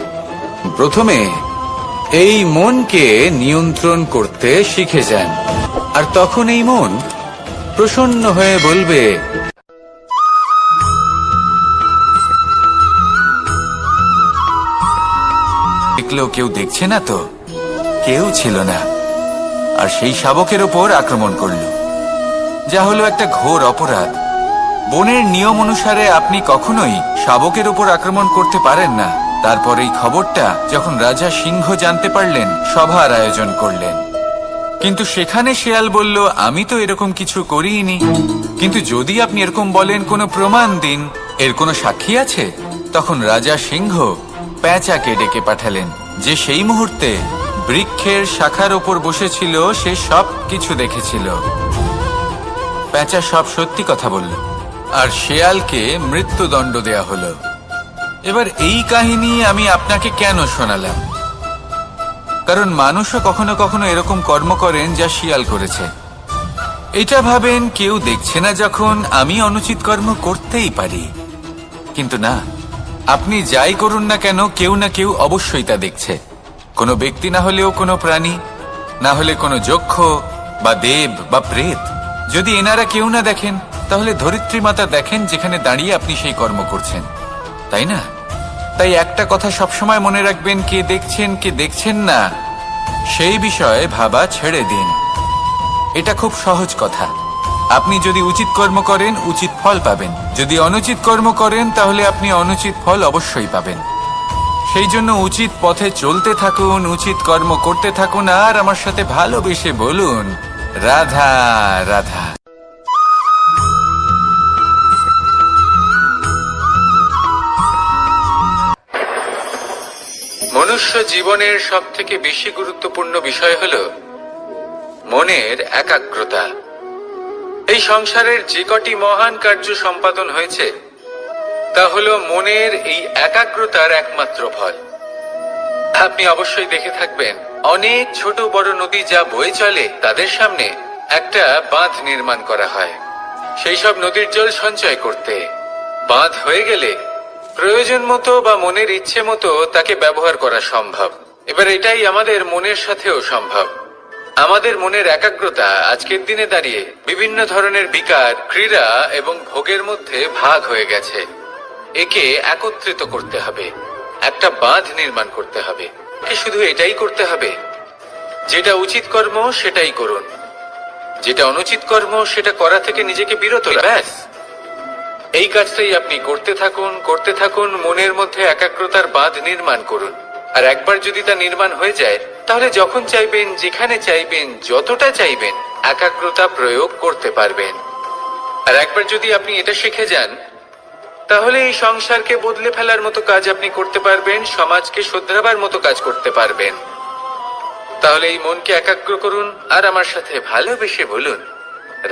[SPEAKER 1] প্রথমে এই মনকে নিয়ন্ত্রণ করতে শিখে যান, আর তখন এই মন প্রসন্ন হয়ে বলবে, দেখলেও কেউ দেখছে না তো, কেউ ছিল না, আর সেই শাবকের ওপর আক্রমণ করল। যা হলো একটা ঘোর অপরাধ। বনের নিয়ম অনুসারে আপনি কখনোই শাবকের উপর আক্রমণ করতে পারেন না। তারপর এই খবরটা যখন রাজা সিংহ জানতে পারলেন, সভার আয়োজন করলেন। কিন্তু সেখানে শেয়াল বলল, আমি তো এরকম কিছু করিনি। কিন্তু যদি আপনি এরকম বলেন, কোনো প্রমাণ দিন, এর কোনো সাক্ষী আছে? তখন রাজা সিংহ পেঁচাকে ডেকে পাঠালেন, যে সেই মুহূর্তে বৃক্ষের শাখার ওপর বসেছিল। সে সব কিছু দেখেছিল। পেঁচা সব সত্যি কথা বলল, আর শেয়ালকে মৃত্যুদণ্ড দেয়া হলো। এবার এই কাহিনী আমি আপনাকে কেন শোনালাম? কারণ মানুষও কখনো কখনো এরকম কর্ম করেন যা শিয়াল করেছে। এটা ভাবেন কেউ দেখছে না, যখন আমি অনুচিত কর্ম করতেই পারি। কিন্তু না, আপনি যাই করুন না কেন, কেউ না কেউ অবশ্যই তা দেখছে। কোনো ব্যক্তি না হলেও কোনো প্রাণী, না হলে কোনো যক্ষ বা দেব বা প্রেত। যদি এনারা কেউ না দেখেন, তাহলে ধরিত্রী মাতা দেখেন, যেখানে দাঁড়িয়ে আপনি সেই কর্ম করছেন, তাই না? তাই একটা কথা সবসময় মনে রাখবেন, কে দেখছেন কে দেখছেন না সেই বিষয়ে ভাবা ছেড়ে দিন। এটা খুব সহজ কথা। আপনি যদি উচিত কর্ম করেন, উচিত ফল পাবেন। যদি অনুচিত কর্ম করেন, তাহলে আপনি অনুচিত ফল অবশ্যই পাবেন। সেই জন্য উচিত পথে চলতে থাকুন, উচিত কর্ম করতে থাকুন, আর আমার সাথে ভালোবেসে বলুন, রাধা রাধা। মনুষ্য জীবনের সব থেকে বেশি গুরুত্বপূর্ণ বিষয় হলো মনের একাগ্রতা। এই সংসারের যে কটি মহান কার্য সম্পাদন হয়েছে, তা হলো মনের এই একাগ্রতার একমাত্র ফল। আপনি অবশ্যই দেখে থাকবেন, অনেক ছোট বড় নদী যা বয়ে চলে, তাদের সামনে একটা বাঁধ নির্মাণ করা হয় সেই সব নদীর জল সঞ্চয় করতে। বাঁধ হয়ে গেলে প্রয়োজন মতো বা মনের ইচ্ছে মতো তাকে ব্যবহার করা সম্ভব। এবার এটাই আমাদের মনের সাথেও সম্ভব। আমাদের মনের একাগ্রতা আজকের দিনে দাঁড়িয়ে বিভিন্ন ধরনের বিকার, ক্রীড়া এবং ভোগের মধ্যে ভাগ হয়ে গেছে। একে একত্রিত করতে হবে, একটা বাঁধ নির্মাণ করতে হবে। শুধু এটাই করতে হবে, যেটা উচিত কর্ম সেটাই করুন, যেটা অনুচিত কর্ম সেটা করা থেকে নিজেকে বিরত রাখুন। ব্যাস, এই কাজটাই আপনি করতে থাকুন, করতে থাকুন। মনের মধ্যে একাগ্রতার বাঁধ নির্মাণ করুন। আর একবার যদি তা নির্মাণ হয়ে যায়, তাহলে যখন চাইবেন, যেখানে চাইবেন, যতটা চাইবেন, একাগ্রতা প্রয়োগ করতে পারবেন। আর একবার যদি আপনি এটা শিখে যান, তাহলে এই সংসারকে বদলে ফেলার মতো কাজ আপনি করতে পারবেন, সমাজকে শুধরাবার মতো কাজ করতে পারবেন। তাহলে এই মনকে একাগ্র করুন, আর আমার সাথে ভালোবেসে বলুন,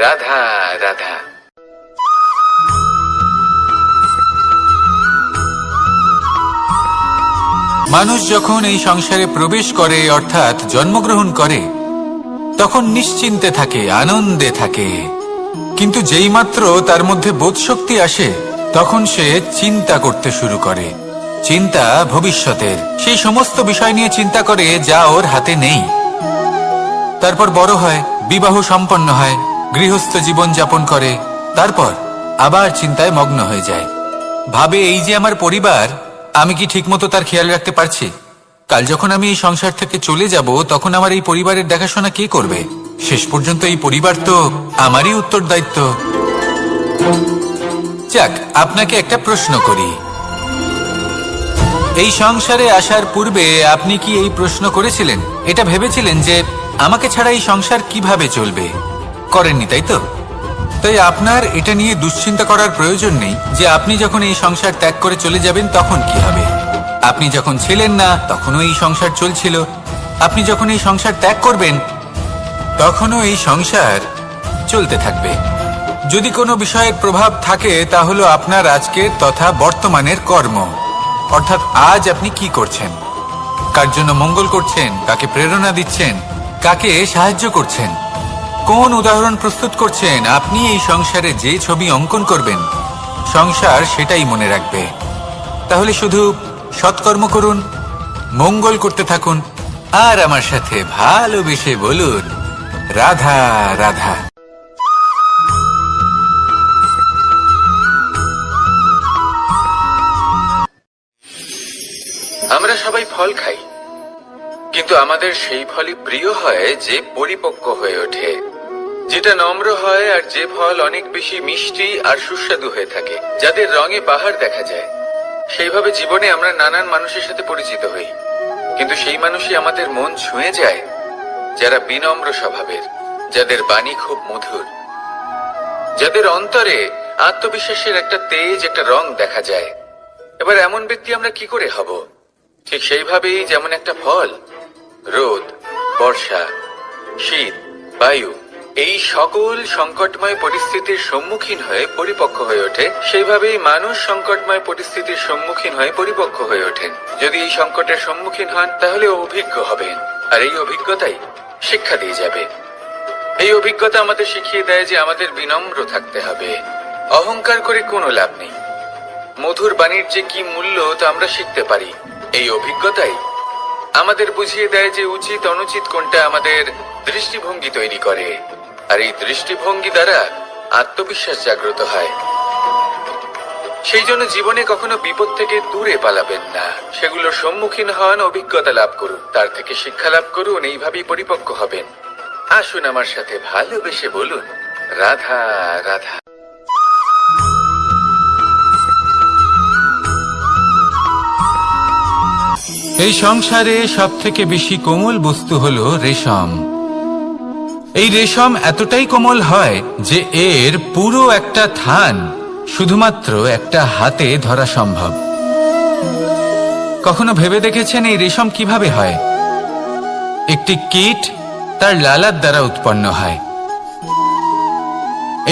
[SPEAKER 1] রাধা রাধা। মানুষ যখন এই সংসারে প্রবেশ করে, অর্থাৎ জন্মগ্রহণ করে, তখন নিশ্চিন্তে থাকে, আনন্দে থাকে। কিন্তু যেই মাত্র তার মধ্যে বোধশক্তি আসে, তখন সে চিন্তা করতে শুরু করে। চিন্তা ভবিষ্যতের, সেই সমস্ত বিষয় নিয়ে চিন্তা করে যা ওর হাতে নেই। তারপর বড় হয়, বিবাহ সম্পন্ন হয়, গৃহস্থ জীবন যাপন করে, তারপর আবার চিন্তায় মগ্ন হয়ে যায়। ভাবে, এই যে আমার পরিবার, আমি কি ঠিকমতো তার খেয়াল রাখতে পারছি? কাল যখন আমি এই সংসার থেকে চলে যাব, তখন আমার এই পরিবারের দেখাশোনা কে করবে? শেষ পর্যন্ত এই পরিবার তো আমারই উত্তরদায়িত্ব। যাক, আপনাকে একটা প্রশ্ন করি। এই সংসারে আসার পূর্বে আপনি কি এই প্রশ্ন করেছিলেন, এটা ভেবেছিলেন যে আমাকে ছাড়া এই সংসার কিভাবে চলবে? করেননি, তাই তো? তাই আপনার এটা নিয়ে দুশ্চিন্তা করার প্রয়োজন নেই যে আপনি যখন এই সংসার ত্যাগ করে চলে যাবেন তখন কি হবে। আপনি যখন ছিলেন না, তখনও এই সংসার চলছিল। আপনি যখন এই সংসার ত্যাগ করবেন, তখনও এই সংসার চলতে থাকবে। যদি কোনো বিষয়ের প্রভাব থাকে, তা হলো আপনার আজকের তথা বর্তমানের কর্ম। অর্থাৎ আজ আপনি কি করছেন, কার জন্য মঙ্গল করছেন, কাকে প্রেরণা দিচ্ছেন, কাকে সাহায্য করছেন, কোন উদাহরণ প্রস্তুত করছেন। আপনি এই সংসারে যে ছবি অঙ্কন করবেন, সংসার সেটাই মনে রাখবে। তাহলে শুধু সৎকর্ম করুন, মঙ্গল করতে থাকুন, আর আমার সাথে ভালোবেসে বলুন, রাধা রাধা। আমরা সবাই ফল খাই, কিন্তু আমাদের সেই ফলই প্রিয় হয় যে পরিপক্ক হয়ে ওঠে। যেটা নম্র হয় আর যে ফল অনেক বেশি মিষ্টি আর সুস্বাদু হয়ে থাকে, যাদের রঙে পাহাড় দেখা যায়। সেইভাবে জীবনে আমরা নানান মানুষের সাথে পরিচিত হই, কিন্তু সেই মানুষই আমাদের মন ছুঁয়ে যায় যারা বিনম্র স্বভাবের, যাদের বাণী খুব মধুর, যাদের অন্তরে আত্মবিশ্বাসের একটা তেজ, একটা রং দেখা যায়। এবার এমন ব্যক্তি আমরা কি করে হব? ঠিক সেইভাবেই যেমন একটা ফল রোদ, বর্ষা, শীত, বায়ু এই সকল সংকটময় পরিস্থিতির সম্মুখীন হয়ে পরিপক্ক হয়ে ওঠে, সেইভাবেই মানুষ সংকটময় পরিস্থিতির সম্মুখীন হয়ে পরিপক্ক হয়ে ওঠেন। যদি এই সংকটের সম্মুখীন হন তাহলে অভিজ্ঞ হবেন, আর এই অভিজ্ঞতাই শিক্ষা দিয়ে যাবে। এই অভিজ্ঞতা আমাদের শিখিয়ে দেয় যে আমাদের বিনম্র থাকতে হবে। অহংকার করে কোনো লাভ নেই। মধুর বাণীর যে কি মূল্য তা আমরা শিখতে পারি। এই অভিজ্ঞতাই আমাদের বুঝিয়ে দেয় যে উচিত অনুচিত কোনটা, আমাদের দৃষ্টিভঙ্গি তৈরি করে, আর এই দৃষ্টিভঙ্গি দ্বারা আত্মবিশ্বাস জাগ্রত হয়। সেই জন্য জীবনে কখনো বিপদ থেকে দূরে পালাবেন না, সেগুলোর সম্মুখীন হন, অভিজ্ঞতা লাভ করুন, তার থেকে শিক্ষা লাভ করুন, এইভাবেই পরিপক্ক হবেন। আসুন আমার সাথে ভালোবেসে বলুন, রাধা রাধা। এই সংসারে সব থেকে বেশি কোমল বস্তু হলো রেশম। এই রেশম এতটাই কোমল হয় যে এর পুরো একটা থান শুধুমাত্র একটা হাতে ধরা সম্ভব। কখনো ভেবে দেখেছেন এই রেশম কিভাবে হয়? একটি কীট তার লালার দ্বারা উৎপন্ন হয়।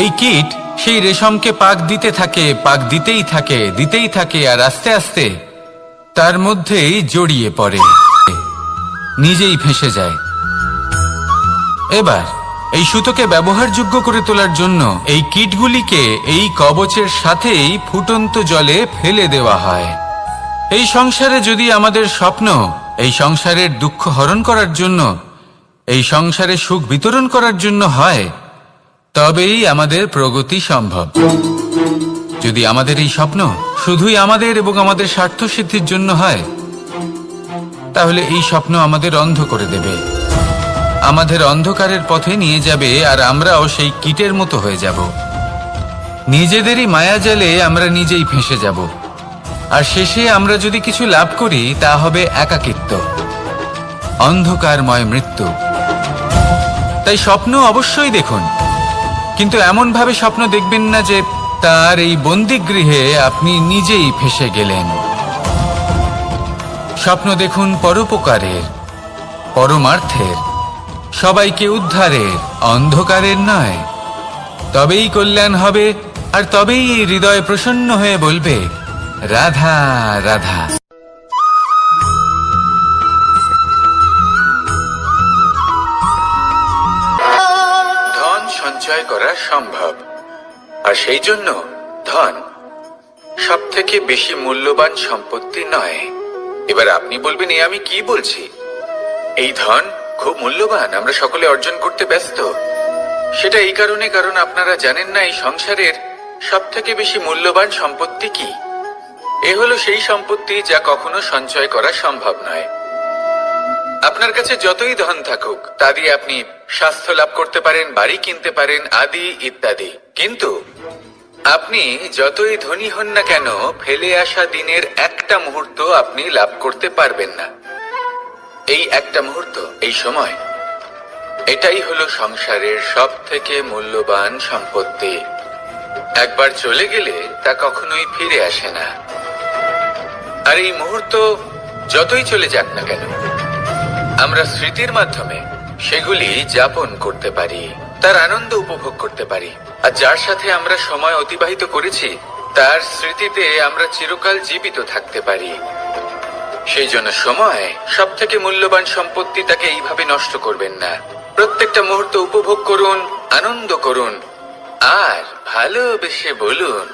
[SPEAKER 1] এই কীট সেই রেশমকে পাক দিতে থাকে, পাক দিতেই থাকে, আর আস্তে আস্তে তার মধ্যেই জড়িয়ে পড়ে, নিজেই ফেঁসে যায়। এবার এই সুতোকে ব্যবহারযোগ্য করে তোলার জন্য এই কীটগুলিকে এই কবচের সাথেই ফুটন্ত জলে ফেলে দেওয়া হয়। এই সংসারে যদি আমাদের স্বপ্ন এই সংসারের দুঃখ হরণ করার জন্য, এই সংসারে সুখ বিতরণ করার জন্য হয়, তবেই আমাদের প্রগতি সম্ভব। যদি আমাদের এই স্বপ্ন শুধুই আমাদের এবং আমাদের স্বার্থ সিদ্ধির জন্য হয়, তাহলে এই স্বপ্ন আমাদের অন্ধ করে দেবে, আমাদের অন্ধকারের পথে নিয়ে যাবে, আর আমরাও সেই কীটের মতো হয়ে যাব। নিজেদেরই মায়াজালে আমরা নিজেই ফেঁসে যাব, আর শেষে আমরা যদি কিছু লাভ করি তা হবে একাকিত্ব, অন্ধকারময় মৃত্যু। তাই স্বপ্ন অবশ্যই দেখুন, কিন্তু এমন ভাবে স্বপ্ন দেখবেন না যে তার এই বন্দিগৃহে আপনি নিজেই ফেঁসে গেলেন। স্বপ্ন দেখুন পরোপকারের, পরমার্থের, সবাইকে উদ্ধারের, অন্ধকারের নয়। তবেই কল্যাণ হবে, আর তবেই এই হৃদয় প্রসন্ন হয়ে বলবে, রাধা রাধা। ধন সঞ্চয় করা সম্ভব, আর সেই জন্য ধন সব থেকে বেশি মূল্যবান সম্পত্তি নয়। এবার আপনি বলবেন, এ আমি কি বলছি? এই ধন খুব মূল্যবান, আমরা সকলে অর্জন করতে ব্যস্ত। সেটা এই কারণে, কারণ আপনারা জানেন না এই সংসারের সব থেকে বেশি মূল্যবান সম্পত্তি কি। এ হলো সেই সম্পত্তি যা কখনো সঞ্চয় করা সম্ভব নয়। আপনার কাছে যতই ধন থাকুক তা দিয়ে আপনি স্বাস্থ্য লাভ করতে পারেন, বাড়ি কিনতে পারেন, আদি ইত্যাদি, কিন্তু আপনি যতই ধনী হন না কেন, ফেলে আসা দিনের একটা মুহূর্ত আপনি লাভ করতে পারবেন না। এই একটা মুহূর্ত, এই সময়, এটাই হলো সংসারের সব থেকে মূল্যবান সম্পত্তি। একবার চলে গেলে তা কখনোই ফিরে আসে না। আর এই মুহূর্ত যতই চলে যাক না কেন, আমরা স্মৃতির মাধ্যমে সেগুলি যাপন করতে পারি, তার আনন্দ উপভোগ করতে পারি, আর যার সাথে আমরা সময় অতিবাহিত করেছি তার স্মৃতিতে আমরা চিরকাল জীবিত থাকতে পারি। সেই জন্য সময় সব থেকে মূল্যবান সম্পত্তি, তাকে এইভাবে নষ্ট করবেন না। প্রত্যেকটা মুহূর্ত উপভোগ করুন, আনন্দ করুন, আর ভালোবেসে বলুন,